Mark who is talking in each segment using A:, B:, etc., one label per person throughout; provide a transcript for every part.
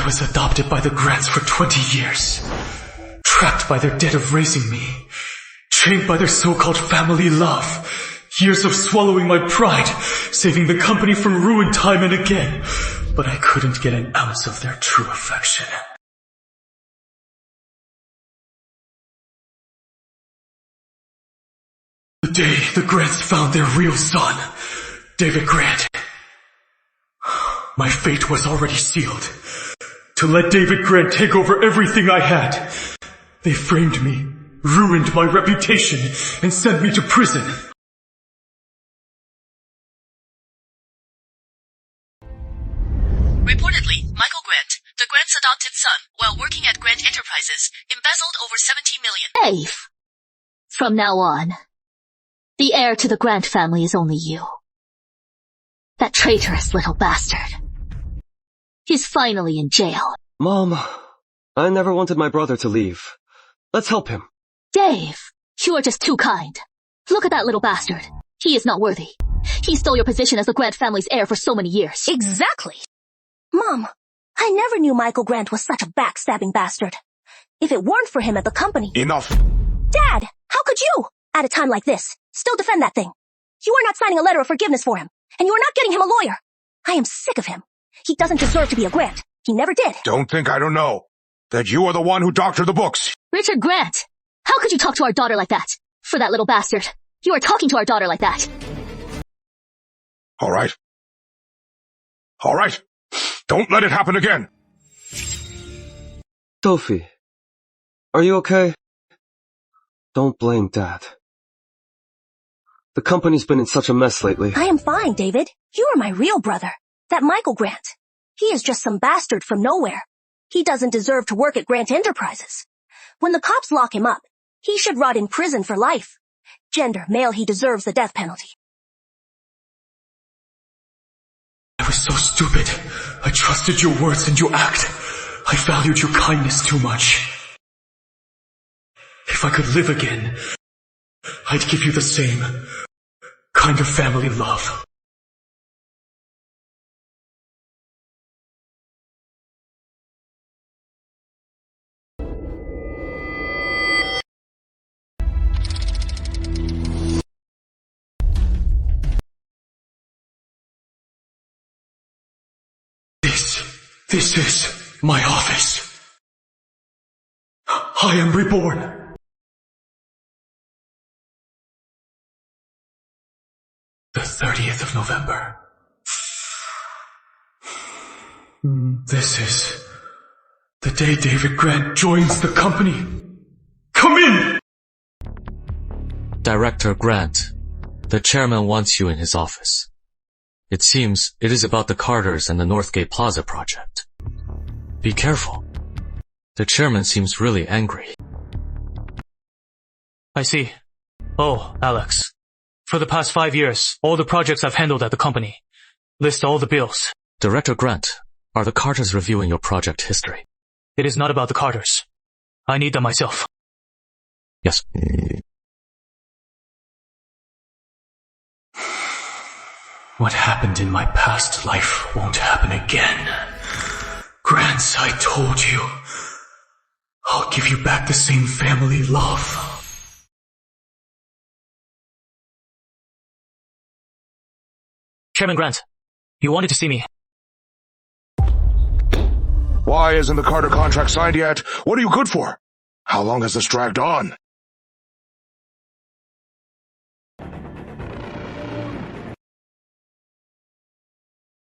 A: was adopted by the Grants for 20 years. Trapped by their debt of raising me. Trained by their so-called family love. Years of swallowing my pride, saving the company from ruin time and again. But I couldn't get an ounce of their true affection. The day the Grants found their real son, David Grant, my fate was already sealed. To let David Grant take over everything I had. They framed me, ruined my reputation, and sent me to prison.
B: Reportedly, Michael Grant, the Grant's adopted son, while working at Grant Enterprises, embezzled over $17 million.
C: Dave! From now on, the heir to the Grant family is only you. That traitorous little bastard. He's finally in jail.
D: Mom, I never wanted my brother to leave. Let's help him.
C: Dave, you are just too kind. Look at that little bastard. He is not worthy. He stole your position as the Grant family's heir for so many years.
E: Exactly. Mom, I never knew Michael Grant was such a backstabbing bastard. If it weren't for him at the company...
F: Enough.
E: Dad, how could you, at a time like this, still defend that thing? You are not signing a letter of forgiveness for him, and you are not getting him a lawyer. I am sick of him. He doesn't deserve to be a Grant. He never did.
F: Don't think I don't know that you are the one who doctored the books.
C: Richard Grant, how could you talk to our daughter like that? For that little bastard. You are talking to our daughter like that.
F: All right. All right. Don't let it happen again.
D: Sophie, are you okay? Don't blame Dad. The company's been in such a mess lately.
E: I am fine, David. You are my real brother. That Michael Grant. He is just some bastard from nowhere. He doesn't deserve to work at Grant Enterprises. When the cops lock him up, he should rot in prison for life. Gender, male, he deserves the death penalty.
A: I was so stupid. I trusted your words and your act. I valued your kindness too much. If I could live again, I'd give you the same kind of family love. This is my office. I am reborn. The 30th of November. This is the day David Grant joins the company. Come in!
G: Director Grant, the chairman wants you in his office. It seems it is about the Carters and the Northgate Plaza project. Be careful. The chairman seems really angry.
A: I see. Oh, Alex. For the past 5 years, all the projects I've handled at the company. List all the bills.
G: Director Grant, are the Carters reviewing your project history?
A: It is not about the Carters. I need them myself.
G: Yes.
A: What happened in my past life won't happen again. Grants, I told you. I'll give you back the same family love. Chairman Grant, you wanted to see me.
F: Why isn't the Carter contract signed yet? What are you good for? How long has this dragged on?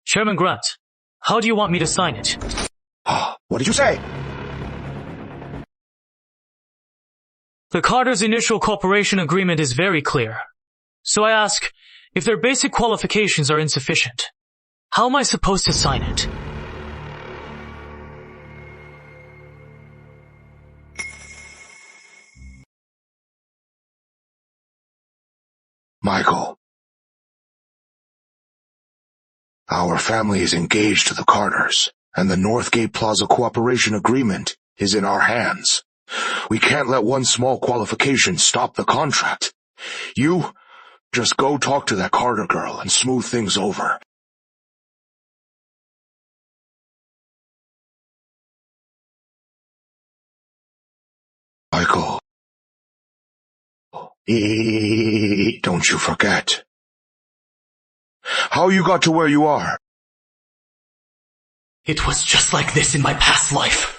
A: Chairman Grant, how do you want me to sign it?
F: What did you say?
A: The Carter's initial cooperation agreement is very clear. So I ask, if their basic qualifications are insufficient, how am I supposed to sign it?
F: Michael. Our family is engaged to the Carters, and the Northgate Plaza cooperation agreement is in our hands. We can't let one small qualification stop the contract. You just go talk to that Carter girl and smooth things over. Michael, don't you forget how you got to where you are.
A: It was just like this in my past life.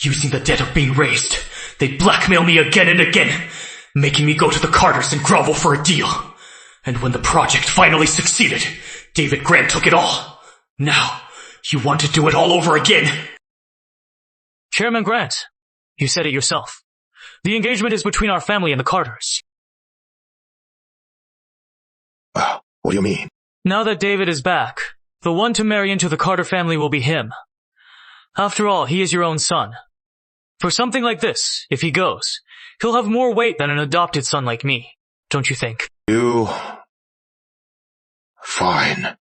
A: Using the debt of being raised, they'd blackmail me again and again, making me go to the Carters and grovel for a deal. And when the project finally succeeded, David Grant took it all. Now, you want to do it all over again?
H: Chairman Grant, you said it yourself. The engagement is between our family and the Carters.
F: What do you mean?
H: Now that David is back, the one to marry into the Carter family will be him. After all, he is your own son. For something like this, if he goes, he'll have more weight than an adopted son like me, don't you think?
F: Fine.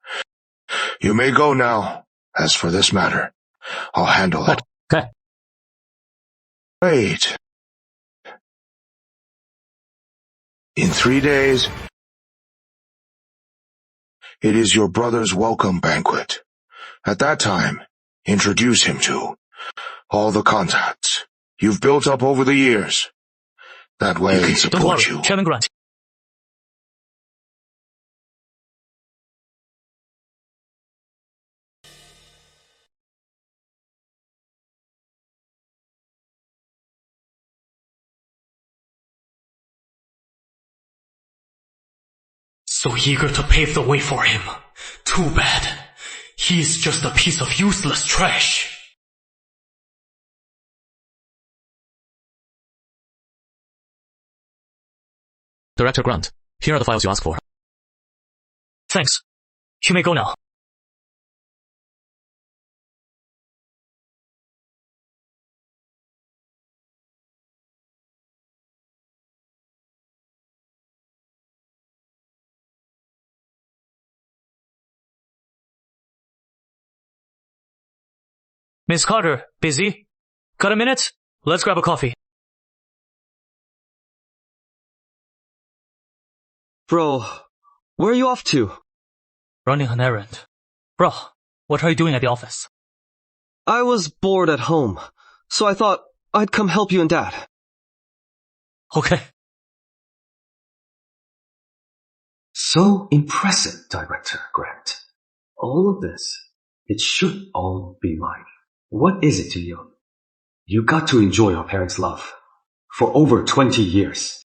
F: You may go now. As for this matter, I'll handle it.
H: Okay.
F: Wait. In 3 days, it is your brother's welcome banquet. At that time, introduce him to all the contacts you've built up over the years. That way he can
H: Don't
F: support
H: worry,
F: you.
H: Chairman Grant.
A: So eager to pave the way for him. Too bad. He's just a piece of useless trash.
G: Director Grant, here are the files you asked for.
H: Thanks. You may go now. Miss Carter, busy? Got a minute? Let's grab a coffee.
D: Bro, where are you off to?
H: Running an errand. Bro, what are you doing at the office?
D: I was bored at home, so I thought I'd come help you and Dad.
H: Okay.
I: So impressive, Director Grant. All of this, it should all be mine. What is it to you? You got to enjoy your parents' love for over 20 years.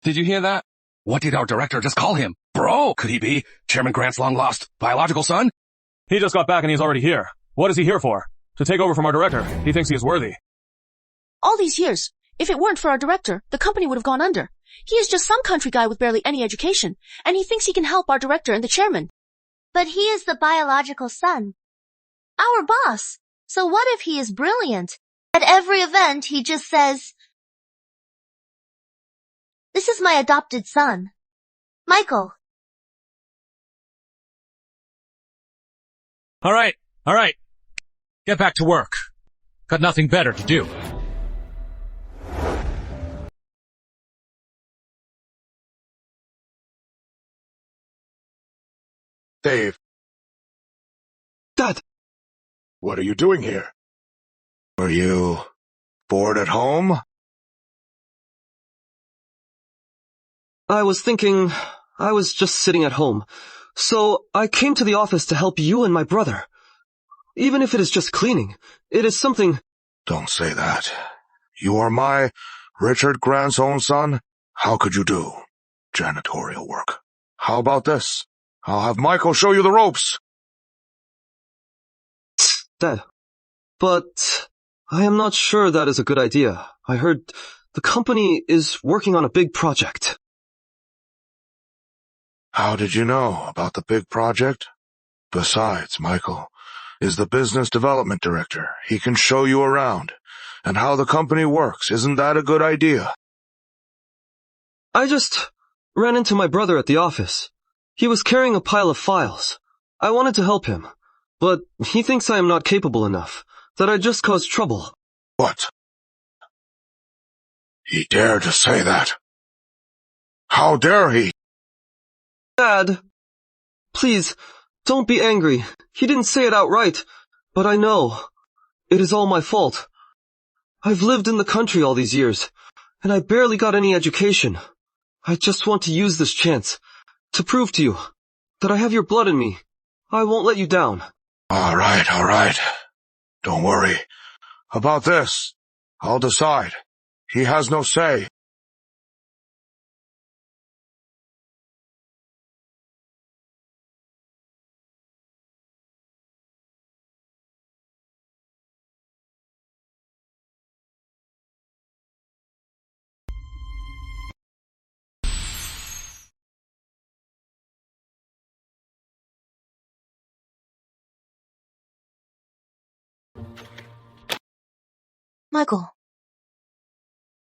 J: Did you hear that? What did our director just call him? Bro, could he be Chairman Grant's long-lost biological son?
K: He just got back and he's already here. What is he here for? To take over from our director. He thinks he is worthy.
B: All these years, if it weren't for our director, the company would have gone under. He is just some country guy with barely any education, and he thinks he can help our director and the chairman.
E: But he is the biological son. Our boss. So what if he is brilliant? At every event, he just says, "This is my adopted son. Michael."
J: All right. Get back to work. Got nothing better to do.
F: Dave,
D: Dad!
F: what are you doing here? Were you bored at home?
D: I was just sitting at home, so I came to the office to help you and my brother. Even if it is just cleaning, it is something—
F: Don't say that. You are my Richard Grant's own son? How could you do janitorial work? How about this? I'll have Michael show you the ropes.
D: Dad. But I am not sure that is a good idea. I heard the company is working on a big project.
F: How did you know about the big project? Besides, Michael is the business development director. He can show you around and how the company works. Isn't that a good idea?
D: I just ran into my brother at the office. He was carrying a pile of files. I wanted to help him, but he thinks I am not capable enough, that I just caused trouble.
F: What? He dared to say that? How dare he?
D: Dad, please, Don't be angry. He didn't say it outright, but I know. It is all my fault. I've lived in the country all these years, and I barely got any education. I just want to use this chance to prove to you that I have your blood in me. I won't let you down.
F: All right. Don't worry. About this, I'll decide. He has no say.
B: Michael,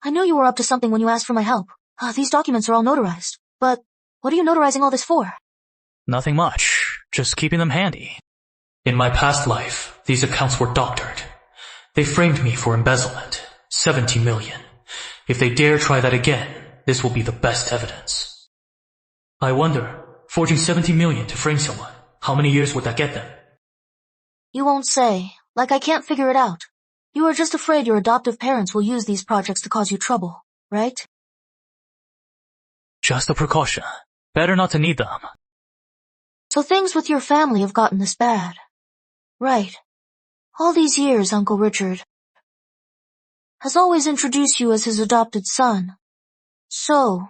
B: I knew you were up to something when you asked for my help. These documents are all notarized, but what are you notarizing all this for?
H: Nothing much. Just keeping them handy. In my past life, these accounts were doctored. They framed me for embezzlement. 70 million. If they dare try that again, this will be the best evidence. I wonder, forging 70 million to frame someone, how many years would that get them?
B: You won't say. Like I can't figure it out. You are just afraid your adoptive parents will use these projects to cause you trouble, right?
H: Just a precaution. Better not to need them.
B: So things with your family have gotten this bad. Right. All these years, Uncle Richard has always introduced you as his adopted son. So,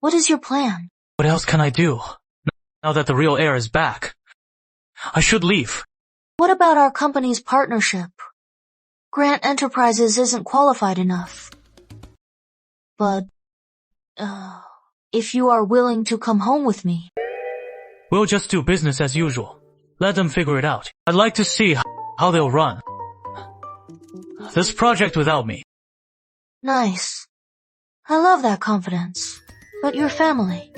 B: what is your plan?
H: What else can I do? Now that the real heir is back. I should leave.
B: What about our company's partnership? Grant Enterprises isn't qualified enough. But, if you are willing to come home with me.
H: We'll just do business as usual. Let them figure it out. I'd like to see how they'll run this project without me.
B: Nice. I love that confidence. But your family,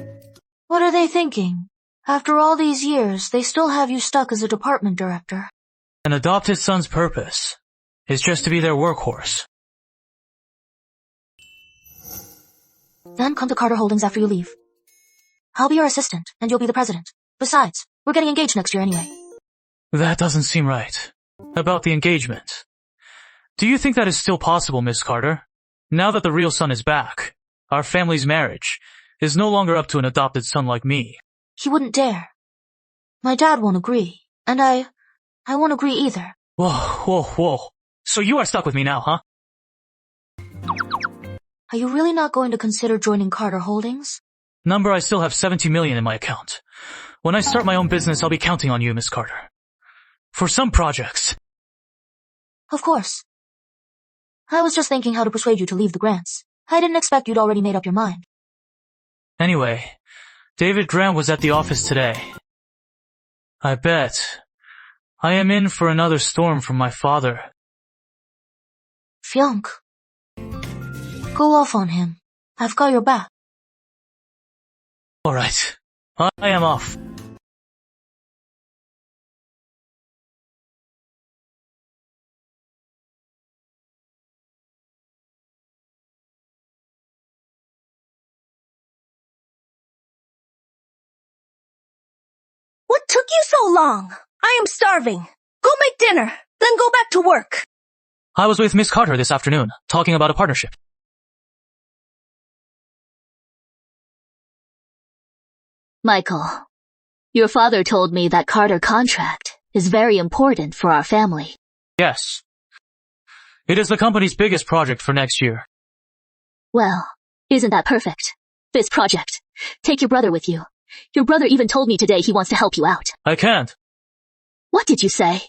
B: what are they thinking? After all these years, they still have you stuck as a department director.
H: An adopted son's purpose is just to be their workhorse.
B: Then come to Carter Holdings after you leave. I'll be your assistant, and you'll be the president. Besides, we're getting engaged next year anyway.
H: That doesn't seem right. About the engagement. Do you think that is still possible, Miss Carter? Now that the real son is back, our family's marriage is no longer up to an adopted son like me.
B: He wouldn't dare. My dad won't agree, and I won't agree either.
H: Whoa. So you are stuck with me now, huh?
B: Are you really not going to consider joining Carter Holdings?
H: Number, I still have 70 million in my account. When I start my own business, I'll be counting on you, Miss Carter. For some projects.
B: Of course. I was just thinking how to persuade you to leave the grants. I didn't expect you'd already made up your mind.
H: Anyway, David Grant was at the office today. I bet I am in for another storm from my father.
B: Fyunk. Go off on him. I've got your back.
H: Alright, I am off.
E: What took you so long? I am starving. Go make dinner, then go back to work.
H: I was with Miss Carter this afternoon, talking about a partnership.
C: Michael, your father told me that Carter contract is very important for our family.
H: Yes. It is the company's biggest project for next year.
C: Well, isn't that perfect? This project. Take your brother with you. Your brother even told me today he wants to help you out.
H: I can't.
C: What did you say?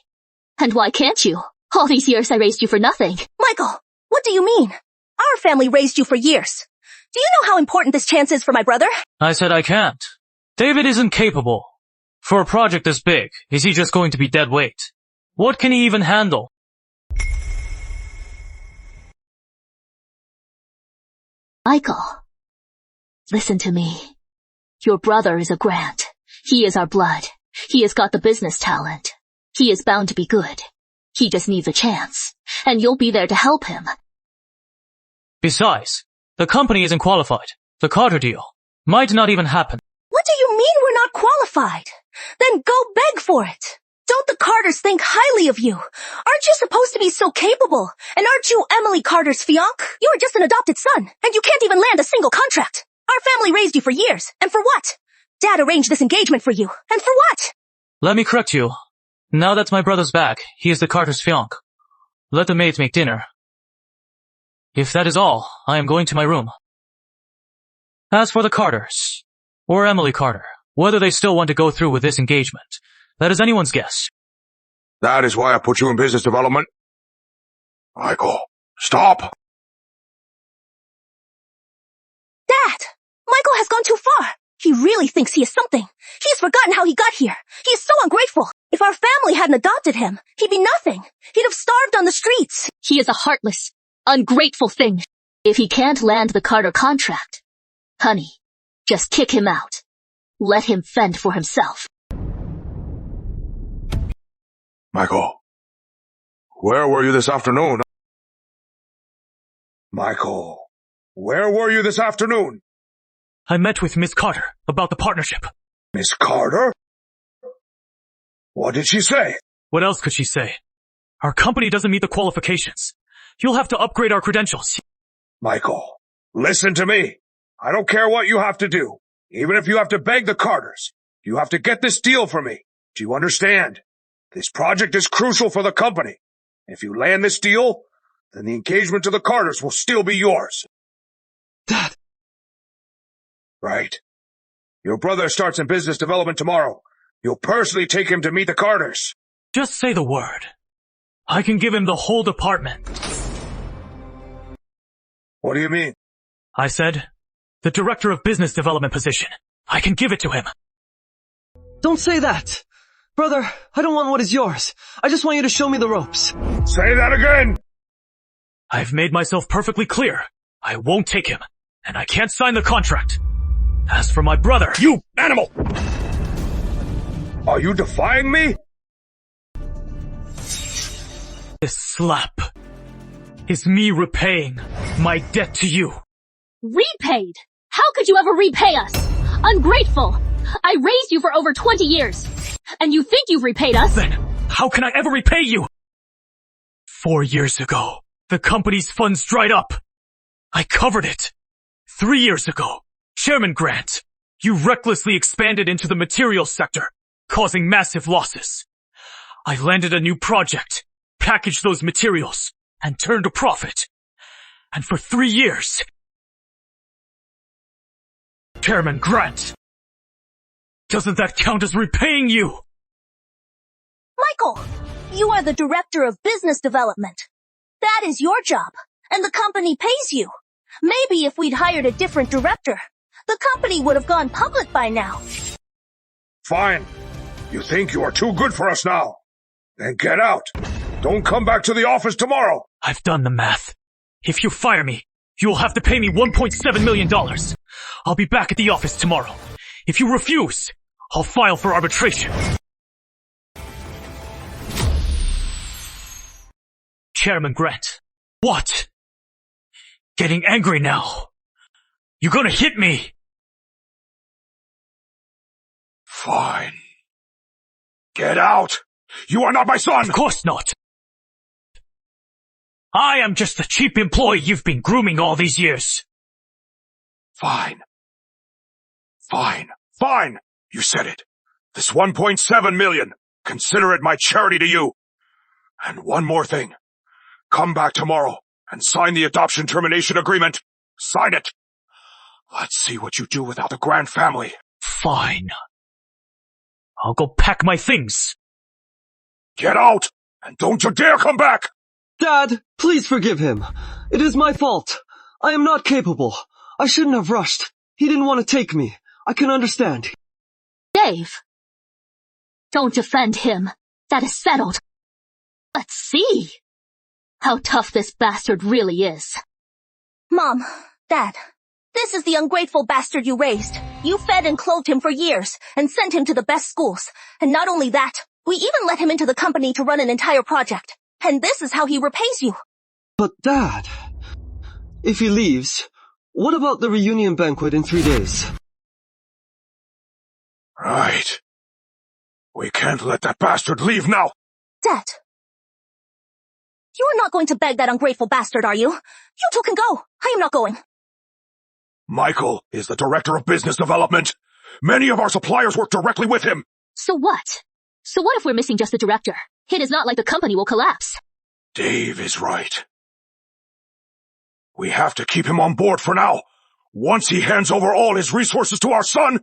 C: And why can't you? All these years I raised you for nothing.
E: Michael, what do you mean? Our family raised you for years. Do you know how important this chance is for my brother?
H: I said I can't. David isn't capable. For a project this big, is he just going to be dead weight? What can he even handle?
C: Michael, listen to me. Your brother is a Grant. He is our blood. He has got the business talent. He is bound to be good. He just needs a chance. And you'll be there to help him.
H: Besides, the company isn't qualified. The Carter deal might not even happen.
E: What What do you mean we're not qualified? Then go beg for it. Don't the Carters think highly of you? Aren't you supposed to be so capable? And aren't you Emily Carter's fiancé? You are just an adopted son, and you can't even land a single contract. Our family raised you for years, and for what? Dad arranged this engagement for you, and for what?
H: Let me correct you. Now that my brother's back, he is the Carter's fiancé. Let the maids make dinner. If that is all, I am going to my room. As for the Carters, or Emily Carter, whether they still want to go through with this engagement, that is anyone's guess.
F: That is why I put you in business development. Michael, stop!
E: Dad! Michael has gone too far. He really thinks he is something. He has forgotten how he got here. He is so ungrateful. If our family hadn't adopted him, he'd be nothing. He'd have starved on the streets.
C: He is a heartless, ungrateful thing. If he can't land the Carter contract, honey, just kick him out. Let him fend for himself.
F: Michael, where were you this afternoon? Michael, where were you this afternoon?
H: I met with Miss Carter about the partnership.
F: Miss Carter? What did she say?
H: What else could she say? Our company doesn't meet the qualifications. You'll have to upgrade our credentials.
F: Michael, listen to me. I don't care what you have to do. Even if you have to beg the Carters, you have to get this deal for me. Do you understand? This project is crucial for the company. If you land this deal, then the engagement to the Carters will still be yours.
D: Dad!
F: Right. Your brother starts in business development tomorrow. You'll personally take him to meet the Carters.
H: Just say the word. I can give him the whole department.
F: What do you mean?
H: I said, the director of business development position. I can give it to him.
D: Don't say that! Brother, I don't want what is yours. I just want you to show me the ropes.
F: Say that again!
H: I've made myself perfectly clear. I won't take him, and I can't sign the contract. As for my brother—
F: You animal! Are you defying me?
H: This slap is me repaying my debt to you.
C: Repaid? How could you ever repay us? Ungrateful! I raised you for over 20 years. And you think you've repaid us?
H: Then, how can I ever repay you? 4 years ago, the company's funds dried up. I covered it. 3 years ago, Chairman Grant, you recklessly expanded into the materials sector, causing massive losses. I landed a new project, packaged those materials, and turned a profit. And for 3 years, Chairman Grant, doesn't that count as repaying you?
E: Michael, you are the director of business development. That is your job, and the company pays you. Maybe if we'd hired a different director, the company would have gone public by now.
F: Fine. You think you are too good for us now? Then get out. Don't come back to the office tomorrow.
H: I've done the math. If you fire me, you'll have to pay me $1.7 million. I'll be back at the office tomorrow. If you refuse, I'll file for arbitration. Chairman Grant. What? Getting angry now. You're gonna hit me.
F: Fine. Get out. You are not my son.
H: Of course not. I am just the cheap employee you've been grooming all these years.
F: Fine. Fine. Fine. You said it. This 1.7 million. Consider it my charity to you. And one more thing. Come back tomorrow and sign the adoption termination agreement. Sign it. Let's see what you do without the Grant family.
H: Fine. I'll go pack my things.
F: Get out, and don't you dare come back!
D: Dad, please forgive him. It is my fault. I am not capable. I shouldn't have rushed. He didn't want to take me. I can understand.
C: Dave! Don't defend him. That is settled. Let's see how tough this bastard really is.
E: Mom, Dad, this is the ungrateful bastard you raised. You fed and clothed him for years and sent him to the best schools. And not only that, we even let him into the company to run an entire project. And this is how he repays you.
D: But Dad, if he leaves, what about the reunion banquet in 3 days?
F: Right. We can't let that bastard leave now!
E: Dad. You are not going to beg that ungrateful bastard, are you? You two can go. I am not going.
F: Michael is the director of business development. Many of our suppliers work directly with him.
C: So what? So what if we're missing just the director? It is not like the company will collapse.
F: Dave is right. We have to keep him on board for now. Once he hands over all his resources to our son,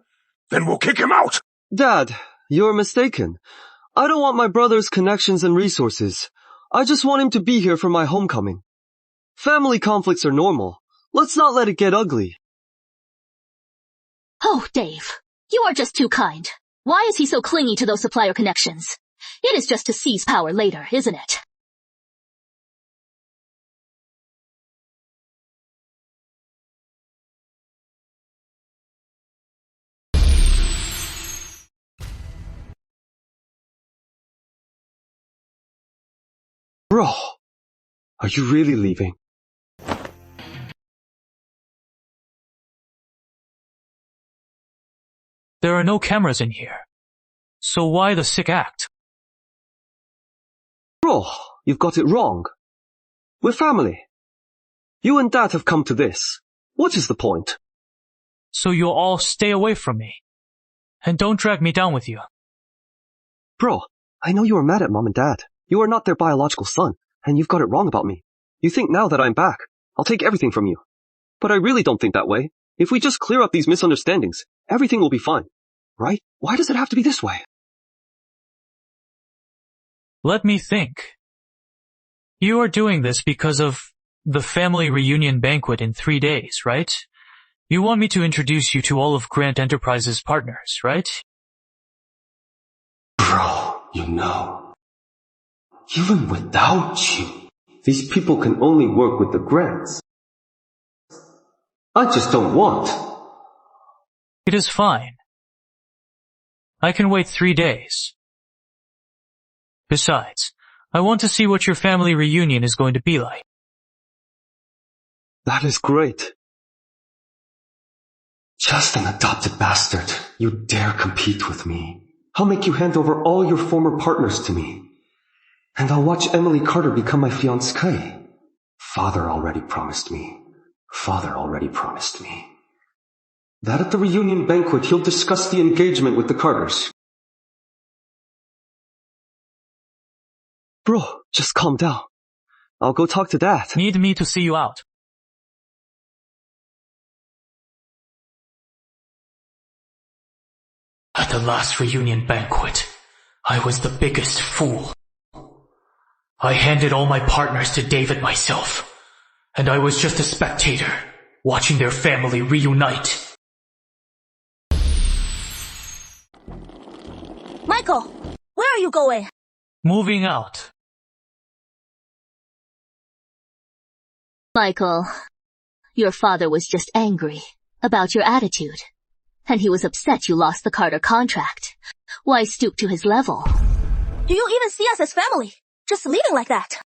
F: then we'll kick him out.
D: Dad, you're mistaken. I don't want my brother's connections and resources. I just want him to be here for my homecoming. Family conflicts are normal. Let's not let it get ugly.
C: Oh, Dave, you are just too kind. Why is he so clingy to those supplier connections? It is just to seize power later, isn't it?
D: Bro, are you really leaving?
H: There are no cameras in here. So why the sick act?
D: Bro, you've got it wrong. We're family. You and Dad have come to this. What is the point?
H: So you'll all stay away from me. And don't drag me down with you.
D: Bro, I know you are mad at Mom and Dad. You are not their biological son, and you've got it wrong about me. You think now that I'm back, I'll take everything from you. But I really don't think that way. If we just clear up these misunderstandings, everything will be fine. Right? Why does it have to be this way?
H: Let me think. You are doing this because of the family reunion banquet in 3 days, right? You want me to introduce you to all of Grant Enterprises' partners, right?
I: Bro, you know, even without you, these people can only work with the Grants. I just don't want.
H: It is fine. I can wait 3 days. Besides, I want to see what your family reunion is going to be like.
D: That is great.
I: Just an adopted bastard. You dare compete with me. I'll make you hand over all your former partners to me. And I'll watch Emily Carter become my fiancée. Father already promised me. That at the reunion banquet he'll discuss the engagement with the Carters.
D: Bro, just calm down. I'll go talk to Dad.
H: Need me to see you out? At the last reunion banquet, I was the biggest fool. I handed all my partners to David myself, and I was just a spectator, watching their family reunite.
E: Michael, where are you going?
H: Moving out.
C: Michael, your father was just angry about your attitude. And he was upset you lost the Carter contract. Why stoop to his level?
E: Do you even see us as family? Just leaving like that?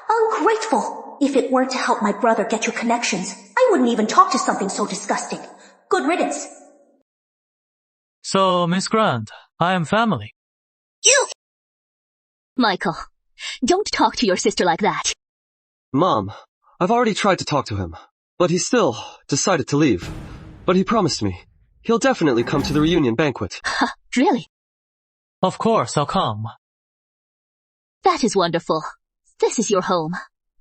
E: Ungrateful. If it weren't to help my brother get your connections, I wouldn't even talk to something so disgusting. Good riddance.
H: So, Miss Grant, I am family.
E: You!
C: Michael, don't talk to your sister like that.
D: Mom, I've already tried to talk to him, but he still decided to leave. But he promised me. He'll definitely come to the reunion banquet.
C: Really?
H: Of course, I'll come.
C: That is wonderful. This is your home.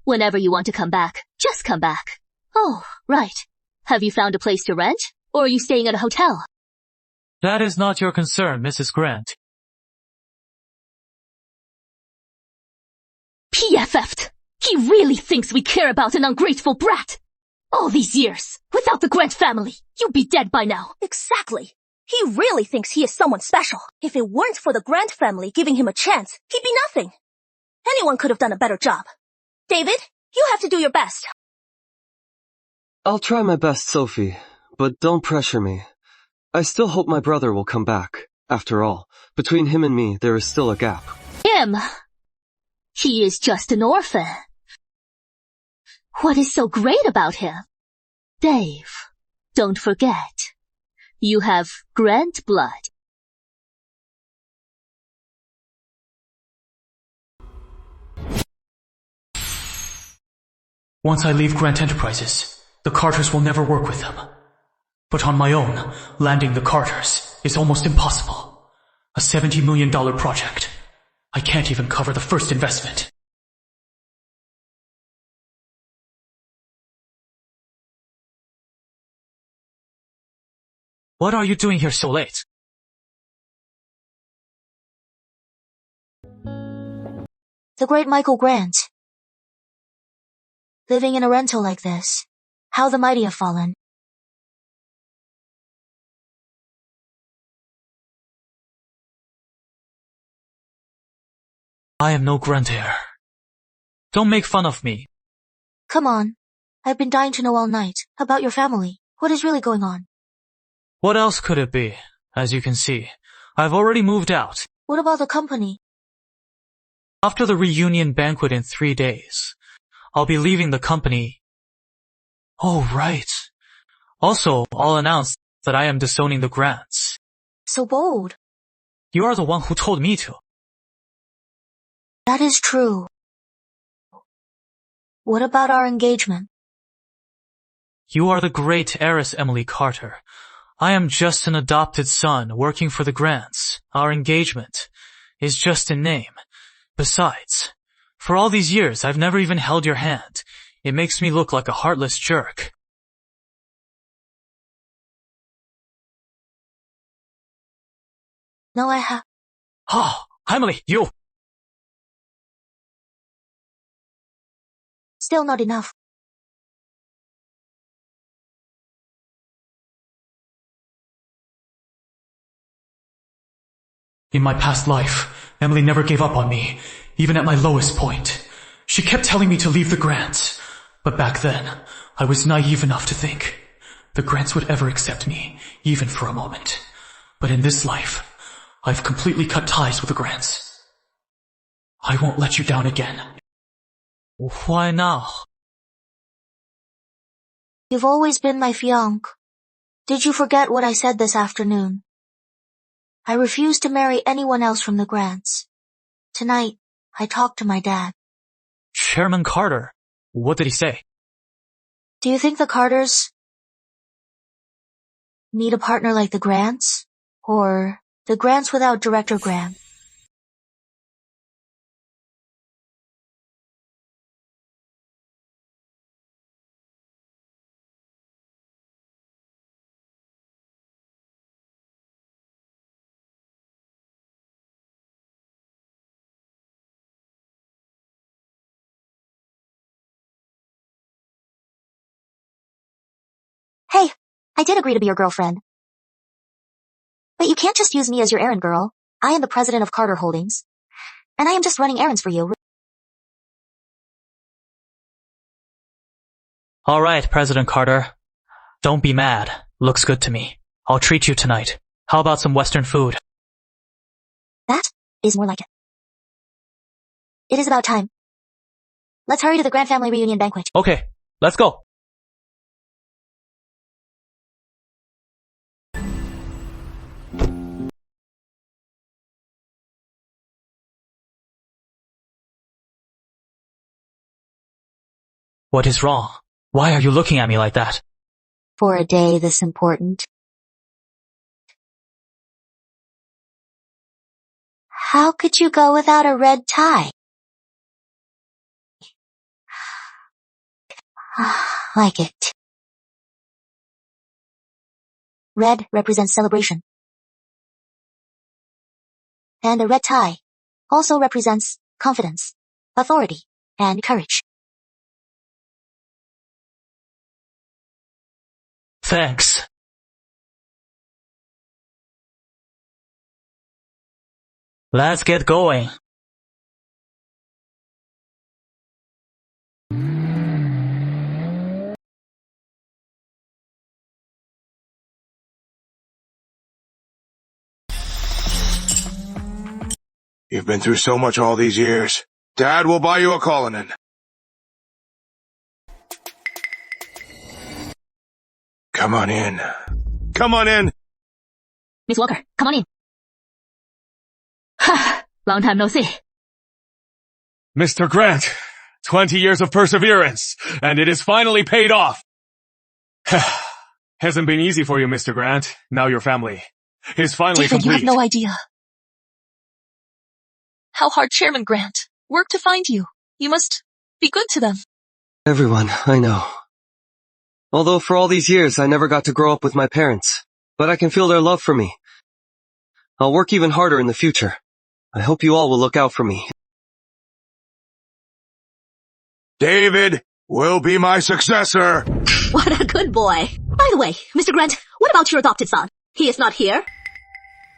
C: Whenever you want to come back, just come back. Oh, right. Have you found a place to rent? Or are you staying at a hotel?
H: That is not your concern, Mrs. Grant.
C: PFF'd! He really thinks we care about an ungrateful brat! All these years, without the Grant family, you'd be dead by now.
E: Exactly. He really thinks he is someone special. If it weren't for the Grant family giving him a chance, he'd be nothing. Anyone could have done a better job. David, you have to do your best.
D: I'll try my best, Sophie, but don't pressure me. I still hope my brother will come back. After all, between him and me, there is still a gap.
C: Him? He is just an orphan. What is so great about him? Dave, don't forget. You have Grant blood.
A: Once I leave Grant Enterprises, the Carters will never work with them. But on my own, landing the Carters is almost impossible. A $70 million project. I can't even cover the first investment.
H: What are you doing here so late?
B: The great Michael Grant. Living in a rental like this. How the mighty have fallen.
H: I am no Grant heir. Don't make fun of me.
B: Come on. I've been dying to know all night about your family. What is really going on?
H: What else could it be? As you can see, I've already moved out.
B: What about the company?
H: After the reunion banquet in 3 days, I'll be leaving the company. Oh, right. Also, I'll announce that I am disowning the Grants.
B: So bold.
H: You are the one who told me to.
B: That is true. What about our engagement?
H: You are the great heiress, Emily Carter. I am just an adopted son working for the Grants. Our engagement is just in name. Besides, for all these years, I've never even held your hand. It makes me look like a heartless jerk.
B: No, I have.
H: Oh, Emily, you!
B: Still not enough.
A: In my past life, Emily never gave up on me, even at my lowest point. She kept telling me to leave the Grants. But back then, I was naive enough to think the Grants would ever accept me, even for a moment. But in this life, I've completely cut ties with the Grants. I won't let you down again.
H: Why now?
B: You've always been my fiancé. Did you forget what I said this afternoon? I refuse to marry anyone else from the Grants. Tonight, I talked to my dad.
H: Chairman Carter, what did he say?
B: Do you think the Carters need a partner like the Grants? Or the Grants without Director Grant?
L: Hey, I did agree to be your girlfriend. But you can't just use me as your errand girl. I am the president of Carter Holdings. And I am just running errands for you.
H: All right, President Carter. Don't be mad. Looks good to me. I'll treat you tonight. How about some Western food?
L: That is more like it. It is about time. Let's hurry to the Grant family reunion banquet.
H: Okay, let's go. What is wrong? Why are you looking at me like that?
L: For a day this important. How could you go without a red tie? Like it. Red represents celebration. And a red tie also represents confidence, authority, and courage.
H: Thanks. Let's get going.
F: You've been through so much all these years. Dad will buy you a Cullinan. Come on in. Come on in.
C: Miss Walker, come on in. Long time no see.
K: Mr. Grant, 20 years of perseverance, and it is finally paid off. Hasn't been easy for you, Mr. Grant. Now your family is finally
M: David,
K: complete.
M: you have no idea how hard Chairman Grant worked to find you. You must be good to them.
D: Everyone, I know. Although for all these years I never got to grow up with my parents, but I can feel their love for me. I'll work even harder in the future. I hope you all will look out for me.
F: David will be my successor.
C: What a good boy. By the way, Mr. Grant, what about your adopted son? He is not here?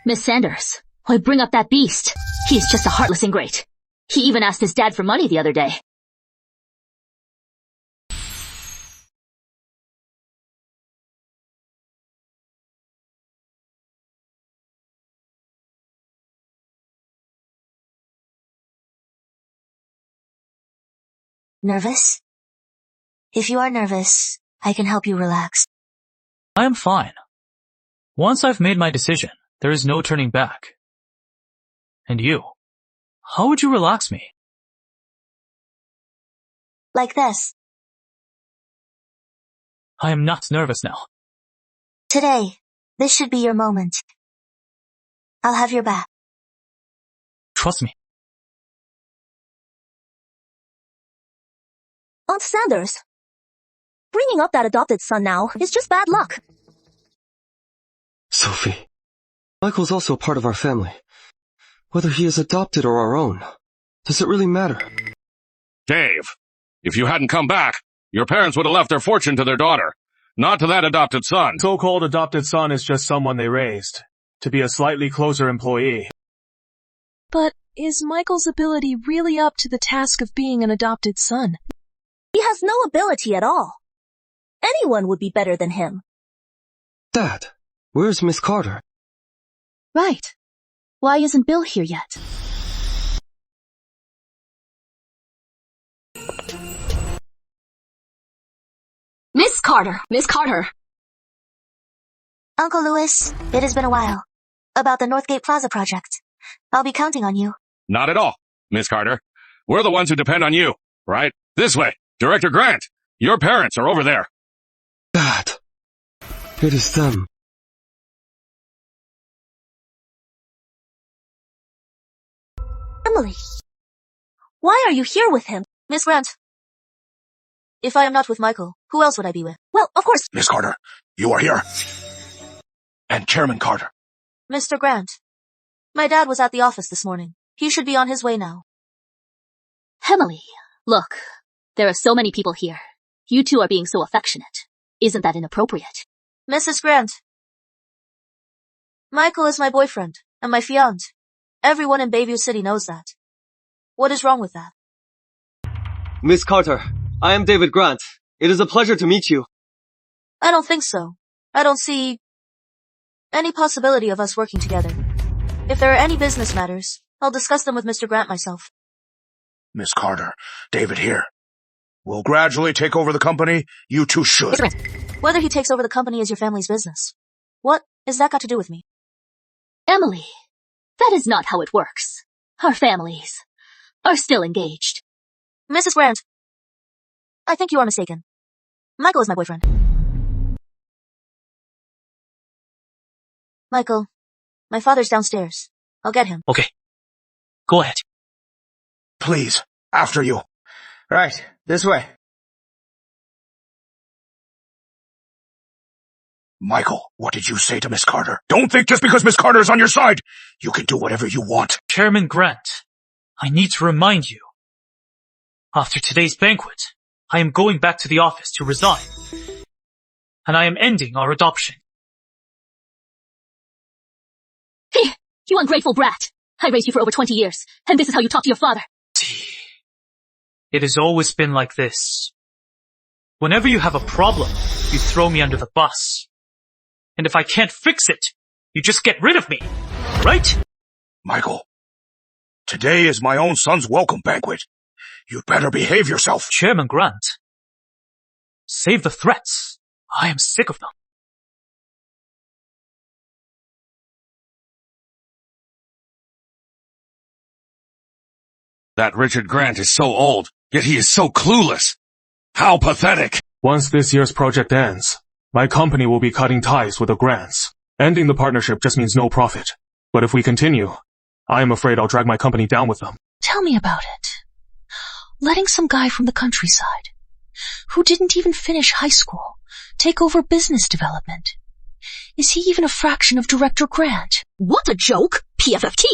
C: Miss Sanders, why bring up that beast? He is just a heartless ingrate. He even asked his dad for money the other day.
B: Nervous? If you are nervous, I can help you relax.
H: I am fine. Once I've made my decision, there is no turning back. And you? How would you relax me?
B: Like this.
H: I am not nervous now.
B: Today, this should be your moment. I'll have your back.
H: Trust me.
E: Aunt Sanders, bringing up that adopted son now is just bad luck.
D: Sophie, Michael's also a part of our family. Whether he is adopted or our own, does it really matter?
J: Dave, if you hadn't come back, your parents would have left their fortune to their daughter, not to that adopted son.
K: So-called adopted son is just someone they raised to be a slightly closer employee.
M: But is Michael's ability really up to the task of being an adopted son?
E: He has no ability at all. Anyone would be better than him.
D: Dad, where's Miss Carter?
C: Right. Why isn't Bill here yet? Miss Carter! Miss Carter!
B: Uncle Louis, it has been a while. About the Northgate Plaza project. I'll be counting on you.
J: Not at all, Miss Carter. We're the ones who depend on you, right? This way. Director Grant, your parents are over there.
D: Dad, it is them.
E: Emily, why are you here with him?
B: Miss Grant, if I am not with Michael, who else would I be with?
E: Well, of course.
F: Miss Carter, you are here. And Chairman Carter.
B: Mr. Grant, my dad was at the office this morning. He should be on his way now.
C: Emily, look, there are so many people here. You two are being so affectionate. Isn't that inappropriate?
B: Mrs. Grant, Michael is my boyfriend and my fiancé. Everyone in Bayview City knows that. What is wrong with that?
D: Miss Carter, I am David Grant. It is a pleasure to meet you.
B: I don't think so. I don't see any possibility of us working together. If there are any business matters, I'll discuss them with Mr. Grant myself.
F: Miss Carter, David here. We'll gradually take over the company. You two should.
B: Whether he takes over the company is your family's business. What has that got to do with me?
C: Emily, that is not how it works. Our families are still engaged.
B: Mrs. Grant, I think you are mistaken. Michael is my boyfriend. Michael, my father's downstairs. I'll get him.
H: Okay. Go ahead.
F: Please, after you.
N: Right, this way.
F: Michael, what did you say to Miss Carter? Don't think just because Miss Carter is on your side, you can do whatever you want.
H: Chairman Grant, I need to remind you. After today's banquet, I am going back to the office to resign. And I am ending our adoption.
C: You ungrateful brat! I raised you for over 20 years, and this is how you talk to your father.
H: It has always been like this. Whenever you have a problem, you throw me under the bus. And if I can't fix it, you just get rid of me, right?
F: Michael, today is my own son's welcome banquet. You'd better behave yourself.
H: Chairman Grant, save the threats. I am sick of them.
J: That Richard Grant is so old, yet he is so clueless. How pathetic!
K: Once this year's project ends, my company will be cutting ties with the Grants. Ending the partnership just means no profit. But if we continue, I am afraid I'll drag my company down with them.
M: Tell me about it. Letting some guy from the countryside, who didn't even finish high school, take over business development. Is he even a fraction of Director Grant?
E: What a joke! PFFT!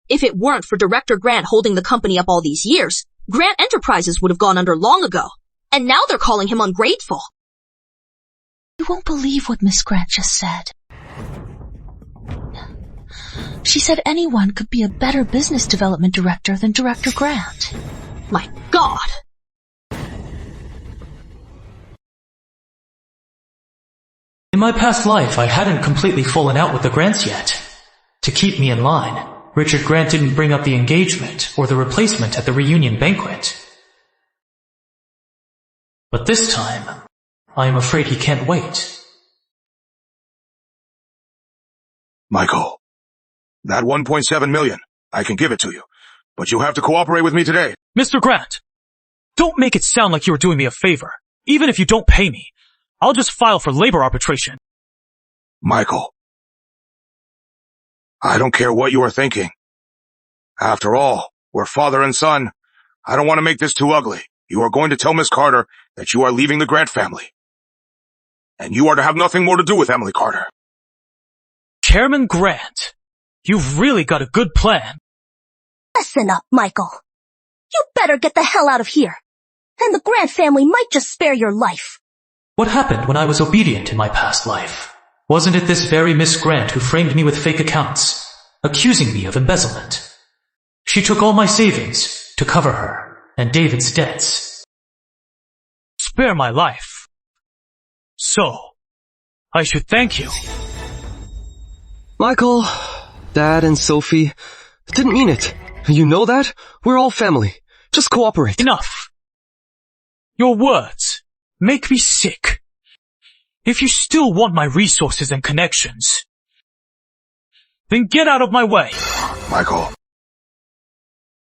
E: If it weren't for Director Grant holding the company up all these years, Grant Enterprises would have gone under long ago. And now they're calling him ungrateful.
M: You won't believe what Miss Grant just said. She said anyone could be a better business development director than Director Grant.
E: My God!
H: In my past life, I hadn't completely fallen out with the Grants yet. To keep me in line, Richard Grant didn't bring up the engagement or the replacement at the reunion banquet. But this time, I am afraid he can't wait.
F: Michael, that 1.7 million, I can give it to you, but you have to cooperate with me today.
H: Mr. Grant, don't make it sound like you are doing me a favor. Even if you don't pay me, I'll just file for labor arbitration.
F: Michael, I don't care what you are thinking. After all, we're father and son. I don't want to make this too ugly. You are going to tell Miss Carter that you are leaving the Grant family. And you are to have nothing more to do with Emily Carter.
H: Chairman Grant, you've really got a good plan.
E: Listen up, Michael. You better get the hell out of here. And the Grant family might just spare your life.
H: What happened when I was obedient in my past life? Wasn't it this very Miss Grant who framed me with fake accounts, accusing me of embezzlement? She took all my savings to cover her and David's debts. Spare my life. So, I should thank you.
D: Michael, Dad and Sophie, didn't mean it. You know that? We're all family. Just cooperate.
H: Enough. Your words make me sick. If you still want my resources and connections, then get out of my way.
F: Michael,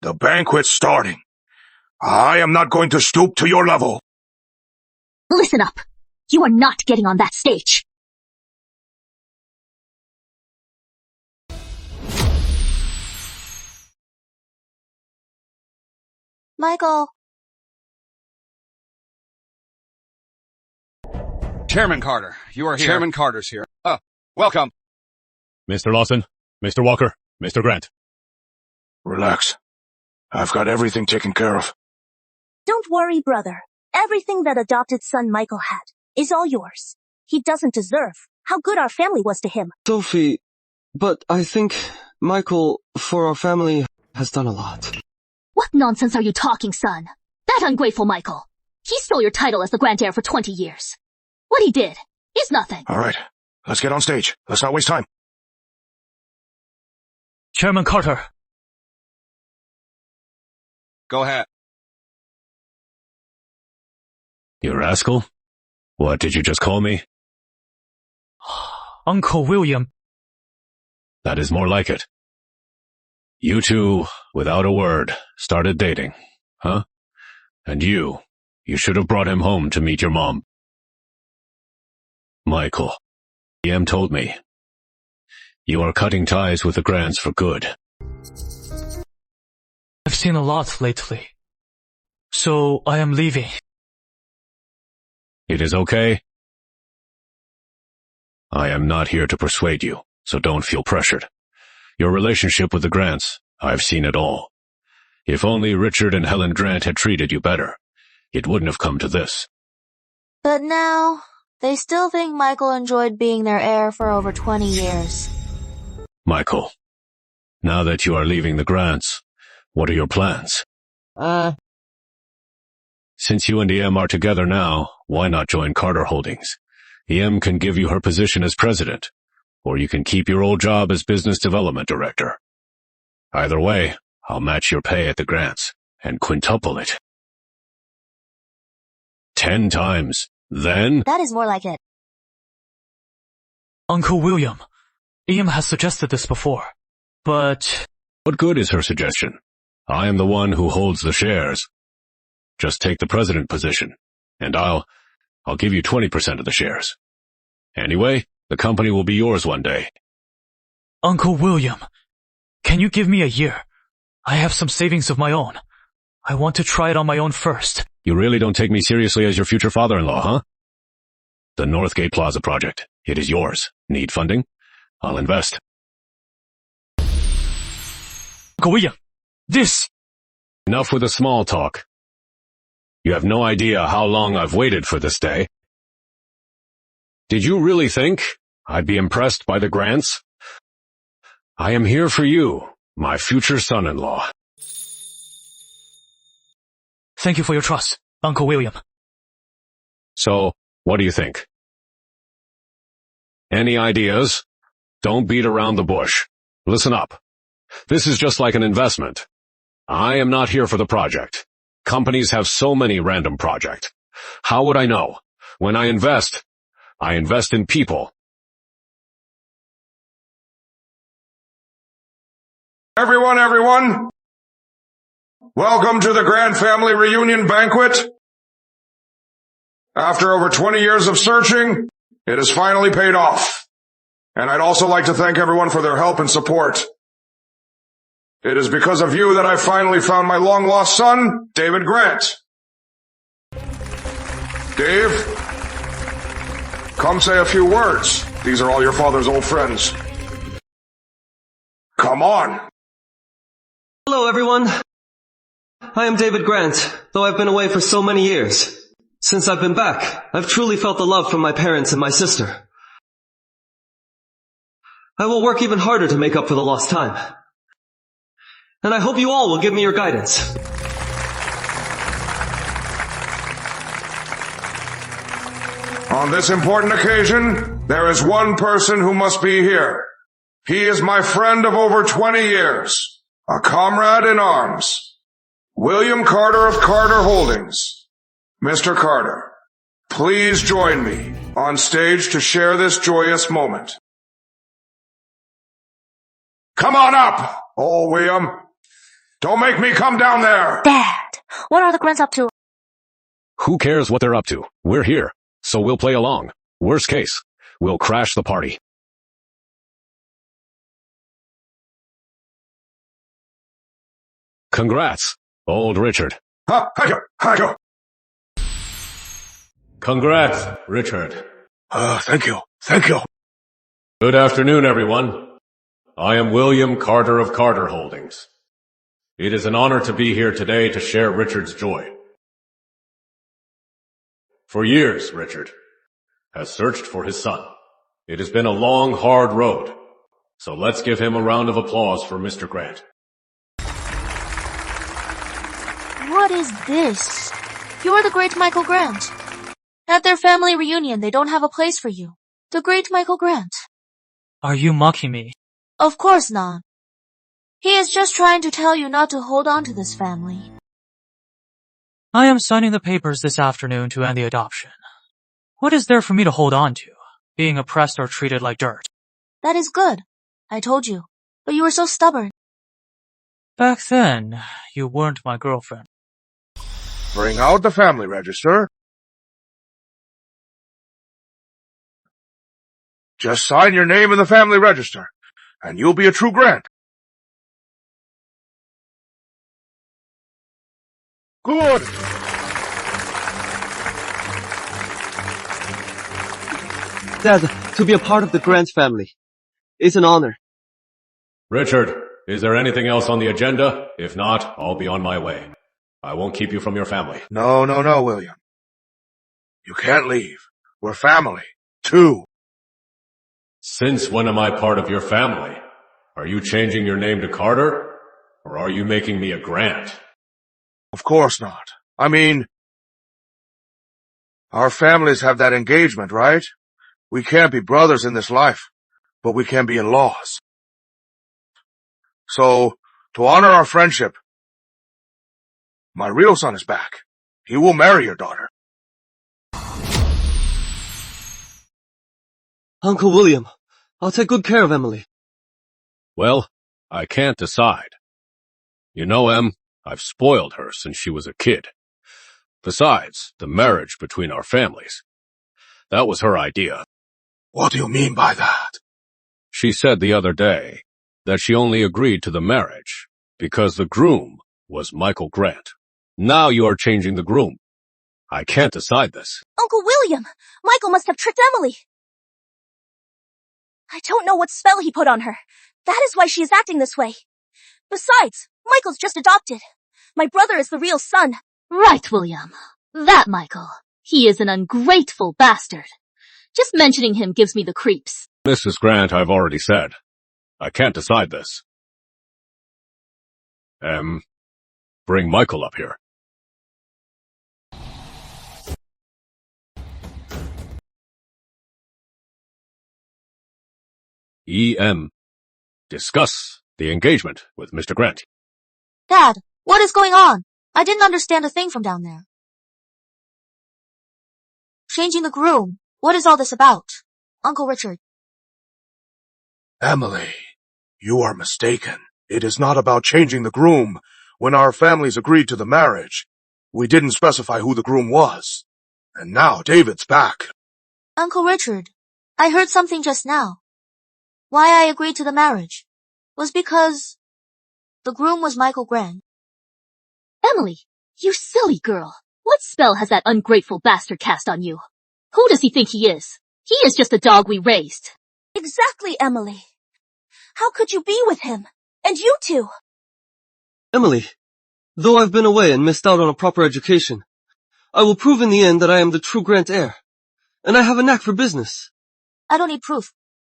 F: the banquet's starting. I am not going to stoop to your level.
C: Listen up. You are not getting on that stage.
B: Michael.
J: Chairman Carter, you are here. Chairman Carter's here. Welcome.
K: Mr. Lawson, Mr. Walker, Mr. Grant.
F: Relax. I've got everything taken care of.
E: Don't worry, brother. Everything that adopted son Michael had is all yours. He doesn't deserve how good our family was to him.
D: Sophie, but I think Michael, for our family, has done a lot.
C: What nonsense are you talking, son? That ungrateful Michael. He stole your title as the Grant heir for 20 years. What he did is nothing.
F: All right, let's get on stage. Let's not waste time.
H: Chairman Carter.
J: Go ahead.
K: You rascal. What did you just call me?
H: Uncle William.
K: That is more like it. You two, without a word, started dating, huh? And you should have brought him home to meet your mom. Michael, EM told me. You are cutting ties with the Grants for good.
H: I've seen a lot lately, so I am leaving.
K: It is okay. I am not here to persuade you, so don't feel pressured. Your relationship with the Grants, I've seen it all. If only Richard and Helen Grant had treated you better, it wouldn't have come to this.
B: But now, they still think Michael enjoyed being their heir for over 20 years.
K: Michael, now that you are leaving the Grants, what are your plans? Since you and EM are together now, why not join Carter Holdings? EM can give you her position as president, or you can keep your old job as business development director. Either way, I'll match your pay at the Grants and quintuple it. 10 times. Then?
L: That is more like it.
H: Uncle William, EM has suggested this before, but...
K: What good is her suggestion? I am the one who holds the shares. Just take the president position, and I'll give you 20% of the shares. Anyway, the company will be yours one day.
H: Uncle William, can you give me a year? I have some savings of my own. I want to try it on my own first.
K: You really don't take me seriously as your future father-in-law, huh? The Northgate Plaza project. It is yours. Need funding? I'll invest.
H: Uncle William, this...
K: Enough with the small talk. You have no idea how long I've waited for this day. Did you really think I'd be impressed by the grants? I am here for you, my future son-in-law.
H: Thank you for your trust, Uncle William.
K: So, what do you think? Any ideas? Don't beat around the bush. Listen up. This is just like an investment. I am not here for the project. Companies have so many random projects. How would I know? When I invest in people.
F: Everyone! Welcome to the Grant Family Reunion Banquet. After over 20 years of searching, it has finally paid off. And I'd also like to thank everyone for their help and support. It is because of you that I finally found my long-lost son, David Grant. Dave, come say a few words. These are all your father's old friends. Come on.
D: Hello, everyone. I am David Grant, though I've been away for so many years. Since I've been back, I've truly felt the love from my parents and my sister. I will work even harder to make up for the lost time. And I hope you all will give me your guidance.
F: On this important occasion, there is one person who must be here. He is my friend of over 20 years, a comrade in arms, William Carter of Carter Holdings. Mr. Carter, please join me on stage to share this joyous moment. Come on up, old William. Don't make me come down there.
B: Dad, what are the Grants up to?
K: Who cares what they're up to? We're here, so we'll play along. Worst case, we'll crash the party. Congrats, old Richard.
F: Thank you.
K: Congrats, Richard.
F: Thank you.
K: Good afternoon, everyone. I am William Carter of Carter Holdings. It is an honor to be here today to share Richard's joy. For years, Richard has searched for his son. It has been a long, hard road. So let's give him a round of applause for Mr. Grant.
B: What is this? You are the great Michael Grant. At their family reunion, they don't have a place for you. The great Michael Grant.
H: Are you mocking me?
B: Of course not. He is just trying to tell you not to hold on to this family.
H: I am signing the papers this afternoon to end the adoption. What is there for me to hold on to? Being oppressed or treated like dirt.
B: That is good. I told you. But you were so stubborn.
H: Back then, you weren't my girlfriend.
F: Bring out the family register. Just sign your name in the family register, and you'll be a true Grant. Good.
D: Dad, to be a part of the Grant family is an honor.
K: Richard, is there anything else on the agenda? If not, I'll be on my way. I won't keep you from your family.
F: No, William. You can't leave. We're family, too.
K: Since when am I part of your family? Are you changing your name to Carter? Or are you making me a Grant?
F: Of course not. I mean, our families have that engagement, right? We can't be brothers in this life, but we can be in-laws. So, to honor our friendship, my real son is back. He will marry your daughter.
D: Uncle William, I'll take good care of Emily.
K: Well, I can't decide. You know, Em, I've spoiled her since she was a kid. Besides, the marriage between our families. That was her idea.
F: What do you mean by that?
K: She said the other day that she only agreed to the marriage because the groom was Michael Grant. Now you are changing the groom. I can't decide this.
E: Uncle William! Michael must have tricked Emily. I don't know what spell he put on her. That is why she is acting this way. Besides, Michael's just adopted. My brother is the real son.
C: Right, William. That Michael. He is an ungrateful bastard. Just mentioning him gives me the creeps.
K: Mrs. Grant, I've already said. I can't decide this. Bring Michael up here. Discuss the engagement with Mr. Grant.
B: Dad, what is going on? I didn't understand a thing from down there. Changing the groom. What is all this about? Uncle Richard.
F: Emily, you are mistaken. It is not about changing the groom. When our families agreed to the marriage, we didn't specify who the groom was. And now David's back.
B: Uncle Richard, I heard something just now. Why I agreed to the marriage was because the groom was Michael Grant.
C: Emily, you silly girl. What spell has that ungrateful bastard cast on you? Who does he think he is? He is just a dog we raised.
E: Exactly, Emily. How could you be with him? And you two?
D: Emily, though I've been away and missed out on a proper education, I will prove in the end that I am the true Grant heir. And I have a knack for business.
B: I don't need proof.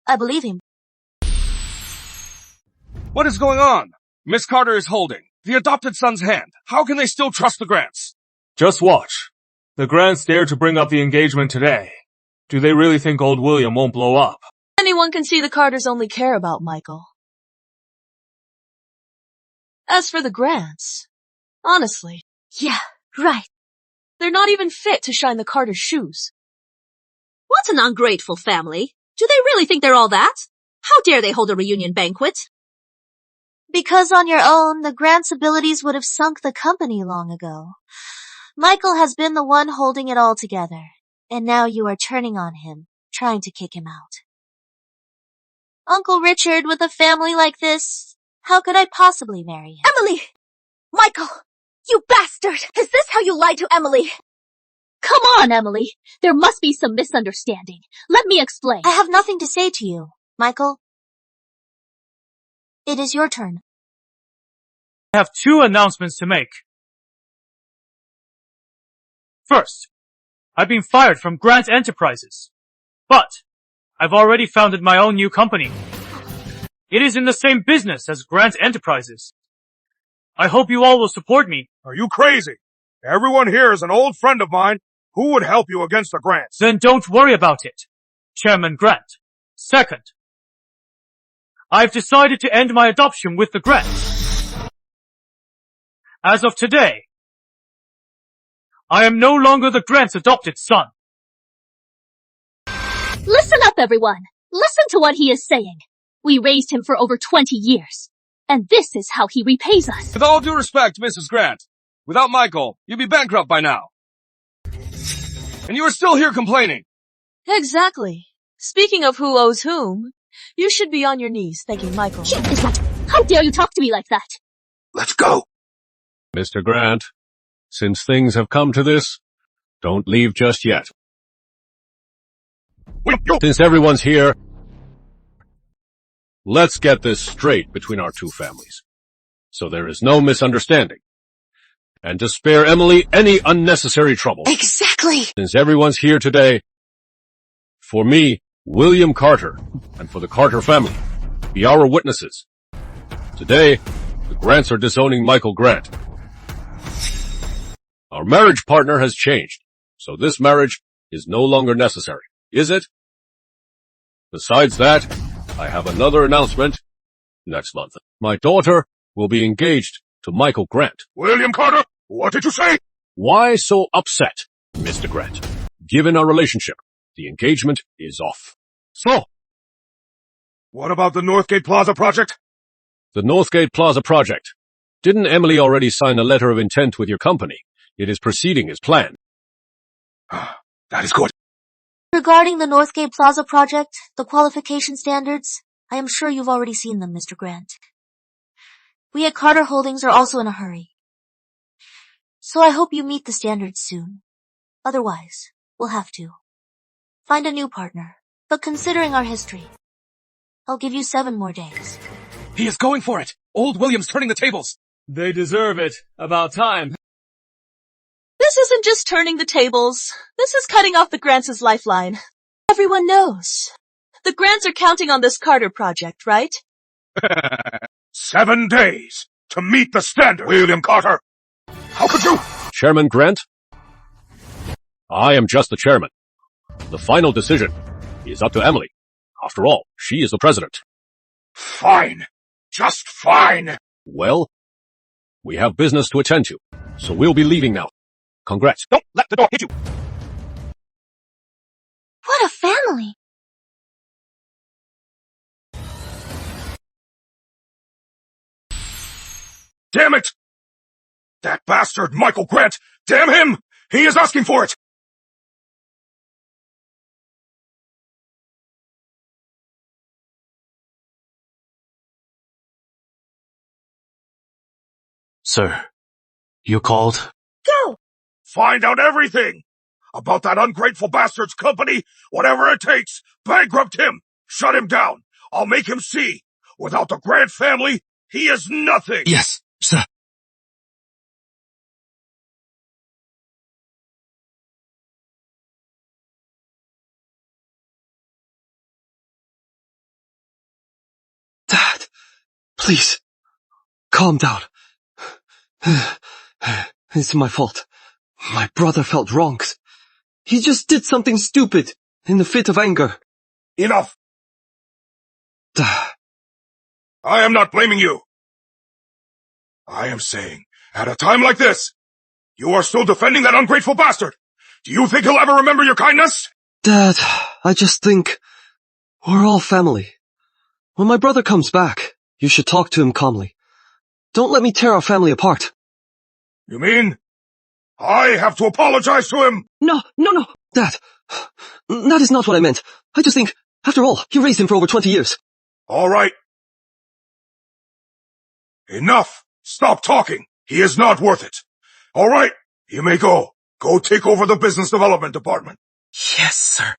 B: I believe him.
J: What is going on? Miss Carter is holding the adopted son's hand. How can they still trust the Grants?
A: Just watch. The Grants dare to bring up the engagement today. Do they really think old William won't blow up?
M: Anyone can see the Carters only care about Michael. As for the Grants, honestly,
C: Yeah, right.
M: they're not even fit to shine the Carters' shoes.
O: What an ungrateful family. Do they really think they're all that? How dare they hold a reunion banquet?
B: Because on your own, the Grants' abilities would have sunk the company long ago. Michael has been the one holding it all together, and now you are turning on him, trying to kick him out. Uncle Richard, with a family like this, how could I possibly marry him?
E: Emily! Michael! You bastard! Is this how you lied to Emily?
C: Come on, Emily. There must be some misunderstanding. Let me explain.
B: I have nothing to say to you, Michael. It is your turn.
H: I have two announcements to make. First, I've been fired from Grant Enterprises, but I've already founded my own new company. It is in the same business as Grant Enterprises. I hope you all will support me.
P: Are you crazy? Everyone here is an old friend of mine. Who would help you against the Grants?
H: Then don't worry about it, Chairman Grant. Second, I've decided to end my adoption with the Grants. As of today, I am no longer the Grants' adopted son.
C: Listen up, everyone. Listen to what he is saying. We raised him for over 20 years. And this is how he repays us.
J: With all due respect, Mrs. Grant, without Michael, you'd be bankrupt by now. And you are still here complaining.
M: exactly. Speaking of who owes whom, you should be on your knees thanking Michael.
C: How dare you talk to me like that?
F: Let's go.
K: Mr. Grant, since things have come to this, don't leave just yet. Since everyone's here, let's get this straight between our two families, so there is no misunderstanding. And to spare Emily any unnecessary trouble.
O: Exactly.
K: Since everyone's here today, for me, William Carter, and for the Carter family, be our witnesses. Today, the Grants are disowning Michael Grant. Our marriage partner has changed, so this marriage is no longer necessary, is it? Besides that, I have another announcement next month. My daughter will be engaged to Michael Grant.
P: William Carter, what did you say?
K: Why so upset, Mr. Grant? Given our relationship, the engagement is off. So,
P: what about the Northgate Plaza project?
K: The Northgate Plaza project. Didn't Emily already sign a letter of intent with your company? It is proceeding as planned.
F: That is good.
B: Regarding the Northgate Plaza project, the qualification standards, I am sure you've already seen them, Mr. Grant. We at Carter Holdings are also in a hurry. So I hope you meet the standards soon. Otherwise, we'll have to find a new partner. But considering our history, I'll give you 7 more days.
J: He is going for it. Old William's turning the tables.
H: They deserve it. About time.
O: This isn't just turning the tables. This is cutting off the Grants' lifeline. Everyone knows. The Grants are counting on this Carter project, right?
P: 7 days to meet the standard. William Carter. How could you?
K: Chairman Grant? I am just the chairman. The final decision is up to Emily. After all, she is the president.
P: Fine. Just fine.
K: Well, we have business to attend to, so we'll be leaving now. Congrats.
P: Don't let the door hit you.
L: What a family.
P: Damn it! That bastard Michael Grant! Damn him! He is asking for it!
A: Sir, you called?
P: Go! Find out everything! About that ungrateful bastard's company, whatever it takes! Bankrupt him! Shut him down! I'll make him see! Without the Grant family, he is nothing!
J: Yes, sir.
D: Dad, please, calm down. It's my fault. My brother felt wronged. He just did something stupid in the fit of anger.
P: Enough! I am not blaming you. I am saying, at a time like this, you are still defending that ungrateful bastard. Do you think he'll ever remember your kindness?
D: Dad, I just think we're all family. When my brother comes back, you should talk to him calmly. Don't let me tear our family apart.
P: You mean I have to apologize to him?
D: No. Dad, that is not what I meant. I just think, after all, you raised him for over 20 years.
P: All right. Enough. Stop talking. He is not worth it. All right. You may go. Go take over the business development department.
D: Yes, sir.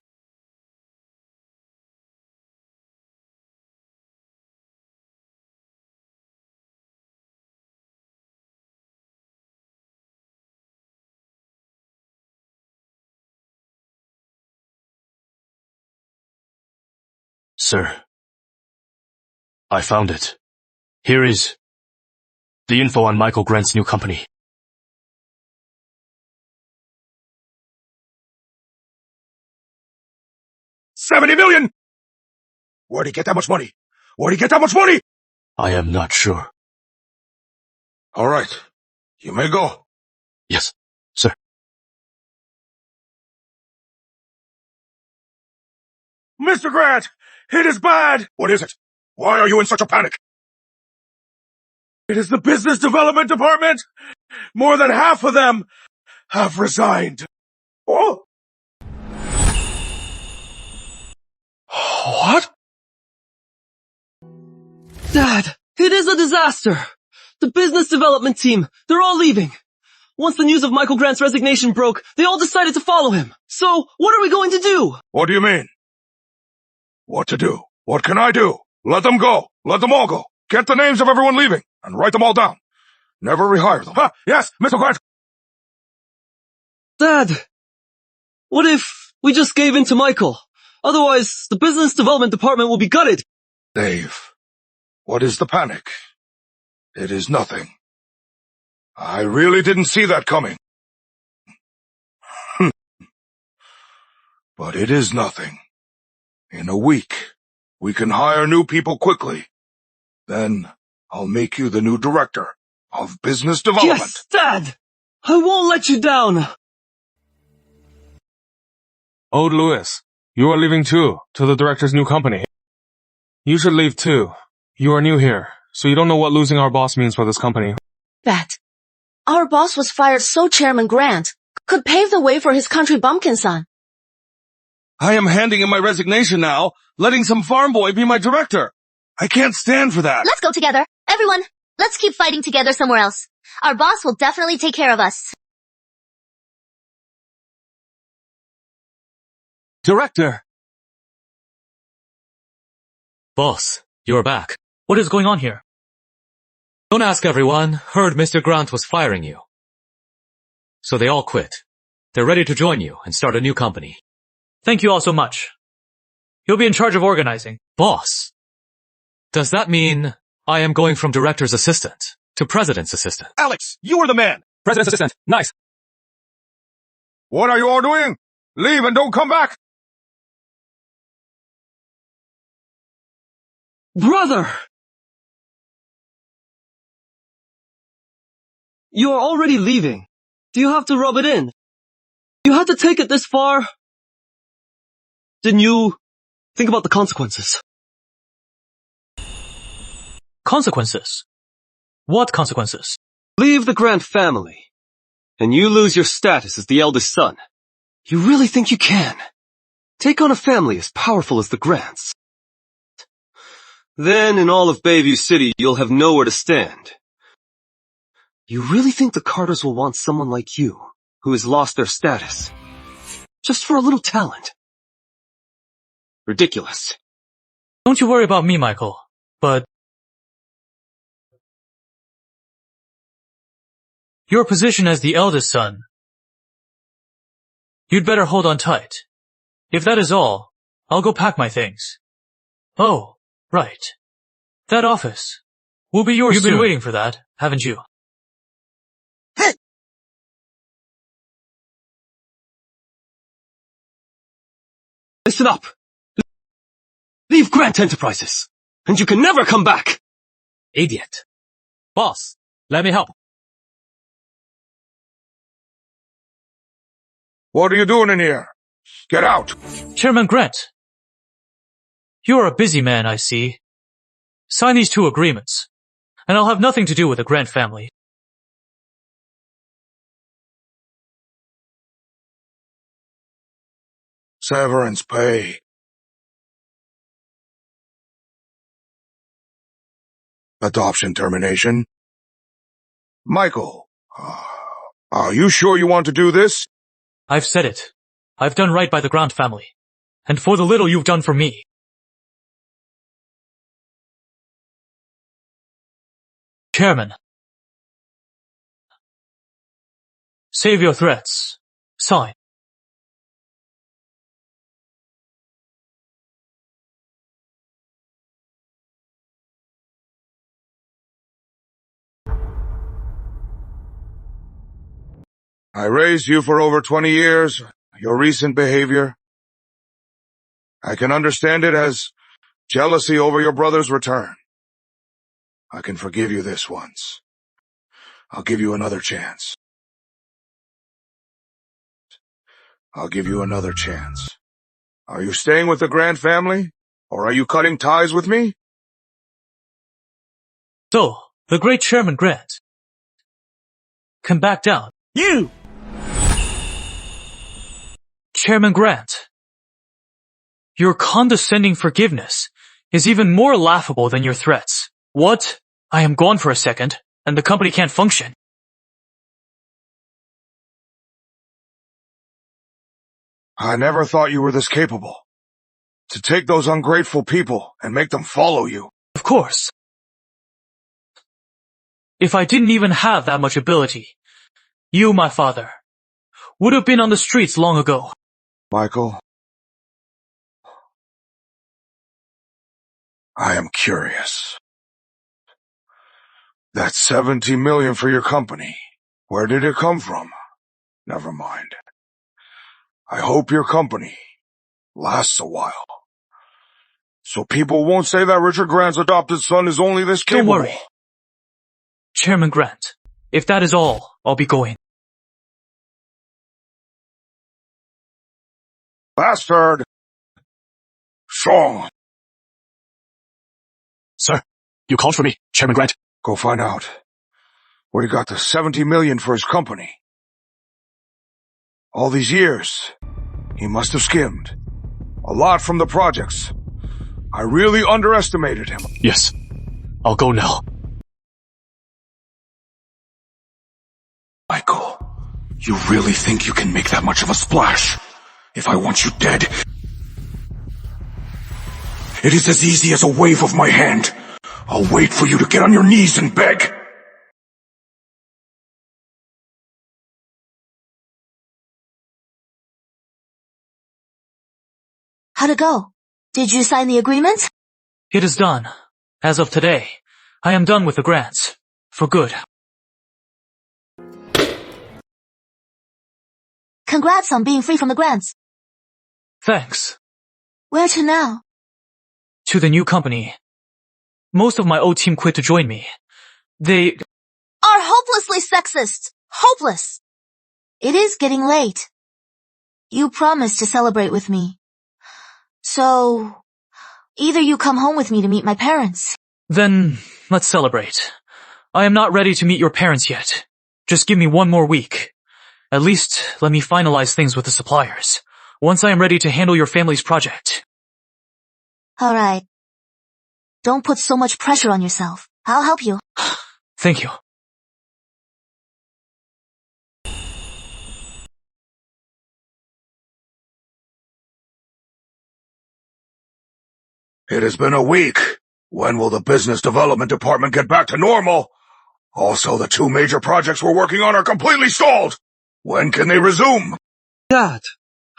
A: Sir, I found it. Here is the info on Michael Grant's new company.
P: $70 million! Where'd he get that much money?
A: I am not sure.
P: All right. You may go.
A: Yes, sir.
P: Mr. Grant! It is bad! What is it? Why are you in such a panic? It is the business development department! More than half of them have resigned. Oh! What?
D: Dad, it is a disaster. The business development team, they're all leaving. Once the news of Michael Grant's resignation broke, they all decided to follow him. So, what are we going to do?
P: What do you mean? What to do? What can I do? Let them go. Let them all go. Get the names of everyone leaving and write them all down. Never rehire them. Huh? Yes, Mr. Grant.
D: Dad, what if we just gave in to Michael? Otherwise, the business development department will be gutted.
P: Dave, what is the panic? It is nothing. I really didn't see that coming. But it is nothing. In a week, we can hire new people quickly. Then, I'll make you the new director of business development.
D: Yes, Dad! I won't let you down!
Q: Old Louis, you are leaving too, to the director's new company. You should leave too. You are new here, so you don't know what losing our boss means for this company.
O: that our boss was fired so Chairman Grant could pave the way for his country bumpkin son.
J: I am handing in my resignation now, letting some farm boy be my director. I can't stand for that.
L: Let's go together. Everyone, let's keep fighting together somewhere else. Our boss will definitely take care of us.
J: Director!
G: Boss, you're back.
H: What is going on here?
G: Don't ask everyone. Heard Mr. Grant was firing you. So they all quit. They're ready to join you and start a new company.
H: Thank you all so much. You'll be in charge of organizing.
G: Boss, does that mean I am going from director's assistant to president's assistant?
P: Alex, you are the man.
Q: President's assistant. Nice.
P: What are you all doing? Leave and don't come back.
D: Brother! You are already leaving. Do you have to rub it in? You had to take it this far? Didn't you think about the consequences?
H: Consequences? What consequences?
D: Leave the Grant family, and you lose your status as the eldest son. You really think you can? Take on a family as powerful as the Grants. Then in all of Bayview City, you'll have nowhere to stand. You really think the Carters will want someone like you, who has lost their status, just for a little talent? Ridiculous.
H: Don't you worry about me, Michael. But your position as the eldest son, you'd better hold on tight. If that is all, I'll go pack my things. Oh, right. That office will be yours soon. You've been waiting for that, haven't you?
D: Listen up. Leave Grant Enterprises, and you can never come back!
G: Idiot. Boss, let me help.
P: What are you doing in here? Get out!
H: Chairman Grant. You are a busy man, I see. Sign these 2 agreements, and I'll have nothing to do with the Grant family.
P: Severance pay. Adoption termination. Michael, are you sure you want to do this?
H: I've said it. I've done right by the Grant family, and for the little you've done for me. Chairman. Save your threats. Sign.
P: I raised you for over 20 years. Your recent behavior, I can understand it as jealousy over your brother's return. I can forgive you this once. I'll give you another chance. I'll give you another chance. Are you staying with the Grant family, or are you cutting ties with me?
H: So, the great Chairman Grant can back down.
P: You!
H: Chairman Grant, your condescending forgiveness is even more laughable than your threats. What? I am gone for a second, and the company can't function.
P: I never thought you were this capable. To take those ungrateful people and make them follow you.
H: Of course. If I didn't even have that much ability, you, my father, would have been on the streets long ago.
P: Michael, I am curious. That 70 million for your company, where did it come from? Never mind. I hope your company lasts a while. So people won't say that Richard Grant's adopted son is only this capable.
H: Don't worry. Chairman Grant, if that is all, I'll be going.
P: Bastard! Song!
Q: Sir, you called for me, Chairman Grant.
P: Go find out where he got the 70 million for his company. All these years, he must have skimmed a lot from the projects. I really underestimated him.
A: Yes. I'll go now.
P: Michael, you really think you can make that much of a splash? If I want you dead, it is as easy as a wave of my hand. I'll wait for you to get on your knees and beg.
B: How'd it go? Did you sign the agreement?
H: It is done. As of today, I am done with the grants. For good.
B: Congrats on being free from the grants.
H: Thanks.
B: Where to now?
H: To the new company. Most of my old team quit to join me. They
B: are hopelessly sexist. Hopeless. It is getting late. You promised to celebrate with me. So, either you come home with me to meet my parents.
H: Then, let's celebrate. I am not ready to meet your parents yet. Just give me 1 more week. At least, let me finalize things with the suppliers. Once I am ready to handle your family's project.
B: Alright. Don't put so much pressure on yourself. I'll help you.
H: Thank you.
P: It has been a week. When will the business development department get back to normal? Also, the 2 major projects we're working on are completely stalled. When can they resume?
D: Dad,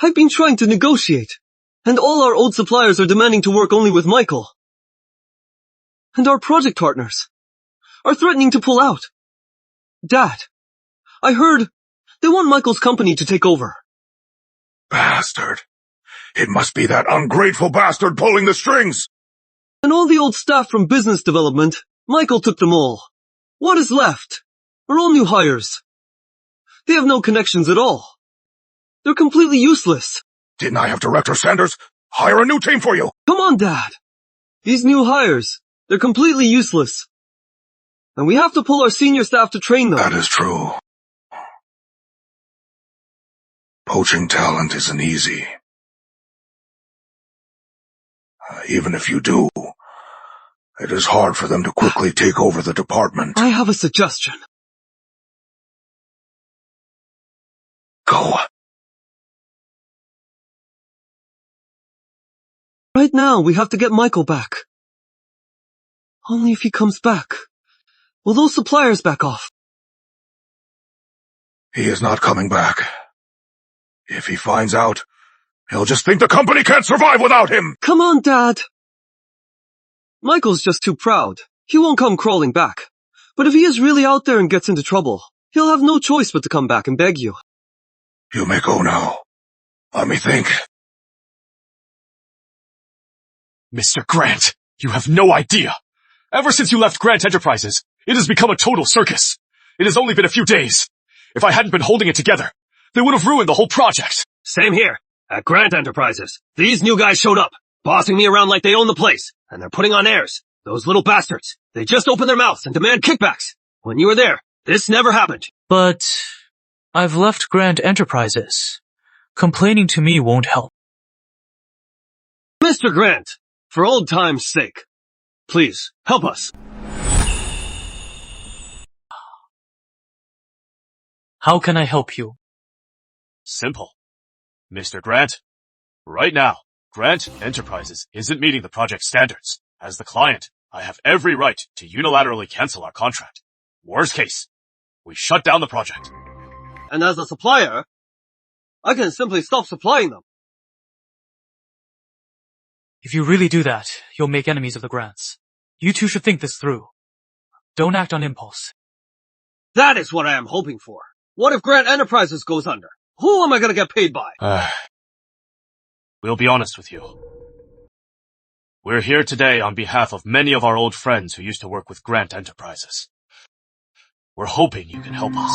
D: I've been trying to negotiate, and all our old suppliers are demanding to work only with Michael. And our project partners are threatening to pull out. Dad, I heard they want Michael's company to take over.
P: Bastard. It must be that ungrateful bastard pulling the strings.
D: And all the old staff from business development, Michael took them all. What is left are all new hires. They have no connections at all. They're completely useless.
P: Didn't I have Director Sanders hire a new team for you?
D: Come on, Dad. These new hires, they're completely useless. And we have to pull our senior staff to train them.
P: That is true. Poaching talent isn't easy. Even if you do, it is hard for them to quickly take over the department.
D: I have a suggestion.
P: Go.
D: Right now, we have to get Michael back. Only if he comes back. Will those suppliers back off?
P: He is not coming back. If he finds out, he'll just think the company can't survive without him!
D: Come on, Dad. Michael's just too proud. He won't come crawling back. But if he is really out there and gets into trouble, he'll have no choice but to come back and beg you.
P: You may go now. Let me think.
A: Mr. Grant, you have no idea. Ever since you left Grant Enterprises, it has become a total circus. It has only been a few days. If I hadn't been holding it together, they would have ruined the whole project.
R: Same here. At Grant Enterprises, these new guys showed up, bossing me around like they own the place, and they're putting on airs. Those little bastards. They just open their mouths and demand kickbacks. When you were there, this never happened.
H: But I've left Grant Enterprises. Complaining to me won't help.
R: Mr. Grant, for old time's sake, please, help us.
H: How can I help you?
A: Simple. Mr. Grant, right now, Grant Enterprises isn't meeting the project standards. As the client, I have every right to unilaterally cancel our contract. Worst case, we shut down the project.
D: And as a supplier, I can simply stop supplying them.
H: If you really do that, you'll make enemies of the Grants. You two should think this through. Don't act on impulse.
D: That is what I am hoping for. What if Grant Enterprises goes under? Who am I gonna get paid by?
A: We'll be honest with you. We're here today on behalf of many of our old friends who used to work with Grant Enterprises. We're hoping you can help us.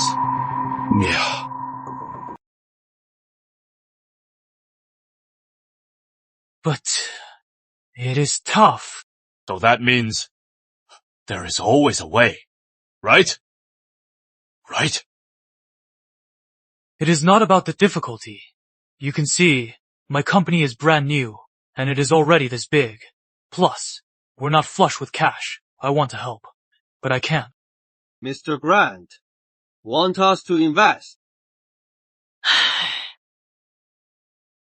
P: Yeah.
H: But it is tough.
A: So that means there is always a way, right?
P: right?
H: It is not about the difficulty. You can see, my company is brand new, and it is already this big. Plus, we're not flush with cash. I want to help, but I can't.
R: Mr. Grant, want us to invest?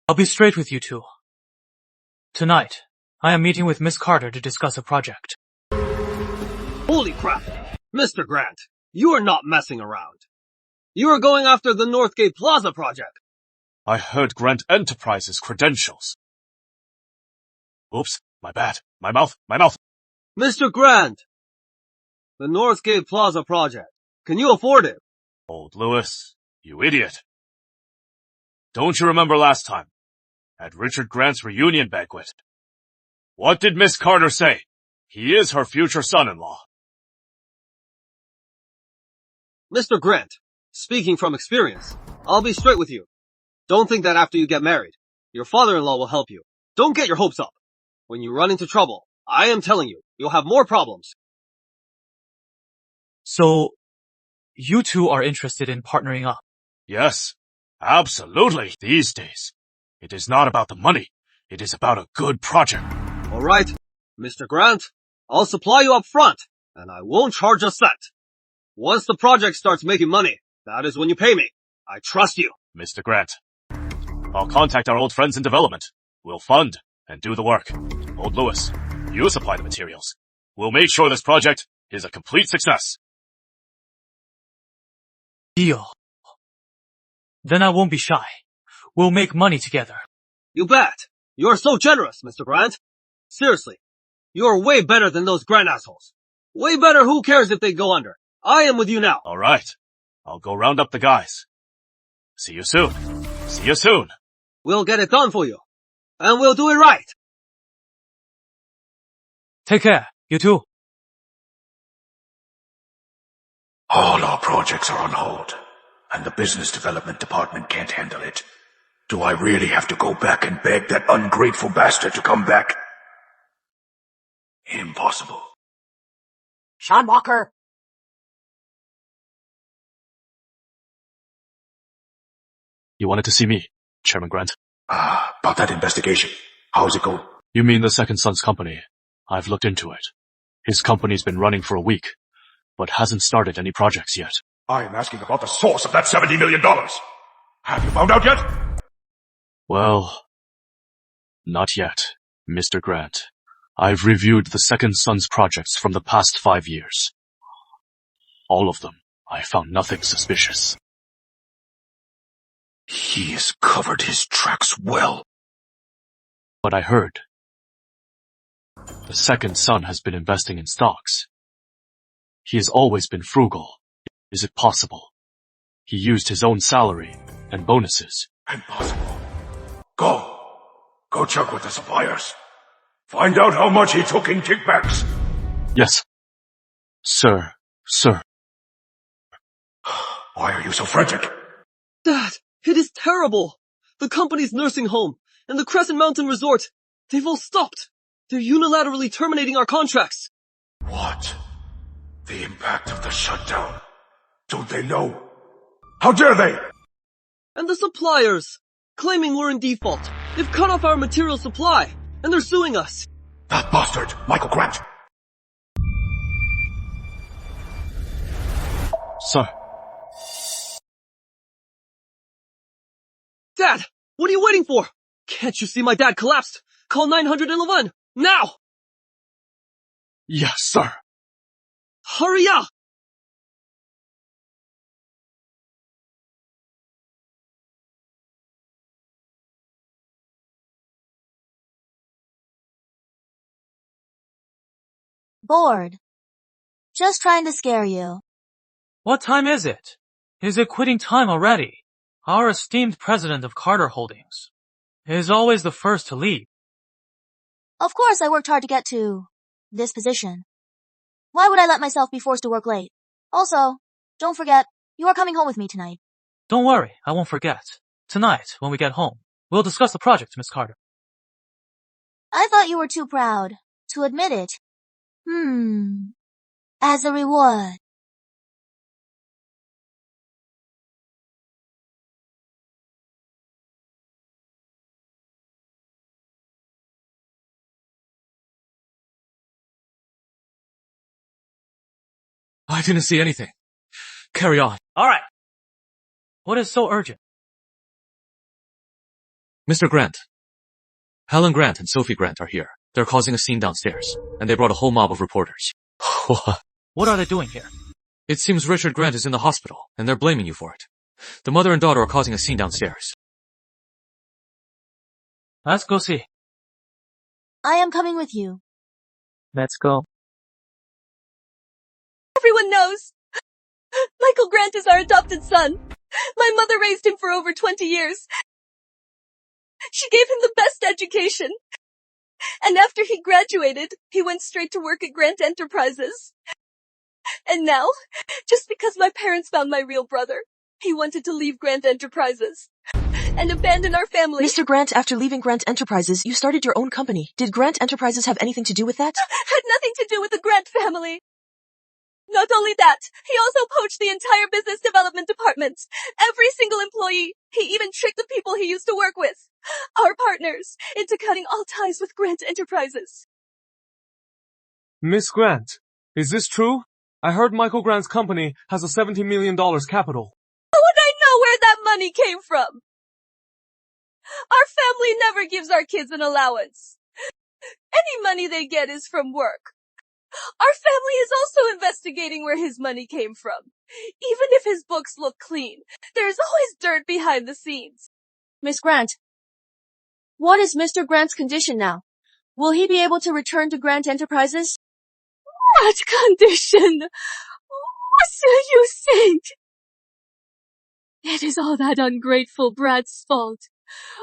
H: I'll be straight with you two. Tonight, I am meeting with Miss Carter to discuss a project.
R: Holy crap! Mr. Grant, you are not messing around. You are going after the Northgate Plaza project.
P: I heard Grant Enterprises' credentials. Oops, my bad. My mouth.
R: Mr. Grant! The Northgate Plaza project. Can you afford it?
P: Old Lewis, you idiot. Don't you remember last time? At Richard Grant's reunion banquet. What did Miss Carter say? He is her future son-in-law.
R: Mr. Grant, speaking from experience, I'll be straight with you. Don't think that after you get married, your father-in-law will help you. Don't get your hopes up. When you run into trouble, I am telling you, you'll have more problems.
H: So, you two are interested in partnering up?
P: Yes, absolutely. These days, it is not about the money. It is about a good project.
R: All right, Mr. Grant, I'll supply you up front, and I won't charge a cent. Once the project starts making money, that is when you pay me. I trust you.
P: Mr. Grant, I'll contact our old friends in development. We'll fund and do the work. Old Lewis, you supply the materials. We'll make sure this project is a complete success.
H: Deal. Then I won't be shy. We'll make money together.
R: You bet. You're so generous, Mr. Grant. Seriously, you're way better than those Grant assholes. Way better, who cares if they go under? I am with you now.
P: All right. I'll go round up the guys. See you soon. See you soon.
R: We'll get it done for you. And we'll do it right.
H: Take care, you too.
F: All our projects are on hold, and the business development department can't handle it. Do I really have to go back and beg that ungrateful bastard to come back? Impossible.
L: Sean Walker!
P: You wanted to see me, Chairman Grant?
F: About that investigation. How's it going?
P: You mean the Second Son's company? I've looked into it. His company's been running for a week, but hasn't started any projects yet.
F: I am asking about the source of that $70 million. Have you found out yet?
P: Well, not yet, Mr. Grant. I've reviewed the Second Son's projects from the past 5 years. All of them, I found nothing suspicious.
F: He has covered his tracks well.
P: But I heard the Second Son has been investing in stocks. He has always been frugal. Is it possible he used his own salary and bonuses?
F: Impossible. Go check with the suppliers. Find out how much he took in kickbacks.
P: Yes. Sir.
F: Why are you so frantic?
R: Dad, it is terrible. The company's nursing home and the Crescent Mountain Resort, they've all stopped. They're unilaterally terminating our contracts.
F: What? The impact of the shutdown. Don't they know? How dare they?
R: And the suppliers, claiming we're in default. They've cut off our material supply, and they're suing us.
F: That bastard, Michael Grant.
P: Sir.
R: Dad, what are you waiting for? Can't you see my dad collapsed? Call 911, now!
P: Yes, sir.
R: Hurry up!
B: Bored. Just trying to scare you.
H: What time is it? Is it quitting time already? Our esteemed president of Carter Holdings is always the first to leave.
B: Of course I worked hard to get to this position. Why would I let myself be forced to work late? Also, don't forget, you are coming home with me tonight.
H: Don't worry, I won't forget. Tonight, when we get home, we'll discuss the project, Miss Carter.
B: I thought you were too proud to admit it. As a reward,
G: I didn't see anything. Carry on.
H: Alright. What is so urgent?
G: Mr. Grant. Helen Grant and Sophie Grant are here. They're causing a scene downstairs, and they brought a whole mob of reporters.
H: What are they doing here?
G: It seems Richard Grant is in the hospital, and they're blaming you for it. The mother and daughter are causing a scene downstairs.
H: Let's go see.
B: I am coming with you.
H: Let's go.
E: Everyone knows. Michael Grant is our adopted son. My mother raised him for over 20 years. She gave him the best education. And after he graduated, he went straight to work at Grant Enterprises. And now, just because my parents found my real brother, he wanted to leave Grant Enterprises and abandon our family.
S: Mr. Grant, after leaving Grant Enterprises, you started your own company. Did Grant Enterprises have anything to do with that?
E: Had nothing to do with the Grant family. Not only that, he also poached the entire business development department. Every single employee. He even tricked the people he used to work with, our partners, into cutting all ties with Grant Enterprises.
Q: Miss Grant, is this true? I heard Michael Grant's company has a $70 million capital.
E: How would I know where that money came from? Our family never gives our kids an allowance. Any money they get is from work. Our family is also investigating where his money came from. Even if his books look clean, there is always dirt behind the scenes.
B: Miss Grant, what is Mr. Grant's condition now? Will he be able to return to Grant Enterprises?
E: What condition? What do you think? It is all that ungrateful brat's fault.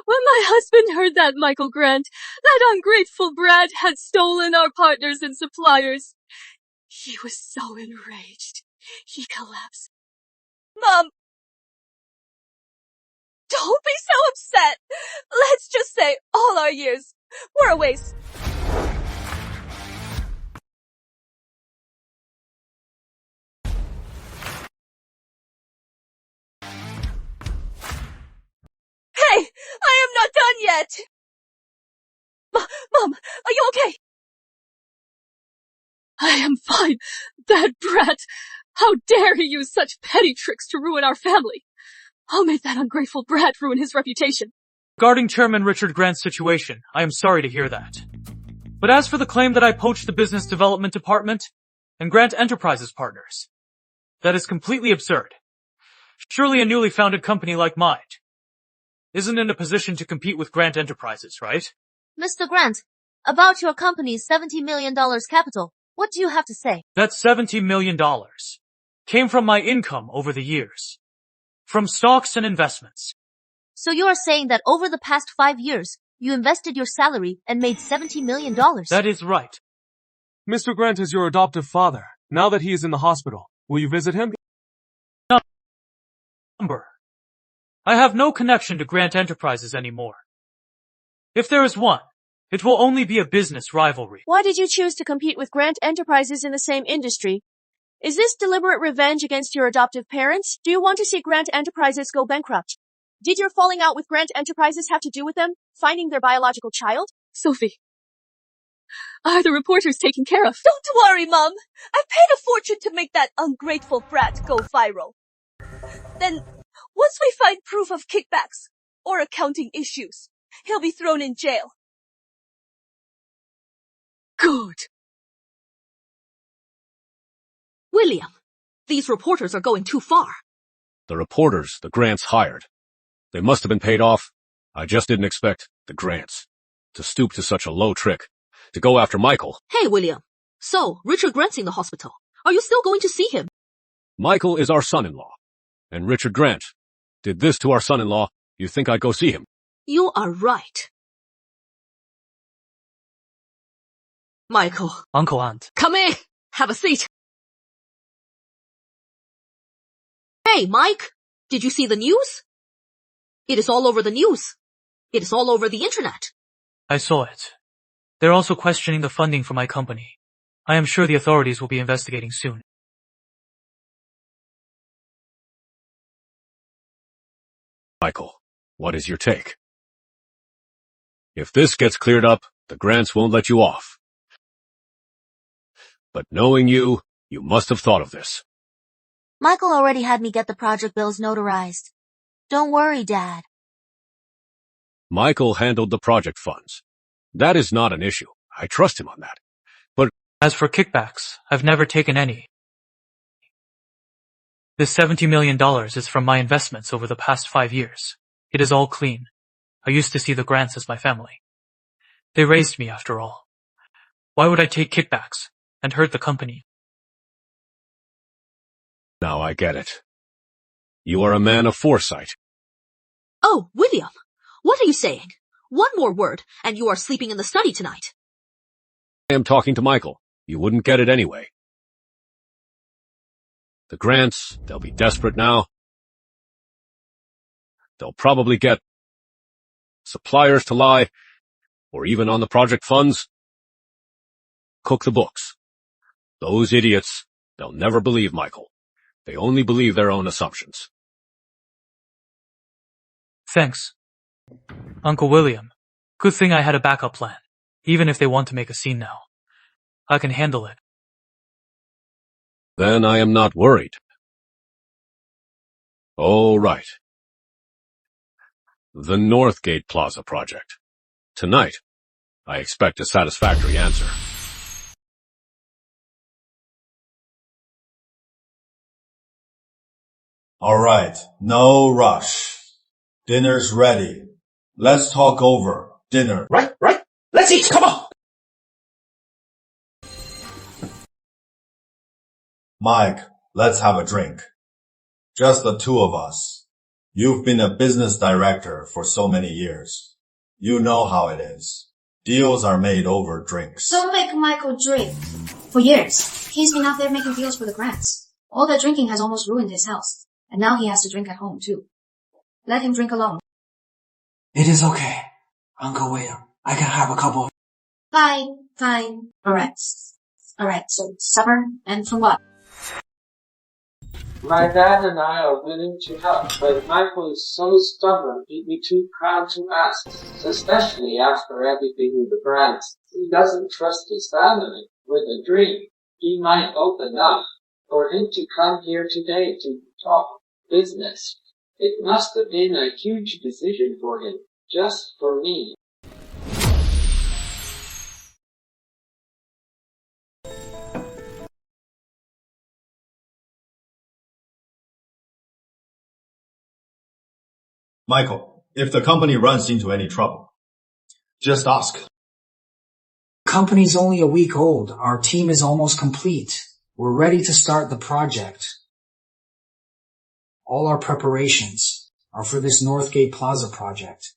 E: When my husband heard that Michael Grant, that ungrateful brat, had stolen our partners and suppliers, he was so enraged, he collapsed. Mom! Don't be so upset! Let's just say all our years were a waste. Hey! I am not done yet! Mom, are you okay? I am fine. That brat! How dare he use such petty tricks to ruin our family? I'll make that ungrateful brat ruin his reputation.
H: Regarding Chairman Richard Grant's situation, I am sorry to hear that. But as for the claim that I poached the business development department and Grant Enterprises partners, that is completely absurd. Surely a newly founded company like mine isn't in a position to compete with Grant Enterprises, right?
B: Mr. Grant, about your company's $70 million capital, what do you have to say?
H: That $70 million came from my income over the years, from stocks and investments.
B: So you are saying that over the past 5 years, you invested your salary and made $70 million?
H: That is right.
Q: Mr. Grant is your adoptive father. Now that he is in the hospital, will you visit him?
H: I have no connection to Grant Enterprises anymore. If there is one, it will only be a business rivalry.
B: Why did you choose to compete with Grant Enterprises in the same industry? Is this deliberate revenge against your adoptive parents? Do you want to see Grant Enterprises go bankrupt? Did your falling out with Grant Enterprises have to do with them finding their biological child?
E: Sophie, are the reporters taken care of? Don't worry, Mom. I've paid a fortune to make that ungrateful brat go viral. Then, once we find proof of kickbacks or accounting issues, he'll be thrown in jail.
O: Good. William, these reporters are going too far.
K: The reporters the Grants hired. They must have been paid off. I just didn't expect the Grants to stoop to such a low trick, to go after Michael.
O: Hey, William. So, Richard Grant's in the hospital. Are you still going to see him?
K: Michael is our son-in-law, and Richard Grant did this to our son-in-law. You think I'd go see him?
O: You are right. Michael.
H: Uncle Aunt.
O: Come in. Have a seat. Hey, Mike. Did you see the news? It is all over the news. It is all over the internet.
H: I saw it. They're also questioning the funding for my company. I am sure the authorities will be investigating soon.
K: Michael, what is your take? If this gets cleared up, the Grants won't let you off. But knowing you, You must have thought of this.
B: Michael already had me get the project bills notarized. Don't worry, Dad.
K: Michael handled the project funds. That is not an issue. I trust him on that. But
H: as for kickbacks, I've never taken any. This $70 million is from my investments over the past 5 years. It is all clean. I used to see the Grants as my family. They raised me, after all. Why would I take kickbacks and hurt the company?
K: now I get it. You are a man of foresight.
O: Oh, William, what are you saying? One more word, and you are sleeping in the study tonight.
K: I am talking to Michael. You wouldn't get it anyway. The Grants, they'll be desperate now. They'll probably get suppliers to lie, or even on the project funds. Cook the books. Those idiots, they'll never believe Michael. They only believe their own assumptions.
H: Thanks, Uncle William. Good thing I had a backup plan, even if they want to make a scene now. I can handle it.
K: Then I am not worried. Oh, right. The Northgate Plaza project. Tonight, I expect a satisfactory answer.
T: All right, no rush. Dinner's ready. Let's talk over dinner.
N: Right. Let's eat, come on!
T: Mike, let's have a drink. Just the two of us. You've been a business director for so many years. You know how it is. Deals are made over drinks.
L: Don't make Michael drink. For years, he's been out there making deals for the Grants. All that drinking has almost ruined his health. And now he has to drink at home, too. Let him drink alone.
N: It is okay, Uncle William. I can have a couple of...
L: Fine. Alright, so supper, and for what?
U: My dad and I are willing to help, but Michael is so stubborn he'd be too proud to ask, especially after everything with the Grants. He doesn't trust his family. With a drink, he might open up. For him to come here today to talk business, it must have been a huge decision for him, just for me.
T: Michael, if the company runs into any trouble, just ask.
N: Company's only a week old. Our team is almost complete. We're ready to start the project. All our preparations are for this Northgate Plaza project.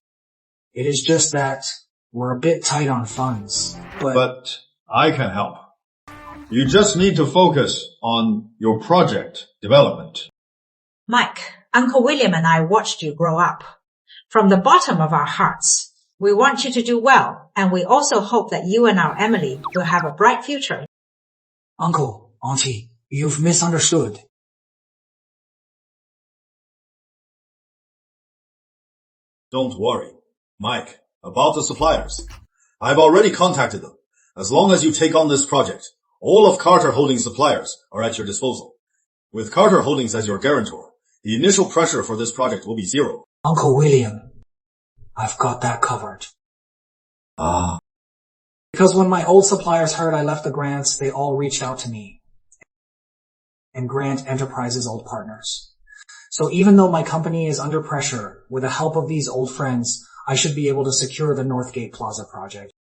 N: It is just that we're a bit tight on funds,
T: but I can help. You just need to focus on your project development.
V: Mike, Uncle William and I watched you grow up. From the bottom of our hearts, we want you to do well, and we also hope that you and our Emily will have a bright future.
N: Uncle, Auntie, you've misunderstood.
T: Don't worry, Mike, about the suppliers. I've already contacted them. As long as you take on this project, all of Carter Holdings' suppliers are at your disposal. With Carter Holdings as your guarantor, the initial pressure for this project will be zero.
N: Uncle William, I've got that covered. Because when my old suppliers heard I left the Grants, they all reached out to me and Grant Enterprises' old partners. So even though my company is under pressure, with the help of these old friends, I should be able to secure the Northgate Plaza project.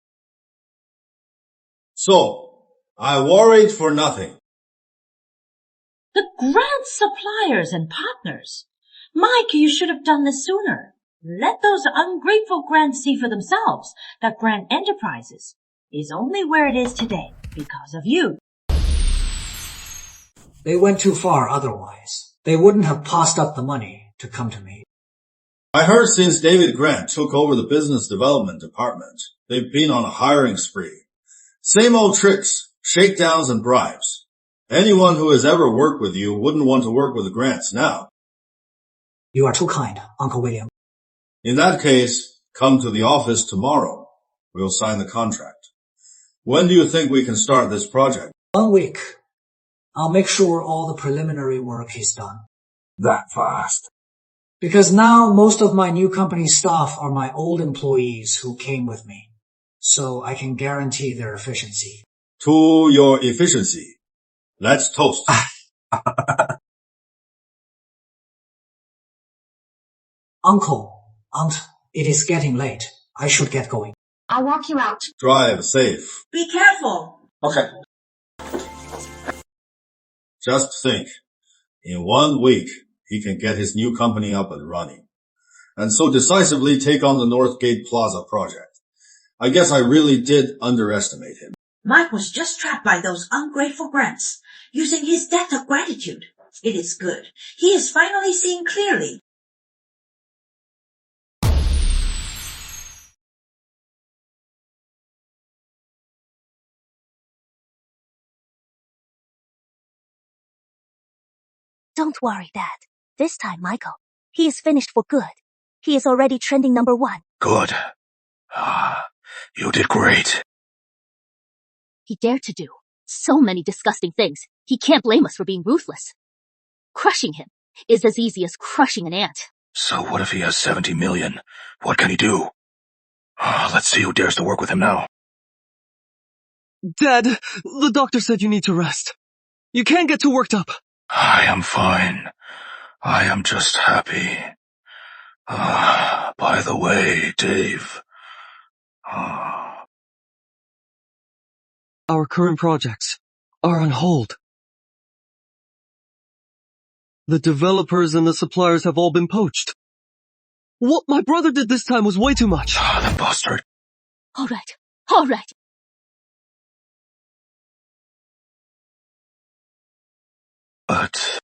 T: So, I worried for nothing.
W: The Grant suppliers and partners. Mike, you should have done this sooner. Let those ungrateful Grants see for themselves that Grant Enterprises is only where it is today because of you.
N: They went too far otherwise. They wouldn't have passed up the money to come to me.
T: I heard since David Grant took over the business development department, they've been on a hiring spree. Same old tricks, shakedowns and bribes. Anyone who has ever worked with you wouldn't want to work with the Grants now.
N: You are too kind, Uncle William.
T: In that case, come to the office tomorrow. We'll sign the contract. When do you think we can start this project?
N: 1 week. I'll make sure all the preliminary work is done.
P: That fast?
N: Because now most of my new company staff are my old employees who came with me, so I can guarantee their efficiency.
T: To your efficiency. Let's toast.
N: Uncle, Aunt, it is getting late. I should get going.
L: I'll walk you out.
T: Drive safe.
V: Be careful.
N: Okay.
T: Just think. In 1 week, he can get his new company up and running. And so decisively take on the Northgate Plaza project. I guess I really did underestimate him.
V: Mike was just trapped by those ungrateful Grants, using his debt of gratitude. It is good. He is finally seeing clearly.
E: Don't worry, Dad. This time, Michael, he is finished for good. He is already trending number 1.
F: Good. You did great.
C: He dared to do so many disgusting things. He can't blame us for being ruthless. Crushing him is as easy as crushing an ant.
F: So what if he has 70 million? What can he do? Let's see who dares to work with him now.
D: Dad, the doctor said you need to rest. You can't get too worked up.
F: I am fine. I am just happy. By the way, Dave.
D: Our current projects are on hold. The developers and the suppliers have all been poached. What my brother did this time was way too much.
F: The bastard.
C: All right.
F: But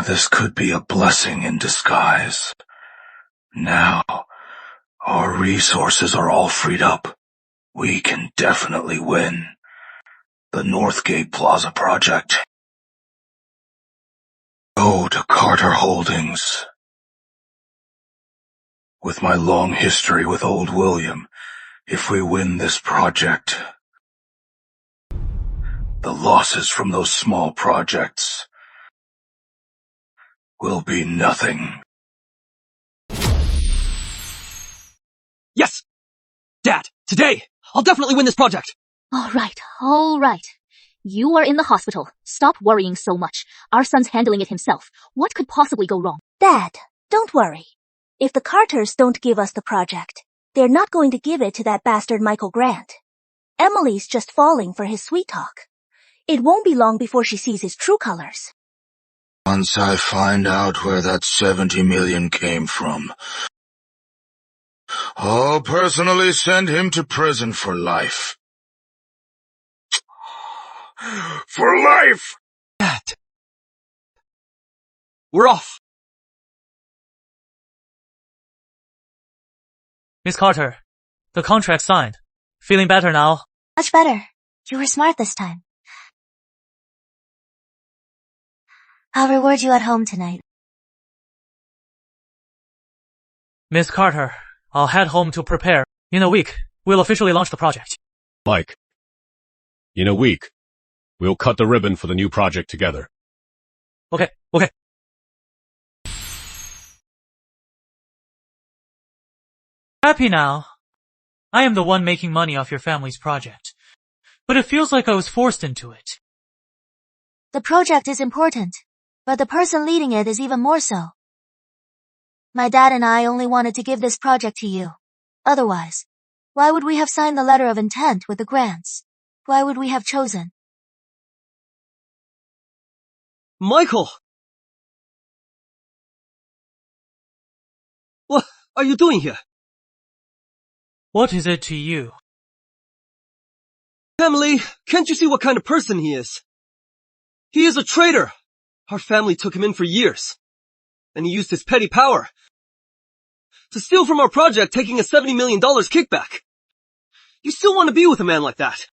F: this could be a blessing in disguise. Now, our resources are all freed up. We can definitely win the Northgate Plaza project. Go to Carter Holdings. With my long history with Old William, if we win this project, the losses from those small projects will be nothing.
D: Yes! Dad, today, I'll definitely win this project.
C: All right. You are in the hospital. Stop worrying so much. Our son's handling it himself. What could possibly go wrong?
E: Dad, don't worry. If the Carters don't give us the project, they're not going to give it to that bastard Michael Grant. Emily's just falling for his sweet talk. It won't be long before she sees his true colors.
F: Once I find out where that 70 million came from, I'll personally send him to prison for life. For life!
D: Dad. We're off.
H: Miss Carter, the contract's signed. Feeling better now?
B: Much better. You were smart this time. I'll reward you at home tonight.
H: Miss Carter, I'll head home to prepare. In a week, we'll officially launch the project.
K: Mike, in a week, we'll cut the ribbon for the new project together.
H: Okay. Happy now. I am the one making money off your family's project. But it feels like I was forced into it.
B: The project is important, but the person leading it is even more so. My dad and I only wanted to give this project to you. Otherwise, why would we have signed the letter of intent with the Grants? Why would we have chosen?
D: Michael! What are you doing here?
H: What is it to you?
D: Emily, can't you see what kind of person he is? He is a traitor. Our family took him in for years. And he used his petty power to steal from our project, taking a $70 million kickback. You still want to be with a man like that?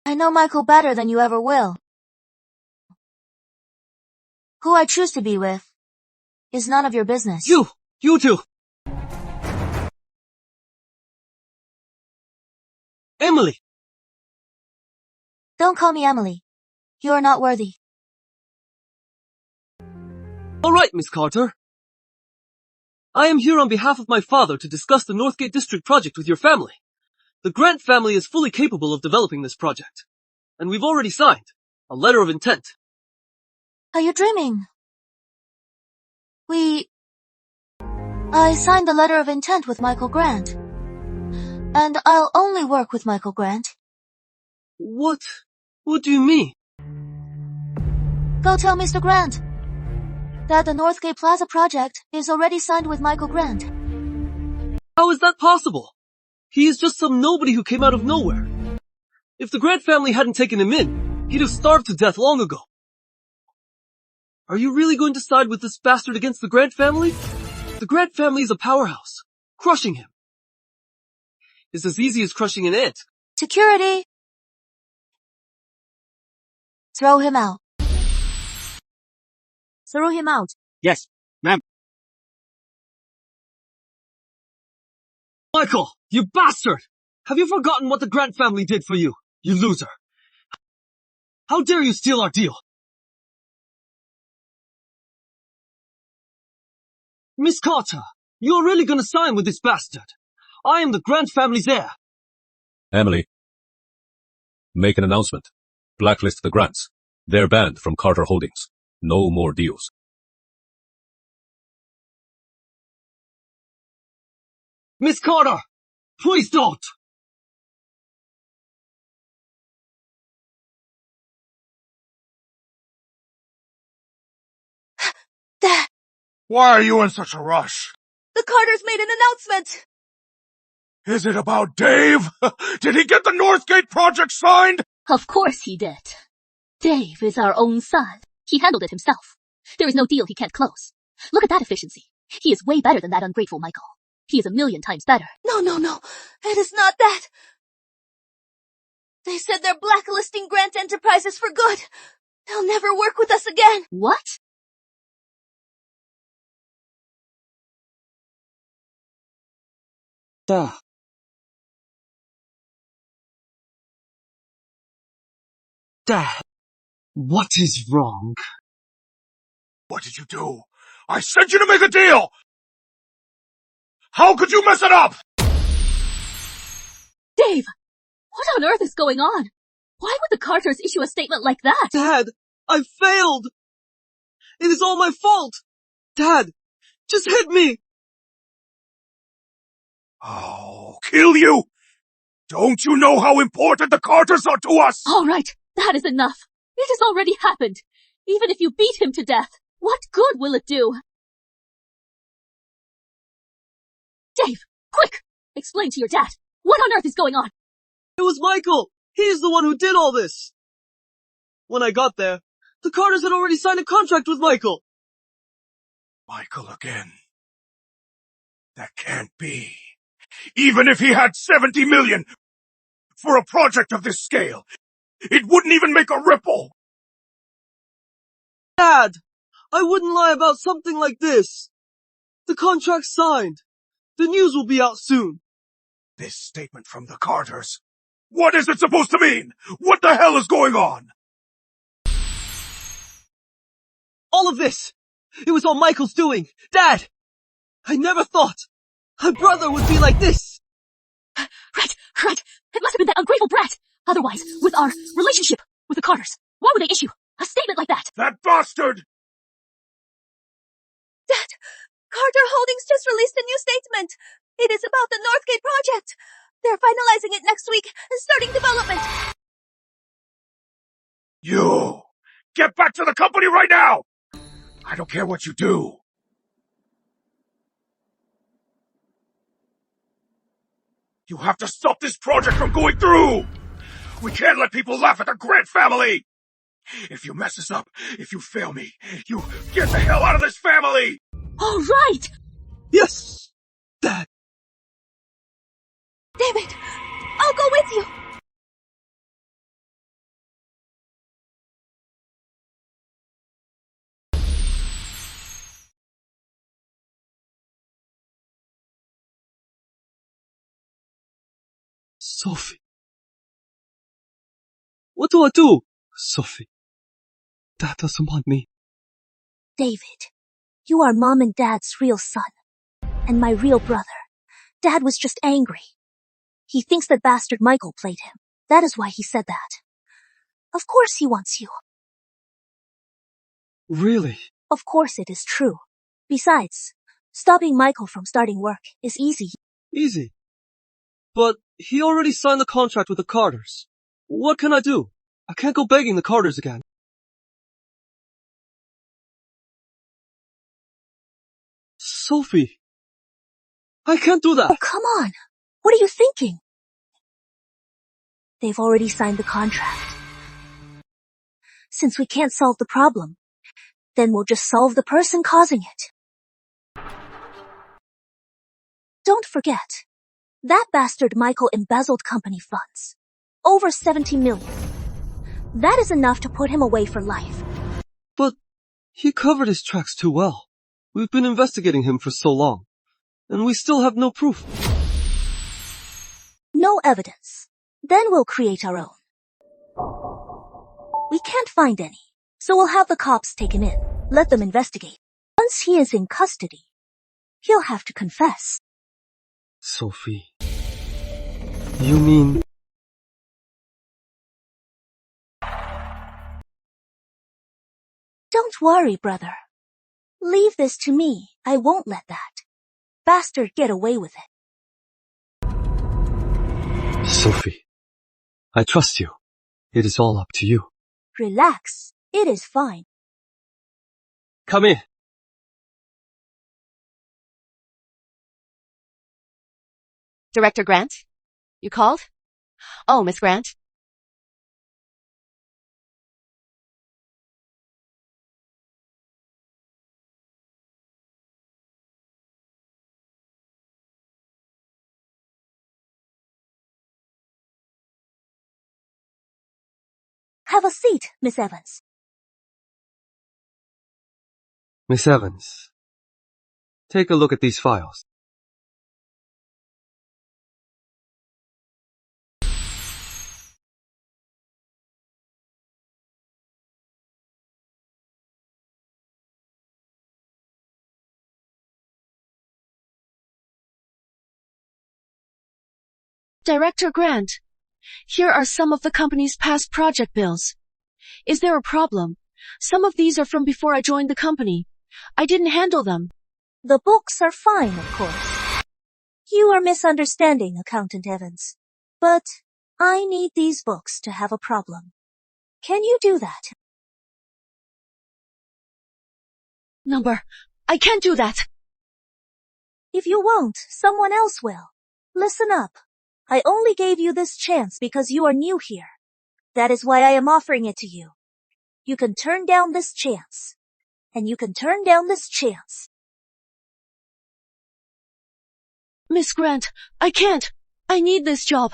B: I know Michael better than you ever will. Who I choose to be with is none of your business.
D: You two.
R: Emily!
B: Don't call me Emily. You are not worthy.
R: Alright, Miss Carter. I am here on behalf of my father to discuss the Northgate District project with your family. The Grant family is fully capable of developing this project. And we've already signed a letter of intent.
B: Are you dreaming? I signed the letter of intent with Michael Grant. And I'll only work with Michael Grant.
R: What do you mean?
B: Go tell Mr. Grant that the Northgate Plaza project is already signed with Michael Grant.
R: How is that possible? He is just some nobody who came out of nowhere. If the Grant family hadn't taken him in, he'd have starved to death long ago. Are you really going to side with this bastard against the Grant family? The Grant family is a powerhouse. Crushing him is as easy as crushing an ant.
B: Security! Throw him out. Throw him out.
R: Yes, ma'am. Michael, you bastard! Have you forgotten what the Grant family did for you, you loser? How dare you steal our deal? Miss Carter, you're really gonna sign with this bastard. I am the Grant family's heir.
K: Emily, make an announcement. Blacklist the Grants. They're banned from Carter Holdings. No more deals.
R: Miss Carter, please don't!
E: Dad!
P: Why are you in such a rush?
E: The Carters made an announcement!
P: Is it about Dave? Did he get the Northgate project signed?
C: Of course he did. Dave is our own son. He handled it himself. There is no deal he can't close. Look at that efficiency. He is way better than that ungrateful Michael. He is 1,000,000 times better.
E: No. It is not that. They said they're blacklisting Grant Enterprises for good. They'll never work with us again.
C: What?
R: Dad, what is wrong?
P: What did you do? I sent you to make a deal! How could you mess it up?
C: Dave! What on earth is going on? Why would the Carters issue a statement like that?
R: Dad, I failed! It is all my fault! Dad, just hit me!
P: Oh, kill you! Don't you know how important the Carters are to us?
C: All right, that is enough. It has already happened. Even if you beat him to death, what good will it do? Dave, quick! Explain to your dad. What on earth is going on?
R: It was Michael! He's the one who did all this! When I got there, the Carters had already signed a contract with Michael!
P: Michael again. That can't be. Even if he had 70 million for a project of this scale, it wouldn't even make a ripple!
R: Dad! I wouldn't lie about something like this. The contract's signed. The news will be out soon.
P: This statement from the Carters. What is it supposed to mean? What the hell is going on?
R: All of this! It was all Michael's doing! Dad! I never thought a brother would be like this!
C: Right. It must have been that ungrateful brat. Otherwise, with our relationship with the Carters, why would they issue a statement like that?
P: That bastard!
E: Dad, Carter Holdings just released a new statement. It is about the Northgate project. They're finalizing it next week and starting development.
P: You! Get back to the company right now! I don't care what you do. You have to stop this project from going through! We can't let people laugh at the Grant family! If you mess this up, if you fail me, you get the hell out of this family!
C: All right!
R: Yes! Dad!
E: David, I'll go with you!
R: Sophie.
D: What do I do? Sophie, Dad doesn't want me.
E: David, you are Mom and Dad's real son. And my real brother. Dad was just angry. He thinks that bastard Michael played him. That is why he said that. Of course he wants you.
D: Really?
E: Of course it is true. Besides, stopping Michael from starting work is easy.
D: Easy. But he already signed the contract with the Carters. What can I do? I can't go begging the Carters again. Sophie, I can't do that.
E: Oh, come on. What are you thinking? They've already signed the contract. Since we can't solve the problem, then we'll just solve the person causing it. Don't forget, that bastard Michael embezzled company funds. Over 70 million. That is enough to put him away for life.
D: But he covered his tracks too well. We've been investigating him for so long, and we still have no proof.
E: No evidence. Then we'll create our own. We can't find any, so we'll have the cops take him in, let them investigate. Once he is in custody, he'll have to confess.
D: Sophie, you mean...
E: Don't worry, brother. Leave this to me. I won't let that bastard get away with it.
D: Sophie, I trust you. It is all up to you.
E: Relax. It is fine.
D: Come in.
I: Director Grant? You called? Oh, Miss Grant?
E: Have a seat, Miss Evans.
D: Miss Evans, take a look at these files.
I: Director Grant, here are some of the company's past project bills. Is there a problem? Some of these are from before I joined the company. I didn't handle them.
E: The books are fine, of course. You are misunderstanding, Accountant Evans. But I need these books to have a problem. Can you do that?
I: Number, I can't do that.
E: If you won't, someone else will. Listen up. I only gave you this chance because you are new here. That is why I am offering it to you. You can turn down this chance. And you can turn down this chance.
I: Miss Grant, I can't. I need this job.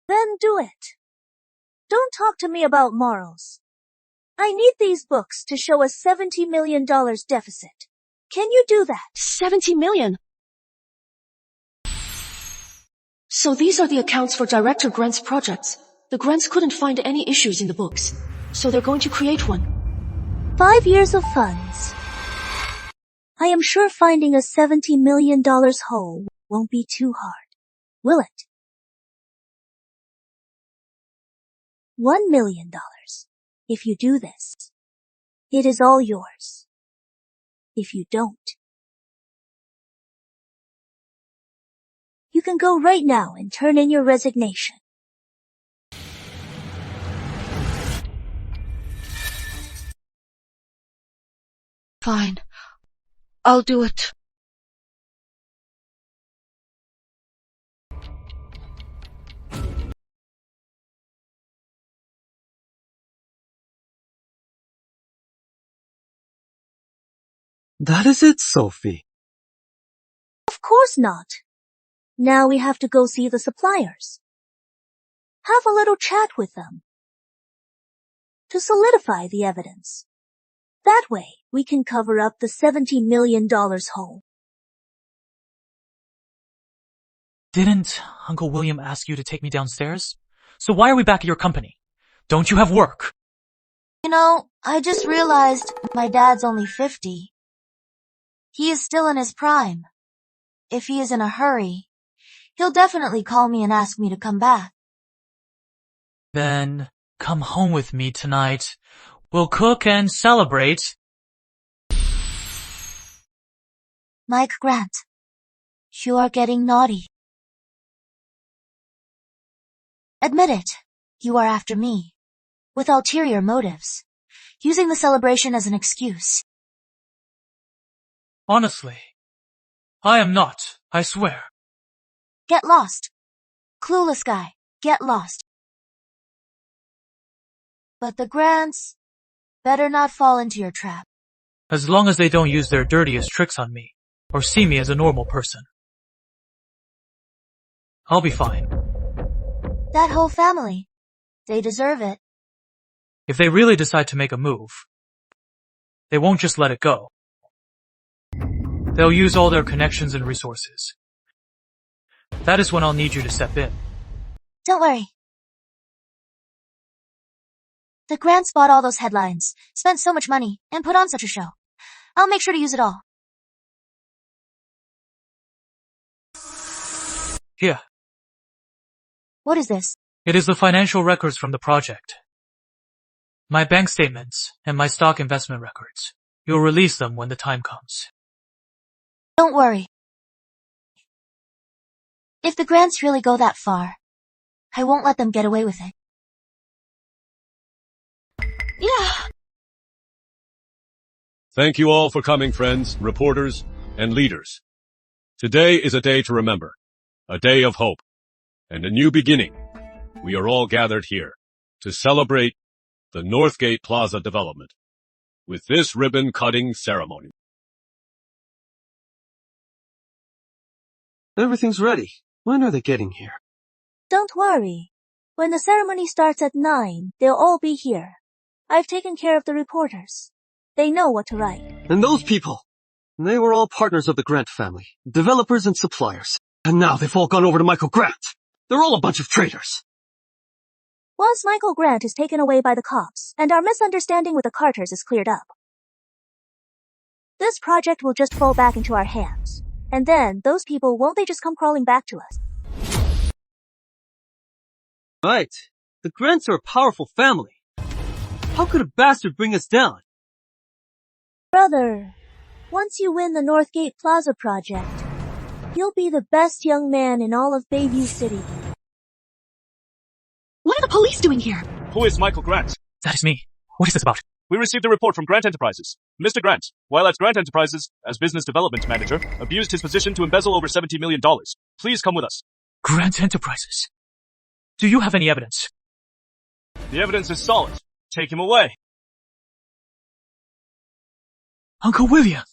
E: Then do it. Don't talk to me about morals. I need these books to show a $70 million deficit. Can you do that?
I: 70 million? So these are the accounts for Director Grant's projects. The Grants couldn't find any issues in the books, so they're going to create one.
E: 5 years of funds. I am sure finding a $70 million hole won't be too hard, will it? $1 million. If you do this, it is all yours. If you don't, you can go right now and turn in your resignation.
I: Fine. I'll do it.
D: That is it, Sophie.
E: Of course not. Now we have to go see the suppliers. Have a little chat with them. To solidify the evidence. That way, we can cover up the $70 million hole.
H: Didn't Uncle William ask you to take me downstairs? So why are we back at your company? Don't you have work?
B: You know, I just realized my dad's only 50. He is still in his prime. If he is in a hurry, he'll definitely call me and ask me to come back.
H: Then come home with me tonight. We'll cook and celebrate.
B: Mike Grant, you are getting naughty. Admit it, you are after me, with ulterior motives, using the celebration as an excuse.
H: Honestly, I am not, I swear.
B: Get lost. Clueless guy, get lost. But the Grants better not fall into your trap.
H: As long as they don't use their dirtiest tricks on me, or see me as a normal person, I'll be fine.
B: That whole family, they deserve it.
H: If they really decide to make a move, they won't just let it go. They'll use all their connections and resources. That is when I'll need you to step in.
B: Don't worry. The Grants bought all those headlines, spent so much money, and put on such a show. I'll make sure to use it all.
H: Here.
B: What is this?
H: It is the financial records from the project. My bank statements and my stock investment records. You'll release them when the time comes.
B: Don't worry. If the Grants really go that far, I won't let them get away with it.
V: Yeah.
K: Thank you all for coming, friends, reporters, and leaders. Today is a day to remember, a day of hope, and a new beginning. We are all gathered here to celebrate the Northgate Plaza development with this ribbon-cutting ceremony.
D: Everything's ready. When are they getting here?
E: Don't worry. When the ceremony starts at 9, they'll all be here. I've taken care of the reporters. They know what to write.
D: And those people, they were all partners of the Grant family, developers and suppliers. And now they've all gone over to Michael Grant. They're all a bunch of traitors.
E: Once Michael Grant is taken away by the cops, and our misunderstanding with the Carters is cleared up, this project will just fall back into our hands. And then, those people, won't they just come crawling back to us?
D: Right. The Grants are a powerful family. How could a bastard bring us down?
E: Brother, once you win the Northgate Plaza project, you'll be the best young man in all of Bayview City.
I: What are the police doing here?
A: Who is Michael Grant?
H: That is me. What is this about?
A: We received a report from Grant Enterprises. Mr. Grant, while at Grant Enterprises, as business development manager, abused his position to embezzle over $70 million. Please come with us.
H: Grant Enterprises? Do you have any evidence?
A: The evidence is solid. Take him away.
H: Uncle William,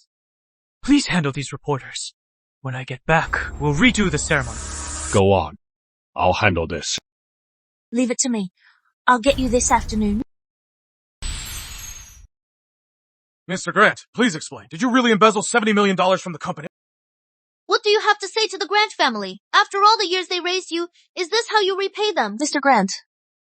H: please handle these reporters. When I get back, we'll redo the ceremony.
K: Go on. I'll handle this.
E: Leave it to me. I'll get you this afternoon.
Q: Mr. Grant, please explain. Did you really embezzle $70 million from the company?
B: What do you have to say to the Grant family? After all the years they raised you, is this how you repay them?
S: Mr. Grant,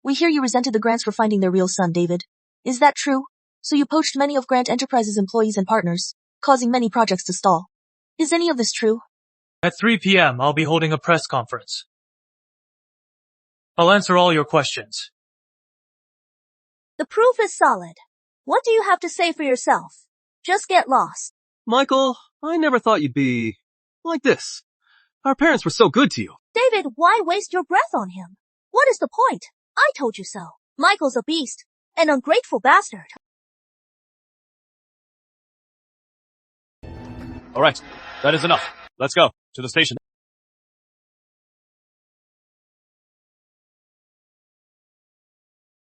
S: we hear you resented the Grants for finding their real son, David. Is that true? So you poached many of Grant Enterprises' employees and partners, causing many projects to stall. Is any of this true?
H: At 3 p.m., I'll be holding a press conference. I'll answer all your questions.
E: The proof is solid. What do you have to say for yourself? Just get lost.
D: Michael, I never thought you'd be like this. Our parents were so good to you.
E: David, why waste your breath on him? What is the point? I told you so. Michael's a beast. An ungrateful bastard.
A: All right. That is enough. Let's go. To the station.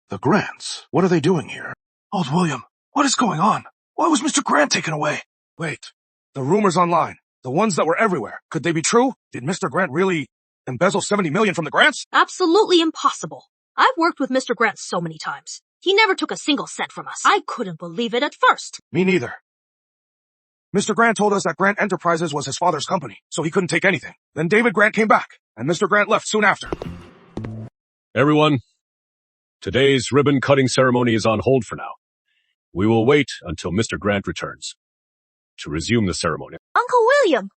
F: The Grants? What are they doing here?
P: Old William, what is going on? Why was Mr. Grant taken away? Wait, the rumors online, the ones that were everywhere, could they be true? Did Mr. Grant really embezzle $70 million from the Grants?
J: Absolutely impossible. I've worked with Mr. Grant so many times. He never took a single cent from us. I couldn't believe it at first.
P: Me neither. Mr. Grant told us that Grant Enterprises was his father's company, so he couldn't take anything. Then David Grant came back, and Mr. Grant left soon after.
K: Everyone, Today's ribbon-cutting ceremony is on hold for now. We will wait until Mr. Grant returns to resume the ceremony.
E: Uncle William!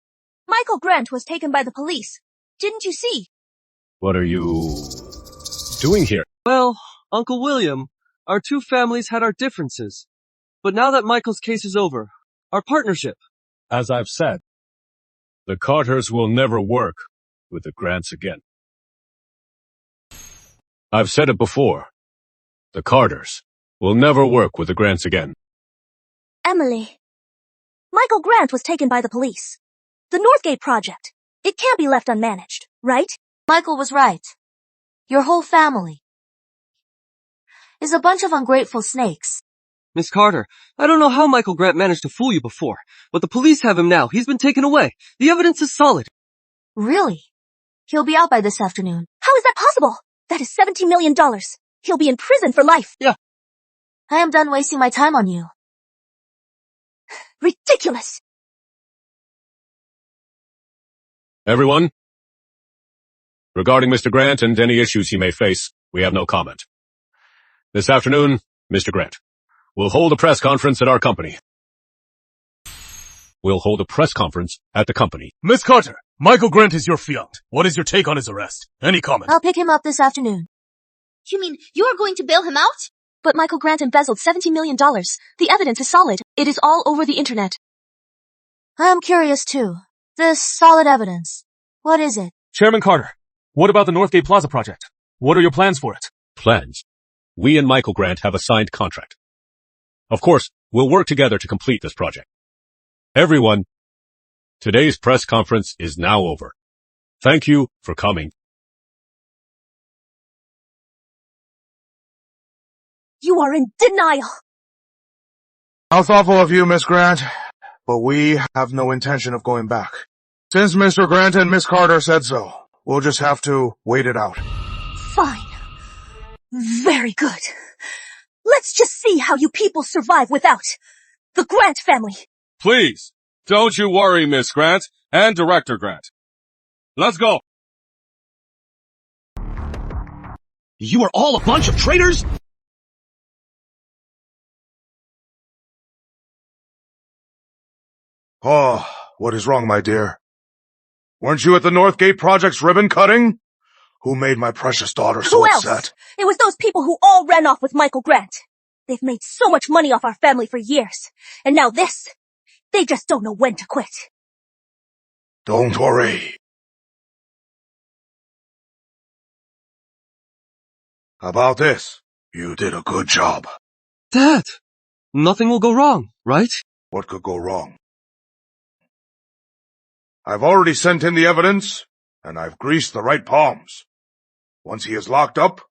E: Michael Grant was taken by the police. Didn't you see?
K: What are you doing here?
D: Well, Uncle William, our two families had our differences. But now that Michael's case is over, our partnership.
K: As I've said, the Carters will never work with the Grants again. I've said it before. The Carters will never work with the Grants again.
E: Emily. Michael Grant was taken by the police. The Northgate project. It can't be left unmanaged, right?
B: Michael was right. Your whole family is a bunch of ungrateful snakes.
D: Miss Carter, I don't know how Michael Grant managed to fool you before, but the police have him now. He's been taken away. The evidence is solid.
B: Really? He'll be out by this afternoon.
E: How is that possible? That is $17 million. He'll be in prison for life.
D: Yeah.
B: I am done wasting my time on you.
E: Ridiculous.
K: Everyone, regarding Mr. Grant and any issues he may face, we have no comment. This afternoon, Mr. Grant, we'll hold a press conference at our company. We'll hold a press conference at the company.
A: Miss Carter, Michael Grant is your fiancé. What is your take on his arrest? Any comment?
B: I'll pick him up this afternoon.
C: You mean you're going to bail him out?
S: But Michael Grant embezzled $17 million. The evidence is solid. It is all over the internet.
B: I am curious too. This solid evidence. What is it?
A: Chairman Carter, what about the Northgate Plaza project? What are your plans for it?
K: Plans? We and Michael Grant have a signed contract. Of course, we'll work together to complete this project. Everyone, today's press conference is now over. Thank you for coming.
E: You are in denial.
P: How thoughtful of you, Miss Grant. But we have no intention of going back. Since Mr. Grant and Miss Carter said so, we'll just have to wait it out.
E: Fine. Very good. Let's just see how you people survive without the Grant family.
G: Please, don't you worry, Miss Grant and Director Grant. Let's go.
R: You are all a bunch of traitors?
P: Oh, what is wrong, my dear? Weren't you at the Northgate project's ribbon cutting? Who made my precious daughter so
E: Who else?
P: upset?
E: It was those people who all ran off with Michael Grant. They've made so much money off our family for years. And now this. They just don't know when to quit.
P: Don't worry. About this, you did a good job.
D: Dad, nothing will go wrong, right?
P: What could go wrong? I've already sent in the evidence, and I've greased the right palms. Once he is locked up,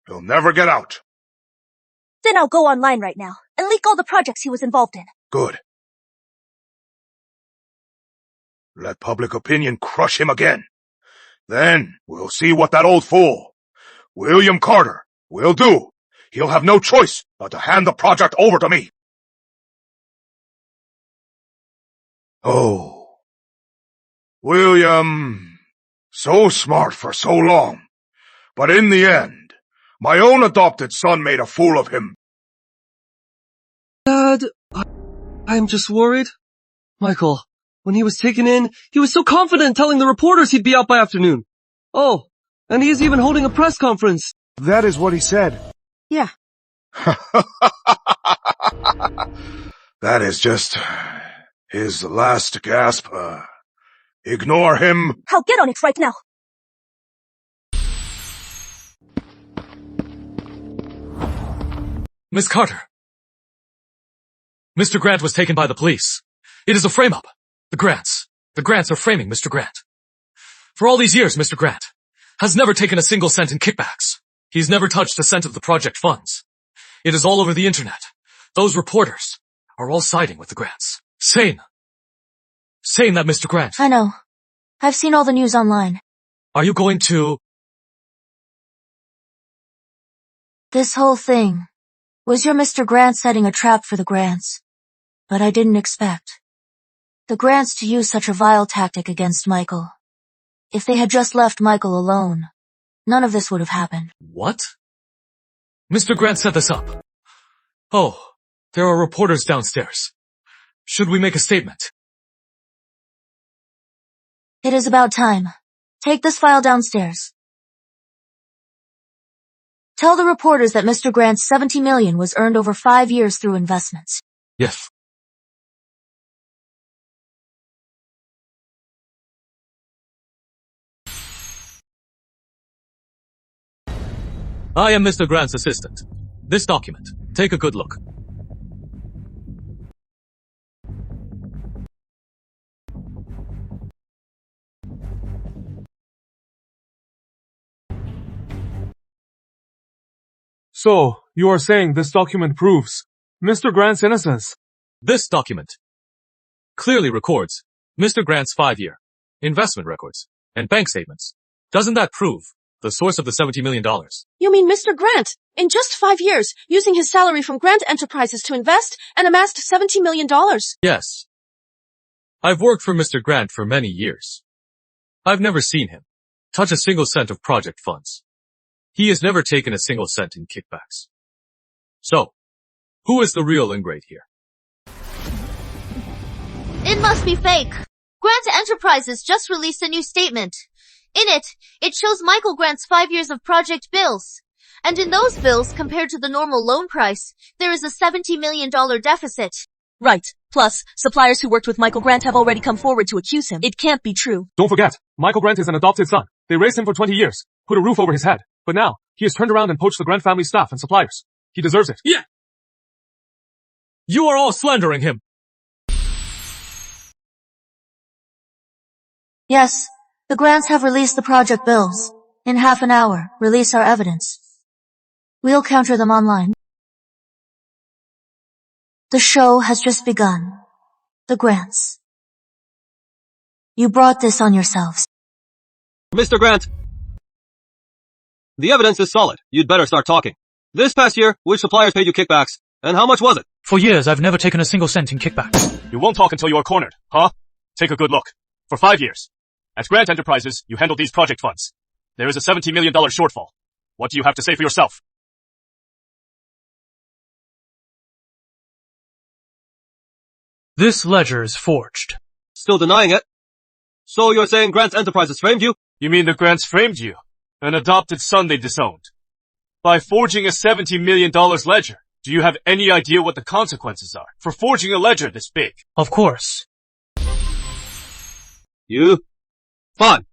P: he'll never get out.
E: Then I'll go online right now and leak all the projects he was involved in.
P: Good. Let public opinion crush him again. Then we'll see what that old fool, William Carter, will do. He'll have no choice but to hand the project over to me. Oh. William, so smart for so long, but in the end, my own adopted son made a fool of him.
D: Dad, I'm just worried. Michael, when he was taken in, he was so confident telling the reporters he'd be out by afternoon. Oh, and he is even holding a press conference.
P: That is what he said.
S: Yeah.
P: That is just his last gasp. Ignore him.
E: I'll get on it right now.
A: Miss Carter. Mr. Grant was taken by the police. It is a frame-up. The Grants are framing Mr. Grant. For all these years, Mr. Grant has never taken a single cent in kickbacks. He's never touched a cent of the project funds. It is all over the internet. Those reporters are all siding with the Grants. Saying that Mr. Grant...
B: I know. I've seen all the news online.
A: Are you going to...
B: This whole thing was your Mr. Grant setting a trap for the Grants. But I didn't expect the Grants to use such a vile tactic against Michael. If they had just left Michael alone, none of this would have happened.
A: What? Mr. Grant set this up. Oh, there are reporters downstairs. Should we make a statement?
B: It is about time. Take this file downstairs. Tell the reporters that Mr. Grant's $70 million was earned over 5 years through investments.
A: Yes. I am Mr. Grant's assistant. This document. Take a good look.
Q: So, you are saying this document proves Mr. Grant's innocence?
A: This document clearly records Mr. Grant's 5-year investment records and bank statements. Doesn't that prove the source of the $70 million?
I: You mean Mr. Grant, in just 5 years, using his salary from Grant Enterprises to invest and amassed $70 million?
A: Yes. I've worked for Mr. Grant for many years. I've never seen him touch a single cent of project funds. He has never taken a single cent in kickbacks. So, who is the real ingrate here?
B: It must be fake. Grant Enterprises just released a new statement. In it, it shows Michael Grant's 5 years of project bills. And in those bills, compared to the normal loan price, there is a $70 million deficit.
S: Right. Plus, suppliers who worked with Michael Grant have already come forward to accuse him. It can't be true.
Q: Don't forget, Michael Grant is an adopted son. They raised him for 20 years, put a roof over his head. But now, he has turned around and poached the Grant family staff and suppliers. He deserves it.
A: Yeah. You are all slandering him.
B: Yes, the Grants have released the project bills. In half an hour, release our evidence. We'll counter them online. The show has just begun. The Grants. You brought this on yourselves.
R: Mr. Grant, the evidence is solid. You'd better start talking. This past year, which suppliers paid you kickbacks, and how much was it?
H: For years, I've never taken a single cent in kickbacks.
G: You won't talk until you are cornered, huh? Take a good look. For 5 years, at Grant Enterprises, you handled these project funds. There is a $70 million shortfall. What do you have to say for yourself?
H: This ledger is forged.
R: Still denying it? So you're saying Grant Enterprises framed you?
G: You mean the Grants framed you? An adopted son they disowned. By forging a $70 million ledger, do you have any idea what the consequences are for forging a ledger this big?
H: Of course.
R: Fine.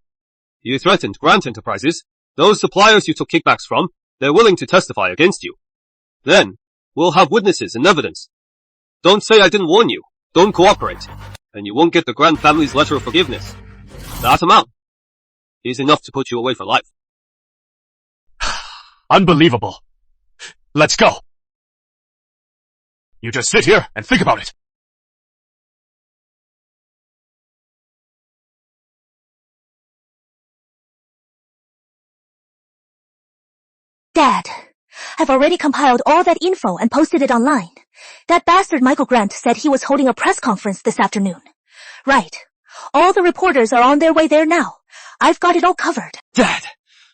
R: You threatened Grant Enterprises. Those suppliers you took kickbacks from, they're willing to testify against you. Then, we'll have witnesses and evidence. Don't say I didn't warn you. Don't cooperate. And you won't get the Grant family's letter of forgiveness. That amount is enough to put you away for life.
G: Unbelievable. Let's go. You just sit here and think about it.
E: Dad, I've already compiled all that info and posted it online. That bastard Michael Grant said he was holding a press conference this afternoon. Right. All the reporters are on their way there now. I've got it all covered.
R: Dad,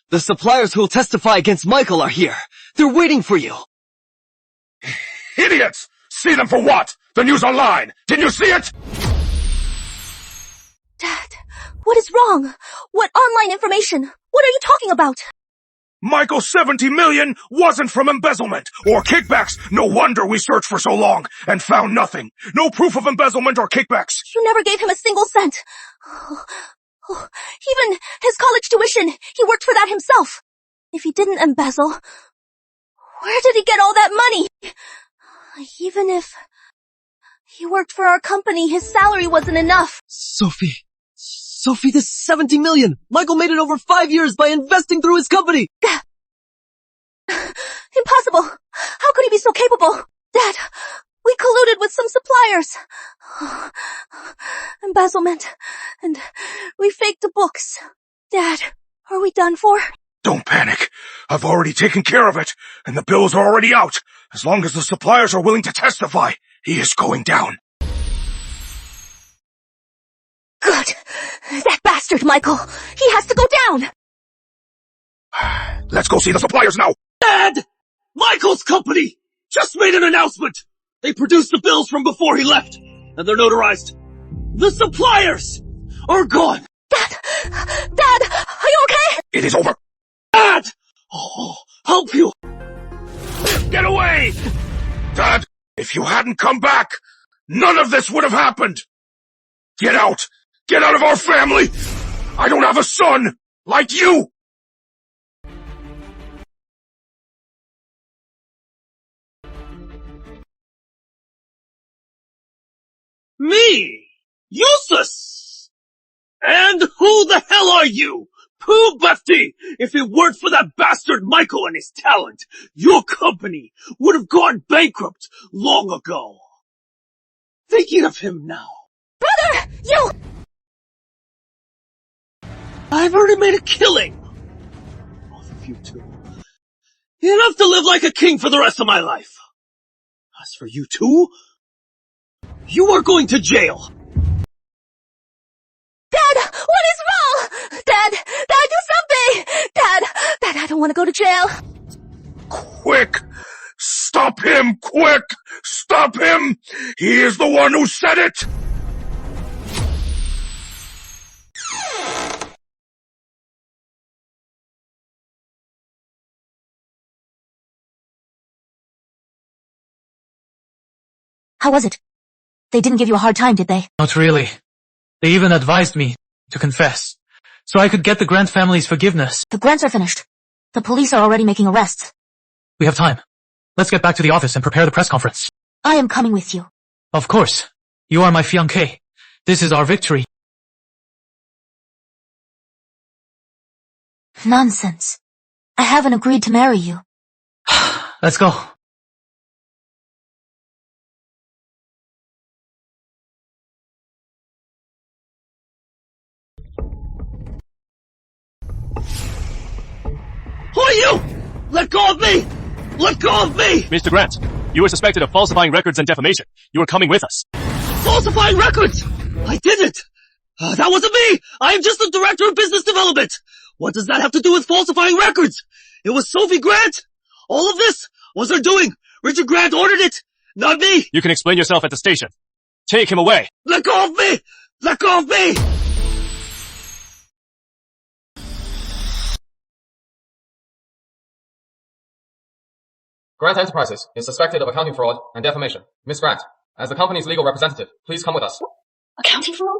R: the suppliers who'll testify against Michael are here. They're waiting for you.
P: Idiots! See them for what? The news online! Didn't you see it?
E: Dad, what is wrong? What online information? What are you talking about?
P: Michael's $70 million wasn't from embezzlement or kickbacks. No wonder we searched for so long and found nothing. No proof of embezzlement or kickbacks.
E: You never gave him a single cent. Even his college tuition, he worked for that himself. If he didn't embezzle, where did he get all that money? Even if he worked for our company, his salary wasn't enough.
R: Sophie, this $70 million. Michael made it over 5 years by investing through his company.
E: Impossible. How could he be so capable? Dad, we colluded with some suppliers. Embezzlement. And we faked the books. Dad, are we done for?
P: Don't panic. I've already taken care of it, and the bills are already out. As long as the suppliers are willing to testify, he is going down.
E: Good. That bastard, Michael. He has to go down.
P: Let's go see the suppliers now.
R: Dad! Michael's company just made an announcement. They produced the bills from before he left, and they're notarized. The suppliers are gone.
E: Dad, are you okay?
P: It is over.
R: Dad! Oh, help you.
P: Get away! Dad, if you hadn't come back, none of this would have happened. Get out! Get out of our family! I don't have a son like you!
R: Me! Useless! And who the hell are you? Pooh Buffy! If it weren't for that bastard Michael and his talent, your company would have gone bankrupt long ago. Thinking of him now.
E: Brother! You!
R: I've already made a killing. Both of you two. Enough to live like a king for the rest of my life. As for you two, you are going to jail.
E: Dad, what is wrong? Dad, do something! Dad, I don't want to go to jail.
P: Quick! Stop him! Quick! Stop him! He is the one who said it!
B: How was it? They didn't give you a hard time, did they?
H: Not really. They even advised me to confess, so I could get the Grant family's forgiveness.
B: The Grants are finished. The police are already making arrests.
H: We have time. Let's get back to the office and prepare the press conference.
B: I am coming with you.
H: Of course. You are my fiancée. This is our victory.
B: Nonsense. I haven't agreed to marry you.
H: Let's go.
R: Who are you? Let go of me! Let go of me!
G: Mr. Grant, you were suspected of falsifying records and defamation. You are coming with us.
R: Falsifying records! I didn't! That wasn't me! I am just the director of business development! What does that have to do with falsifying records? It was Sophie Grant! All of this was her doing! Richard Grant ordered it! Not me!
G: You can explain yourself at the station. Take him away!
R: Let go of me! Let go of me!
M: Grant Enterprises is suspected of accounting fraud and defamation. Miss Grant, as the company's legal representative, please come with us.
L: Accounting fraud?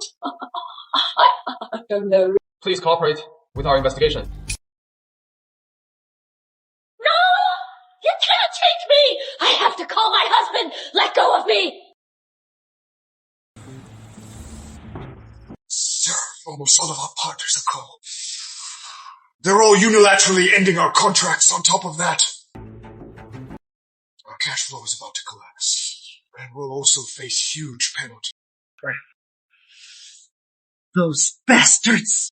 L: I don't know.
M: Please cooperate with our investigation.
C: No! You can't take me! I have to call my husband! Let go of me!
F: Sir, almost all of our partners are gone. They're all unilaterally ending our contracts on top of that. Our cash flow is about to collapse, and we'll also face huge penalties.
R: Those bastards!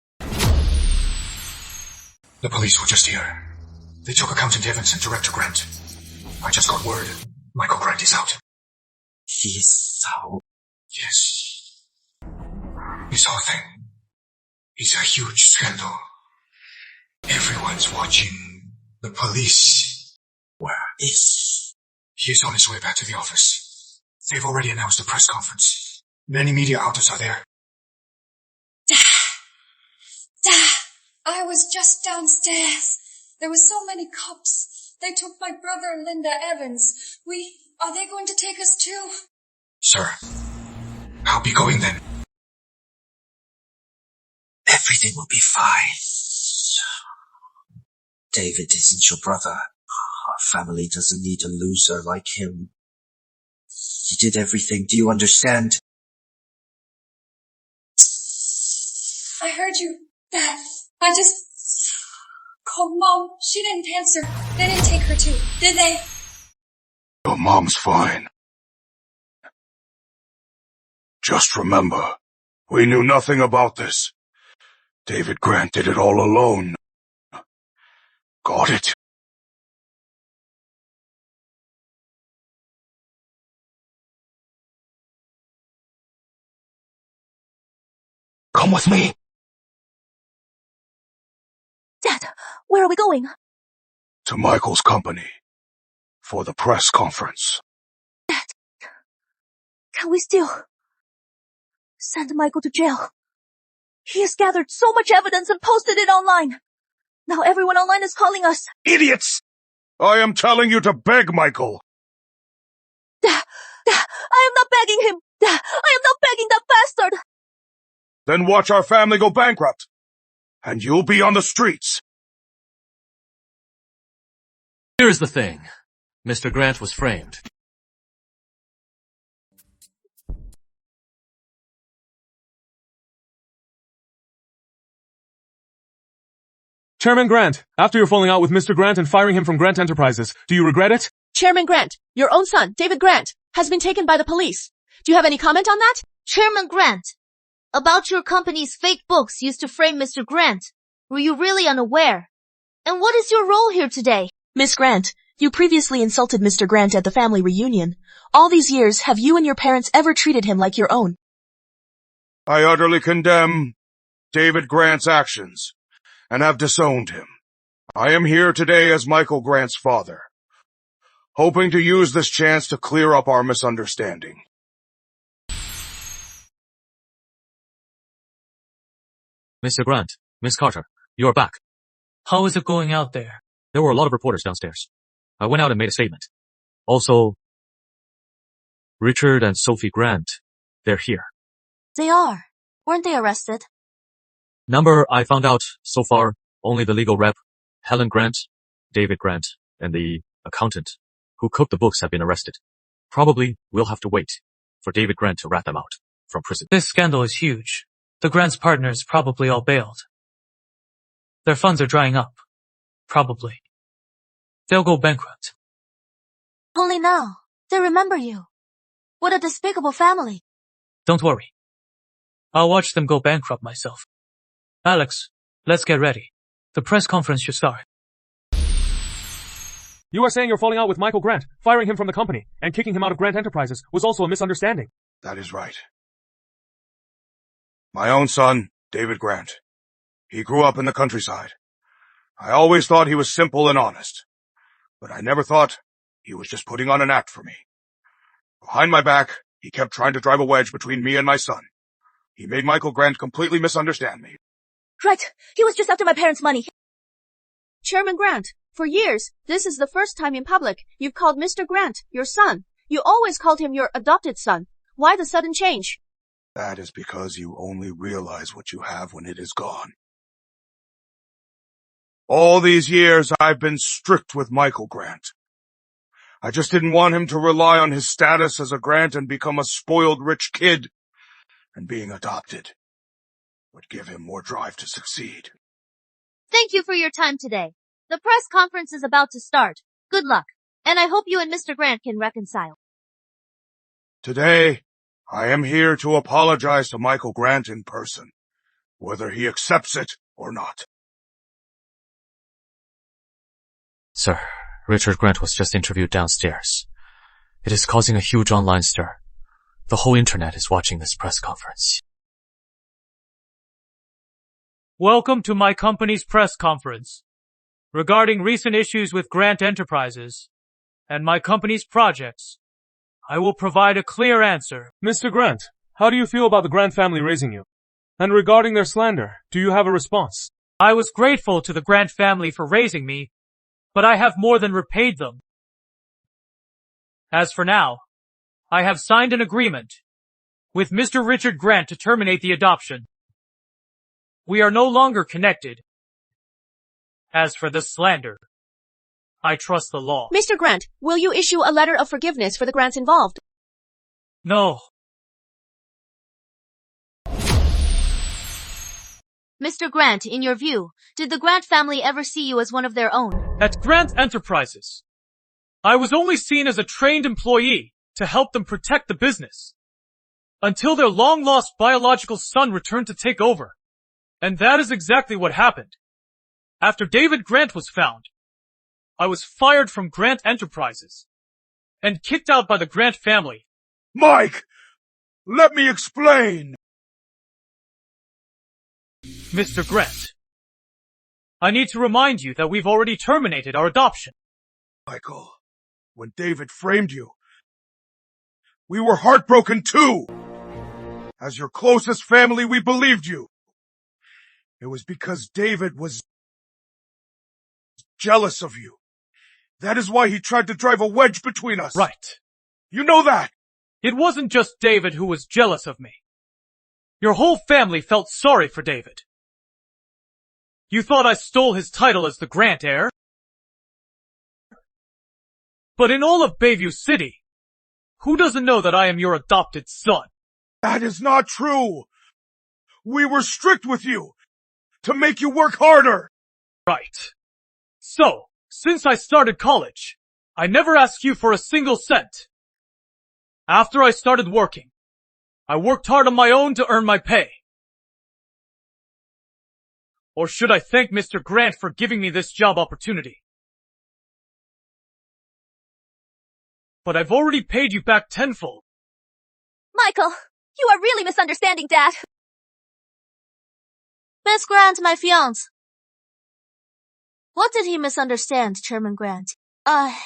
F: The police were just here. They took Accountant Evans and Director Grant. I just got word. Michael Grant is out.
R: He is out?
F: Yes. This whole thing is a huge scandal. Everyone's watching. The police. Where is... He is on his way back to the office. They've already announced a press conference. Many media outlets are there.
L: Dad, I was just downstairs. There were so many cops. They took my brother and Linda Evans. Are they going to take us too?
F: Sir, I'll be going then.
O: Everything will be fine. David isn't your brother. Our family doesn't need a loser like him. He did everything. Do you understand?
L: I heard you, Dad. I just called Mom. She didn't answer. They didn't take her too, did they?
P: Your mom's fine. Just remember, we knew nothing about this. David Grant did it all alone. Got it? Come with me.
E: Dad, where are we going?
P: To Michael's company. for the press conference.
E: Can we still send Michael to jail? He has gathered so much evidence and posted it online. Now everyone online is calling us
P: idiots! I am telling you to beg Michael.
E: I am not begging him. I am not begging that bastard.
P: Then watch our family go bankrupt, and you'll be on the streets.
A: Here's the thing. Mr. Grant was framed.
Q: Chairman Grant, after your falling out with Mr. Grant and firing him from Grant Enterprises, do you regret it?
I: Chairman Grant, your own son, David Grant, has been taken by the police. Do you have any comment on that?
B: Chairman Grant, about your company's fake books used to frame Mr. Grant. Were you really unaware? And what is your role here today?
S: Miss Grant, you previously insulted Mr. Grant at the family reunion. All these years, have you and your parents ever treated him like your own?
P: I utterly condemn David Grant's actions and have disowned him. I am here today as Michael Grant's father, hoping to use this chance to clear up our misunderstanding.
A: Mr. Grant, Miss Carter, you're back.
H: How is it going out there?
A: There were a lot of reporters downstairs. I went out and made a statement. Also, Richard and Sophie Grant, they're here.
B: They are. Weren't they arrested?
A: Number I found out so far, only the legal rep, Helen Grant, David Grant, and the accountant who cooked the books have been arrested. Probably we'll have to wait for David Grant to rat them out from prison.
H: This scandal is huge. The Grant's partners probably all bailed. Their funds are drying up. Probably. They'll go bankrupt.
B: Only now. They remember you. What a despicable family.
H: Don't worry. I'll watch them go bankrupt myself. Alex, let's get ready. The press conference should start.
Q: You are saying you're falling out with Michael Grant. Firing him from the company and kicking him out of Grant Enterprises was also a misunderstanding.
P: That is right. My own son, David Grant. He grew up in the countryside. I always thought he was simple and honest, but I never thought he was just putting on an act for me. Behind my back, he kept trying to drive a wedge between me and my son. He made Michael Grant completely misunderstand me.
E: Right. He was just after my parents' money.
I: Chairman Grant, for years, this is the first time in public you've called Mr. Grant your son. You always called him your adopted son. Why the sudden change?
P: That is because you only realize what you have when it is gone. All these years, I've been strict with Michael Grant. I just didn't want him to rely on his status as a Grant and become a spoiled rich kid. And being adopted would give him more drive to succeed.
B: Thank you for your time today. The press conference is about to start. Good luck. And I hope you and Mr. Grant can reconcile.
P: Today, I am here to apologize to Michael Grant in person, whether he accepts it or not.
A: Sir, Richard Grant was just interviewed downstairs. It is causing a huge online stir. The whole internet is watching this press conference.
H: Welcome to my company's press conference regarding recent issues with Grant Enterprises and my company's projects. I will provide a clear answer.
Q: Mr. Grant, how do you feel about the Grant family raising you? And regarding their slander, do you have a response?
H: I was grateful to the Grant family for raising me, but I have more than repaid them. As for now, I have signed an agreement with Mr. Richard Grant to terminate the adoption. We are no longer connected. As for the slander, I trust the law.
I: Mr. Grant, will you issue a letter of forgiveness for the Grants involved?
H: No.
B: Mr. Grant, in your view, did the Grant family ever see you as one of their own?
H: At Grant Enterprises, I was only seen as a trained employee to help them protect the business until their long-lost biological son returned to take over. And that is exactly what happened. After David Grant was found, I was fired from Grant Enterprises and kicked out by the Grant family.
P: Mike! Let me explain!
H: Mr. Grant, I need to remind you that we've already terminated our adoption.
P: Michael, When David framed you, we were heartbroken too. As your closest family, we believed you. It was because David was jealous of you. That is why he tried to drive a wedge between us.
A: Right.
P: You know that.
A: It wasn't just David who was jealous of me. Your whole family felt sorry for David. You thought I stole his title as the Grant heir? But in all of Bayview City, who doesn't know that I am your adopted son?
P: That is not true. We were strict with you, to make you work harder.
A: Right. So, since I started college, I never asked you for a single cent. After I started working, I worked hard on my own to earn my pay. Or should I thank Mr. Grant for giving me this job opportunity? But I've already paid you back tenfold.
C: Michael, you are really misunderstanding, Dad.
B: Miss Grant, my fiancé. What did he misunderstand, Chairman Grant?
E: Emily,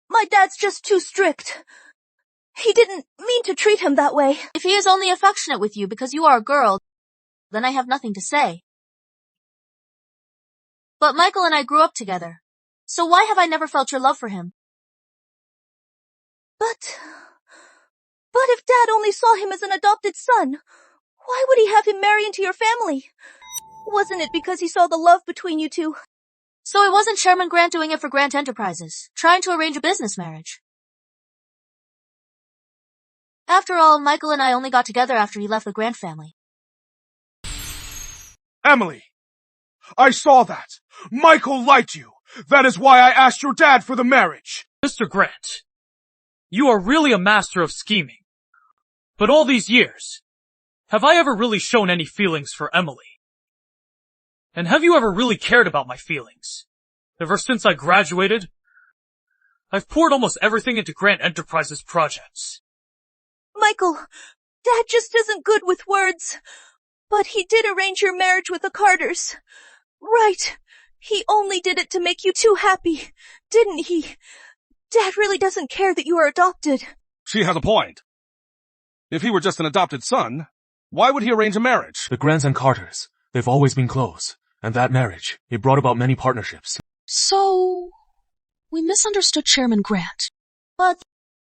E: my dad's just too strict. He didn't mean to treat him that way.
B: If he is only affectionate with you because you are a girl, then I have nothing to say. But Michael and I grew up together, so why have I never felt your love for him?
E: But if Dad only saw him as an adopted son, why would he have him marry into your family? Wasn't it because he saw the love between you two?
B: So it wasn't Chairman Grant doing it for Grant Enterprises, trying to arrange a business marriage. After all, Michael and I only got together after he left the Grant family.
P: Emily, I saw that. Michael liked you. That is why I asked your dad for the marriage.
A: Mr. Grant, you are really a master of scheming. But all these years, have I ever really shown any feelings for Emily? And have you ever really cared about my feelings? Ever since I graduated, I've poured almost everything into Grant Enterprises projects.
E: Michael, Dad just isn't good with words. But he did arrange your marriage with the Carters. Right. He only did it to make you two happy, didn't he? Dad really doesn't care that you are adopted.
P: She has a point. If he were just an adopted son, why would he arrange a marriage?
Q: The Grants and Carters, they've always been close. And that marriage, it brought about many partnerships.
I: So, we misunderstood Chairman Grant.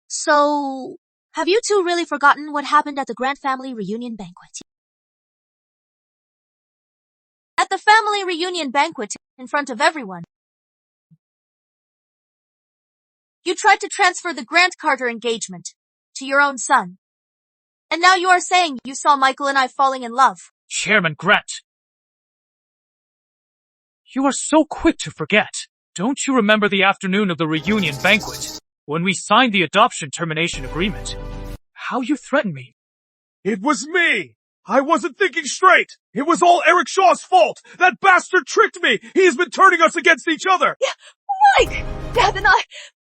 B: So, have you two really forgotten what happened at the Grant family reunion banquet? At the family reunion banquet, in front of everyone, you tried to transfer the Grant Carter engagement to your own son. And now you are saying you saw Michael and I falling in love.
A: Chairman Grant, you are so quick to forget. Don't you remember the afternoon of the reunion banquet, when we signed the adoption termination agreement? How you threatened me?
P: It was me! I wasn't thinking straight! It was all Eric Shaw's fault! That bastard tricked me! He has been turning us against each other!
E: Yeah, Mike! Dad and I,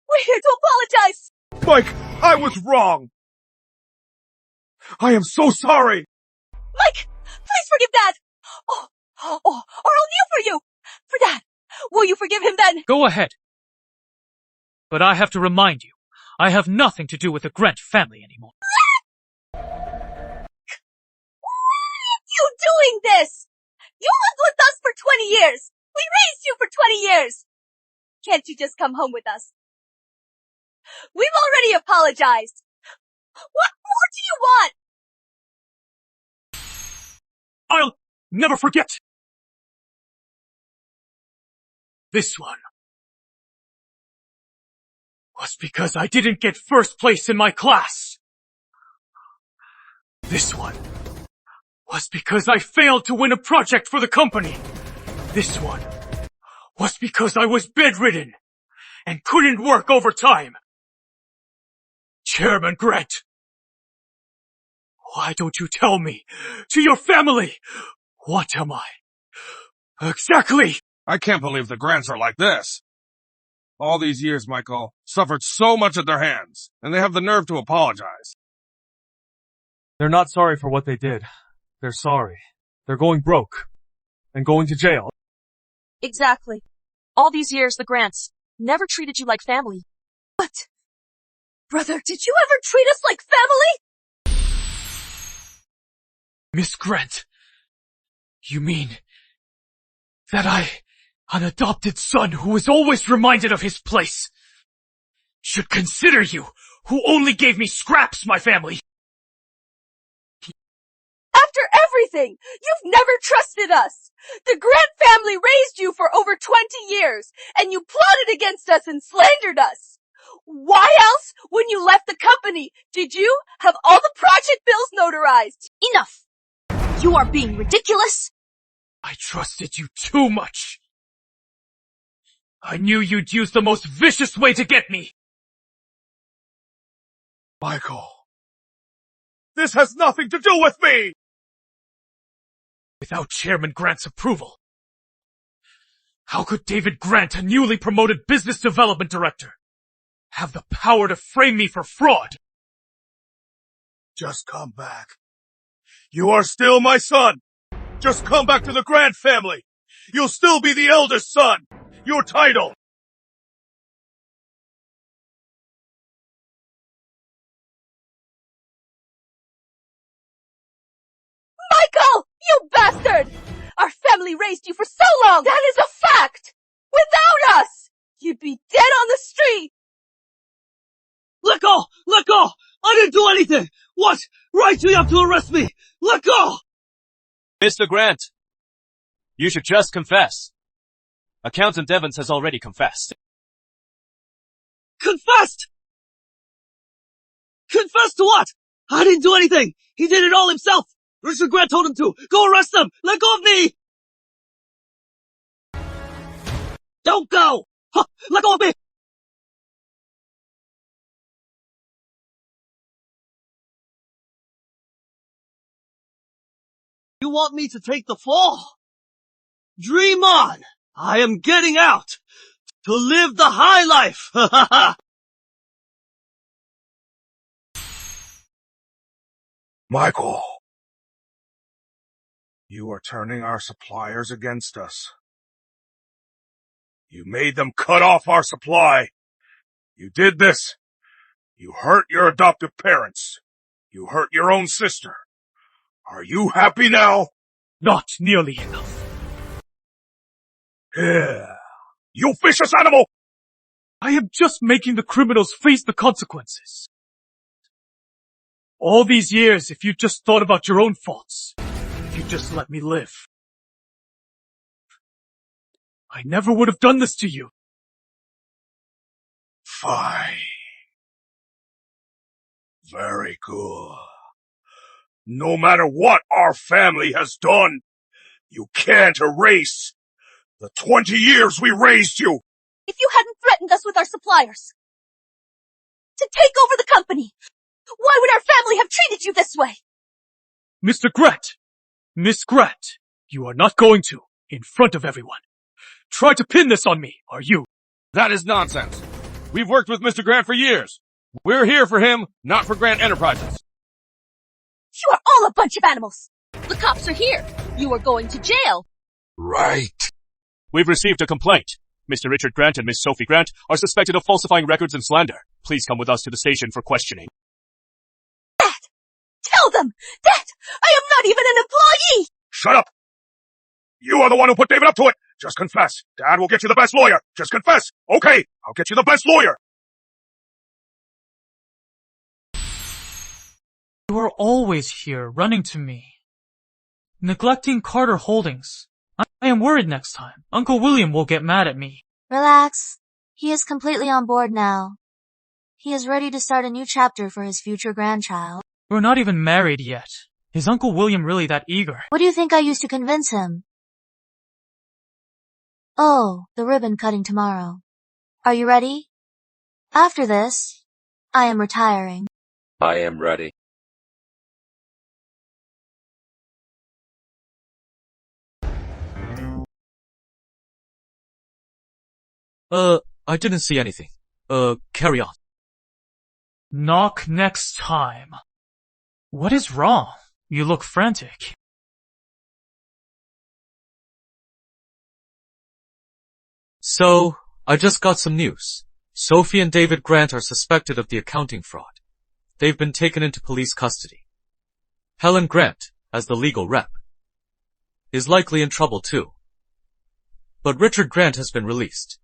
E: we're here to apologize!
P: Mike, I was wrong! I am so sorry!
E: Mike, please forgive Dad! Or I'll kneel for you! For Dad! Will you forgive him then?
A: Go ahead. But I have to remind you, I have nothing to do with the Grant family anymore.
E: Why are you doing this? You lived with us for 20 years! We raised you for 20 years! Can't you just come home with us? We've already apologized. What more do you want?
A: I'll never forget. This one was because I didn't get first place in my class. This one was because I failed to win a project for the company. This one was because I was bedridden and couldn't work overtime. Chairman Grant, why don't you tell me, to your family, what am I? Exactly!
P: I can't believe the Grants are like this. All these years, Michael, suffered so much at their hands, and they have the nerve to apologize.
Q: They're not sorry for what they did. They're sorry. They're going broke. And going to jail.
E: Exactly.
S: All these years, the Grants never treated you like family.
E: What? Brother, did you ever treat us like family?
A: Miss Grant, you mean that I, an adopted son who was always reminded of his place, should consider you, who only gave me scraps, my family?
E: After everything, you've never trusted us. The Grant family raised you for over 20 years, and you plotted against us and slandered us. Why else, when you left the company, did you have all the project bills notarized?
S: Enough! You are being ridiculous.
A: I trusted you too much. I knew you'd use the most vicious way to get me.
P: Michael, this has nothing to do with me!
A: Without Chairman Grant's approval, how could David Grant, a newly promoted business development director, have the power to frame me for fraud?
P: Just come back. You are still my son. Just come back to the Grant family. You'll still be the eldest son. Your title.
E: Michael! You bastard! Our family raised you for so long! That is a fact! Without us, you'd be dead on the street!
R: Let go! Let go! I didn't do anything! What right do you have to arrest me? Let go!
G: Mr. Grant, you should just confess. Accountant Evans has already confessed.
R: Confessed? Confessed to what? I didn't do anything! He did it all himself! Richard Grant told him to! Go arrest them! Let go of me! Don't go! Huh, let go of me! You want me to take the fall? Dream on! I am getting out! To live the high life! Ha ha ha!
P: Michael, you are turning our suppliers against us. You made them cut off our supply. You did this. You hurt your adoptive parents. You hurt your own sister. Are you happy now?
A: Not nearly enough.
P: Yeah. You vicious animal!
A: I am just making the criminals face the consequences. All these years, if you just thought about your own faults, if you just let me live, I never would have done this to you.
P: Fine. Very good. No matter what our family has done, you can't erase the 20 years we raised you.
E: If you hadn't threatened us with our suppliers to take over the company, why would our family have treated you this way?
A: Mr. Grant! Miss Grant, you are not going to, in front of everyone, try to pin this on me, are you?
G: That is nonsense. We've worked with Mr. Grant for years. We're here for him, not for Grant Enterprises.
E: You are all a bunch of animals.
S: The cops are here. You are going to jail.
P: Right.
G: We've received a complaint. Mr. Richard Grant and Miss Sophie Grant are suspected of falsifying records and slander. Please come with us to the station for questioning.
E: Dad! Tell them! Dad! I am not even an employee!
P: Shut up! You are the one who put David up to it! Just confess. Dad will get you the best lawyer. Just confess. Okay, I'll get you the best lawyer.
H: You are always here, running to me. Neglecting Carter Holdings. I am worried next time. Uncle William will get mad at me.
B: Relax. He is completely on board now. He is ready to start a new chapter for his future grandchild.
H: We're not even married yet. Is Uncle William really that eager?
B: What do you think I used to convince him? Oh, the ribbon cutting tomorrow. Are you ready? After this, I am retiring.
N: I am ready.
A: I didn't see anything. Carry on.
H: Knock next time. What is wrong? You look frantic.
A: So, I just got some news. Sophie and David Grant are suspected of the accounting fraud. They've been taken into police custody. Helen Grant, as the legal rep, is likely in trouble too. But Richard Grant has been released.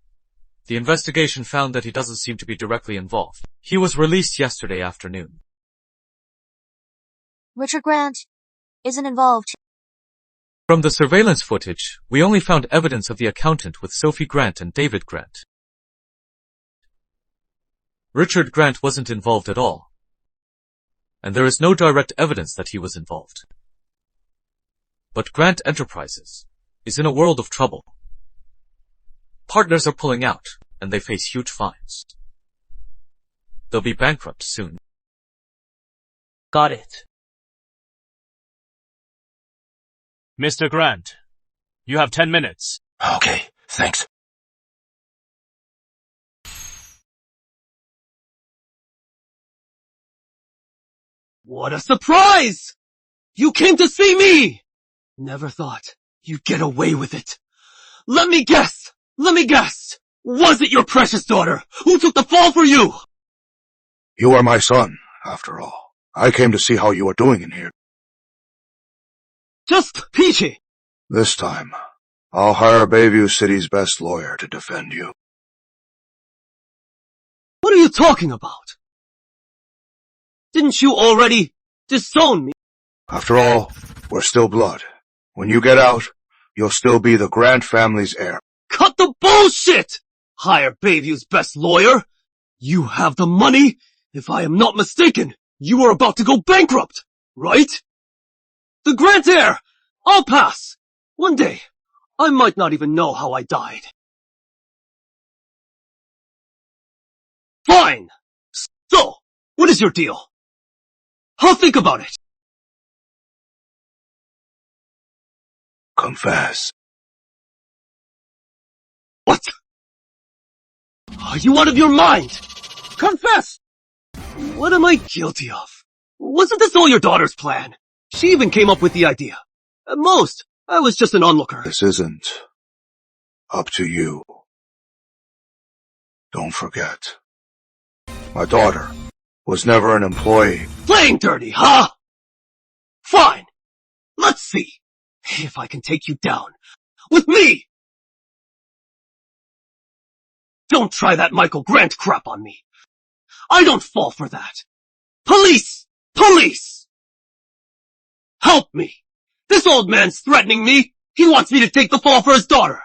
A: The investigation found that he doesn't seem to be directly involved. He was released yesterday afternoon.
B: Richard Grant isn't involved.
A: From the surveillance footage, we only found evidence of the accountant with Sophie Grant and David Grant. Richard Grant wasn't involved at all, and there is no direct evidence that he was involved. But Grant Enterprises is in a world of trouble. Partners are pulling out, and they face huge fines. They'll be bankrupt soon.
H: Got it.
G: Mr. Grant, you have 10 minutes.
F: Okay, thanks.
R: What a surprise! You came to see me! Never thought you'd get away with it. Let me guess! Was it your precious daughter who took the fall for you?
F: You are my son, after all. I came to see how you are doing in here.
R: Just peachy.
F: This time, I'll hire Bayview City's best lawyer to defend you.
R: What are you talking about? Didn't you already disown me?
F: After all, we're still blood. When you get out, you'll still be the Grant family's heir.
R: Cut the bullshit! Hire Bayview's best lawyer? You have the money? If I am not mistaken, you are about to go bankrupt, right? The Grant heir! I'll pass. One day, I might not even know how I died. Fine! So, what is your deal? I'll think about it.
F: Confess.
R: What? Are you out of your mind? Confess! What am I guilty of? Wasn't this all your daughter's plan? She even came up with the idea. At most, I was just an onlooker.
F: This isn't up to you. Don't forget. My daughter was never an employee.
R: Playing dirty, huh? Fine. Let's see if I can take you down. With me! Don't try that Michael Grant crap on me. I don't fall for that. Police! Police! Help me! This old man's threatening me. He wants me to take the fall for his daughter.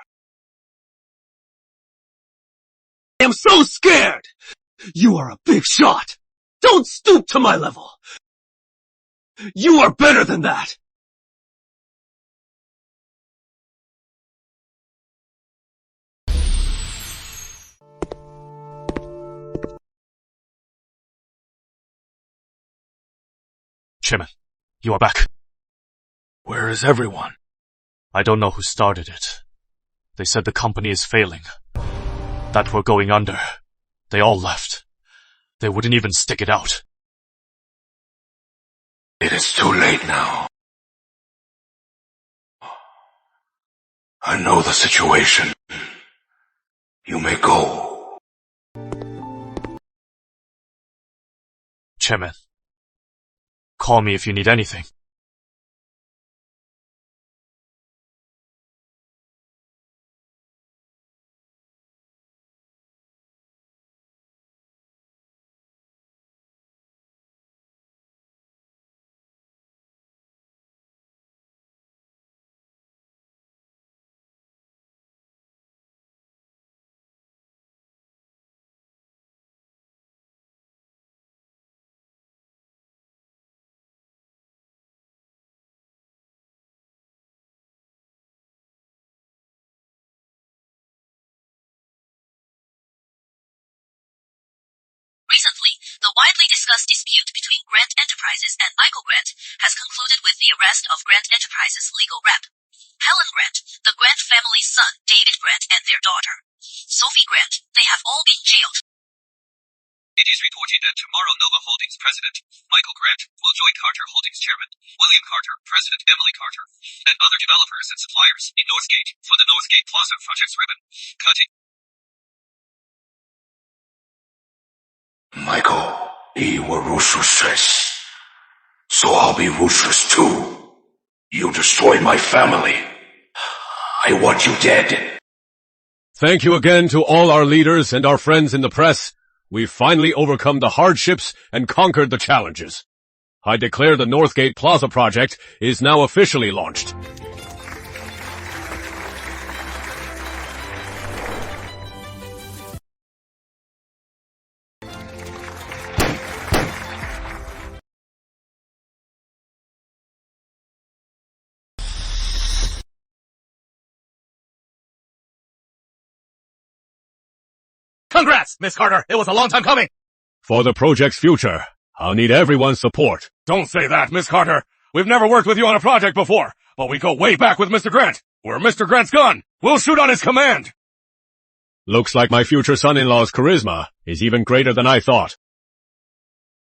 R: I am so scared. You are a big shot. Don't stoop to my level. You are better than that.
G: Chairman, you are back.
F: Where is everyone?
G: I don't know who started it. They said the company is failing. That we're going under. They all left. They wouldn't even stick it out.
F: It is too late now. I know the situation. You may go.
G: Chairman, call me if you need anything.
C: Recently, the widely discussed dispute between Grant Enterprises and Michael Grant has concluded with the arrest of Grant Enterprises' legal rep, Helen Grant, the Grant family's son, David Grant, and their daughter, Sophie Grant. They have all been jailed.
N: It is reported that tomorrow Nova Holdings president, Michael Grant, will join Carter Holdings chairman, William Carter, president Emily Carter, and other developers and suppliers in Northgate for the Northgate Plaza project's ribbon cutting.
P: Michael, you were ruthless. So I'll be ruthless too. You destroyed my family. I want you dead.
K: Thank you again to all our leaders and our friends in the press. We've finally overcome the hardships and conquered the challenges. I declare the Northgate Plaza project is now officially launched.
A: Congrats, Miss Carter. It was a long time coming.
K: For the project's future, I'll need everyone's support.
P: Don't say that, Miss Carter. We've never worked with you on a project before, but we go way back with Mr. Grant. Where Mr. Grant's gone, we'll shoot on his command.
K: Looks like my future son-in-law's charisma is even greater than I thought.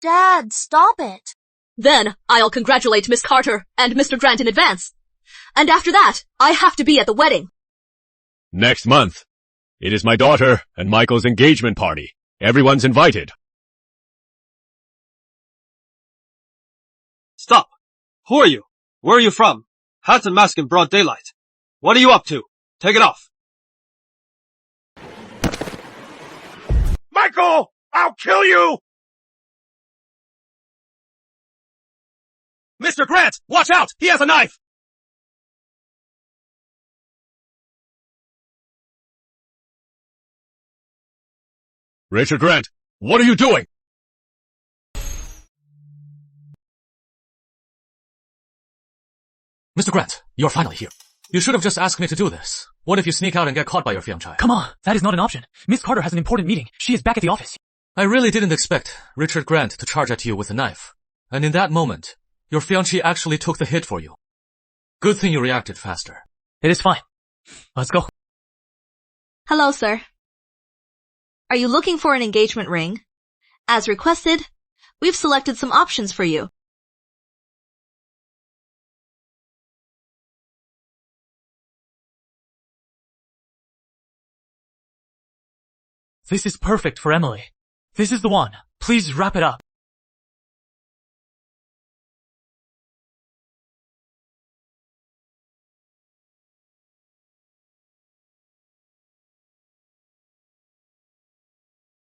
B: Dad, stop it.
J: Then I'll congratulate Miss Carter and Mr. Grant in advance. And after that, I have to be at the wedding.
K: Next month. It is my daughter and Michael's engagement party. Everyone's invited.
R: Stop! Who are you? Where are you from? Hat and mask in broad daylight. What are you up to? Take it off.
P: Michael! I'll kill you!
A: Mr. Grant, watch out! He has a knife!
K: Richard Grant, what are you doing?
A: Mr. Grant, you're finally here. You should have just asked me to do this. What if you sneak out and get caught by your fiancée?
H: Come on, that is not an option. Miss Carter has an important meeting. She is back at the office.
A: I really didn't expect Richard Grant to charge at you with a knife. And in that moment, your fiancée actually took the hit for you. Good thing you reacted faster.
H: It is fine. Let's go.
C: Hello, sir. Are you looking for an engagement ring? As requested, we've selected some options for you.
H: This is perfect for Emily. This is the one. Please wrap it up.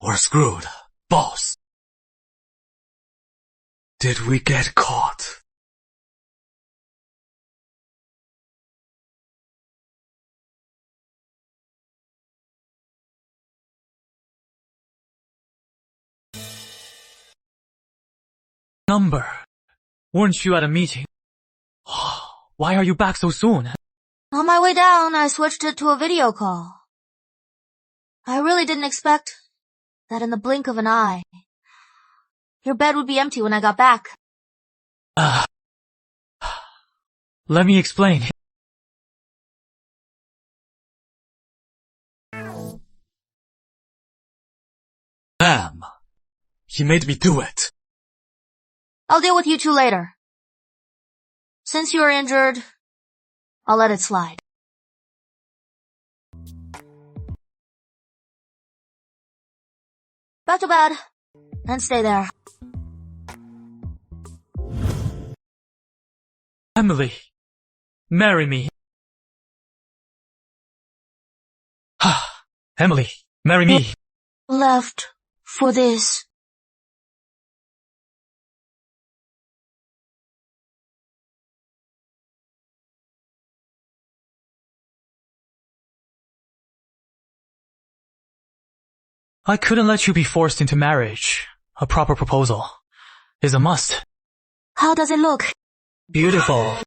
A: We're screwed, boss. Did we get caught?
H: Number. Weren't you at a meeting? Why are you back so soon?
B: On my way down, I switched it to a video call. I really didn't expect that in the blink of an eye, your bed would be empty when I got back.
H: Let me explain.
A: Damn. He made me do it.
B: I'll deal with you two later. Since you're injured, I'll let it slide. Back to bed, and stay there.
H: Emily, marry me. Emily, marry me.
B: Left for this.
H: I couldn't let you be forced into marriage. A proper proposal is a must.
B: How does it look?
H: Beautiful.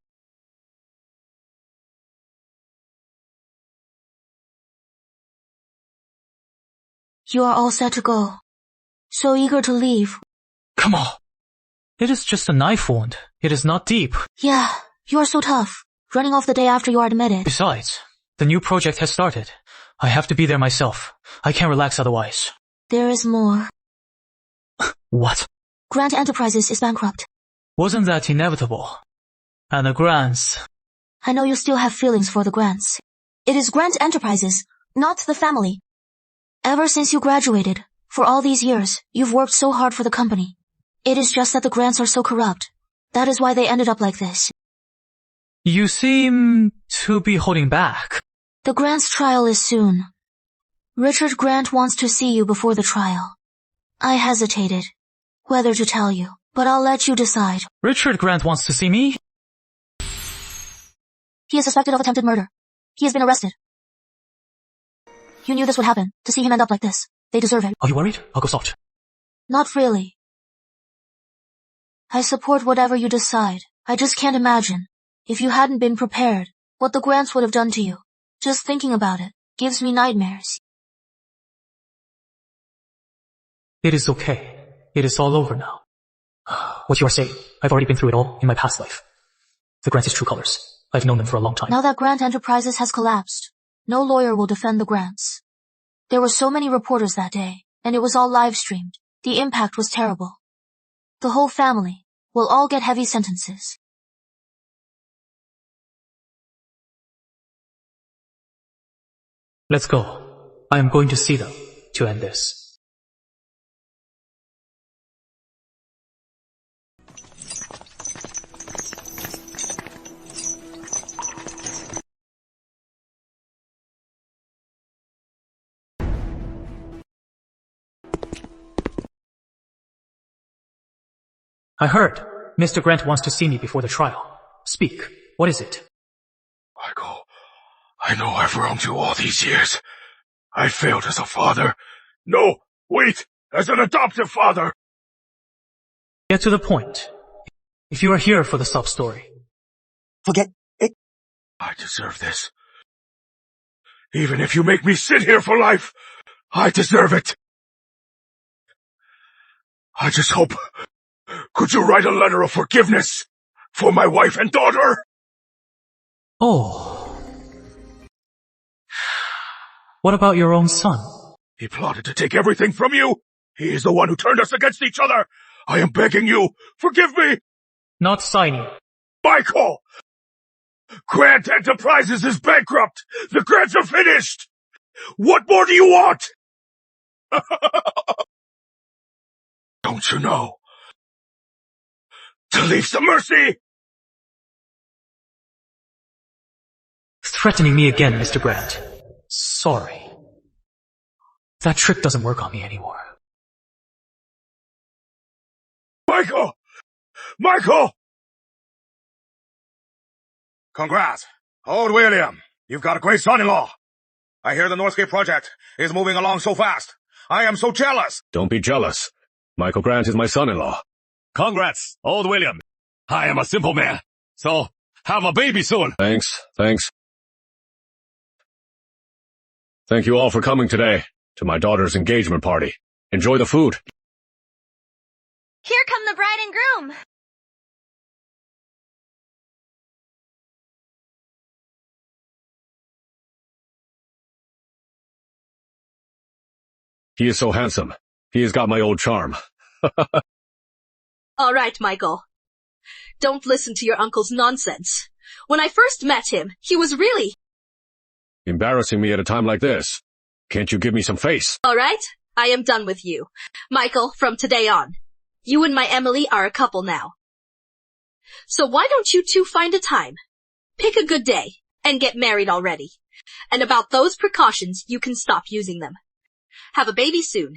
B: You are all set to go. So eager to leave.
H: Come on. It is just a knife wound. It is not deep.
B: Yeah, you are so tough. Running off the day after you are admitted.
H: Besides, the new project has started. I have to be there myself. I can't relax otherwise.
B: There is more.
H: What?
B: Grant Enterprises is bankrupt.
H: Wasn't that inevitable? And the Grants.
B: I know you still have feelings for the Grants. It is Grant Enterprises, not the family. Ever since you graduated, For all these years, you've worked so hard for the company. It is just that the Grants are so corrupt. That is why they ended up like this.
H: You seem to be holding back.
B: The Grant's trial is soon. Richard Grant wants to see you before the trial. I hesitated whether to tell you, but I'll let you decide.
H: Richard Grant wants to see me?
B: He is suspected of attempted murder. He has been arrested. You knew this would happen. To see him end up like this. They deserve it.
H: Are you worried? I'll go soft.
B: Not really. I support whatever you decide. I just can't imagine, if you hadn't been prepared, what the Grants would have done to you. Just thinking about it gives me nightmares.
H: It is okay. It is all over now. What you are saying, I've already been through it all in my past life. The Grants' true colors. I've known them for a long time.
B: Now that Grant Enterprises has collapsed, no lawyer will defend the Grants. There were so many reporters that day, and it was all live-streamed. The impact was terrible. The whole family will all get heavy sentences.
H: Let's go. I am going to see them to end this. I heard. Mr. Grant wants to see me before the trial. Speak. What is it?
P: Michael, I know I've wronged you all these years. I failed as a father. No, wait, as an adoptive father.
H: Get to the point. If you are here for the sub-story.
O: Forget it.
P: I deserve this. Even if you make me sit here for life, I deserve it. I just hope... Could you write a letter of forgiveness for my wife and daughter?
H: Oh. What about your own son?
P: He plotted to take everything from you. He is the one who turned us against each other. I am begging you, forgive me.
H: Not signing.
P: Michael! Grant Enterprises is bankrupt. The grants are finished. What more do you want? Don't you know? To leave some mercy!
H: Threatening me again, Mr. Grant. Sorry. That trick doesn't work on me anymore.
P: Michael! Michael! Congrats. Old William, you've got a great son-in-law. I hear the Northgate project is moving along so fast. I am so jealous.
K: Don't be jealous. Michael Grant is my son-in-law.
T: Congrats, Old William. I am a simple man, so have a baby soon.
K: Thanks. Thank you all for coming today to my daughter's engagement party. Enjoy the food.
E: Here come the bride and groom.
K: He is so handsome. He has got my old charm.
J: All right, Michael. Don't listen to your uncle's nonsense. When I first met him, he was really...
K: Embarrassing me at a time like this. Can't you give me some face?
J: All right, I am done with you. Michael, from today on, you and my Emily are a couple now. So why don't you two find a time, pick a good day, and get married already? And about those precautions, you can stop using them. Have a baby soon.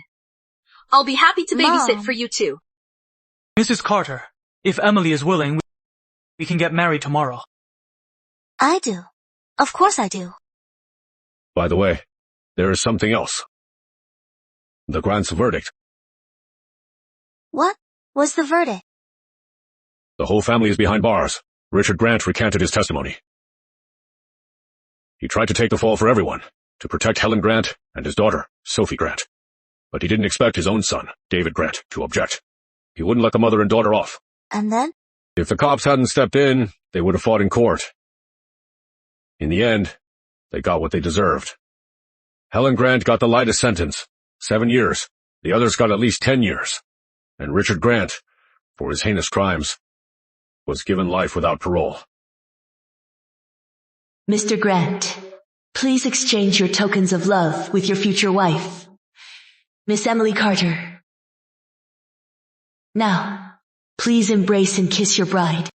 J: I'll be happy to babysit
B: Mom.
J: for you too.
H: Mrs. Carter, if Emily is willing, we can get married tomorrow.
B: I do. Of course I do.
K: By the way, there is something else. The Grant's verdict.
B: What was the verdict?
K: The whole family is behind bars. Richard Grant recanted his testimony. He tried to take the fall for everyone, to protect Helen Grant and his daughter, Sophie Grant. But he didn't expect his own son, David Grant, to object. He wouldn't let the mother and daughter off.
B: And then?
K: If the cops hadn't stepped in, they would have fought in court. In the end, they got what they deserved. Helen Grant got the lightest sentence, 7 years. The others got at least 10 years. And Richard Grant, for his heinous crimes, was given life without parole.
U: Mr. Grant, please exchange your tokens of love with your future wife.
S: Miss Emily Carter. Now, please embrace and kiss your bride.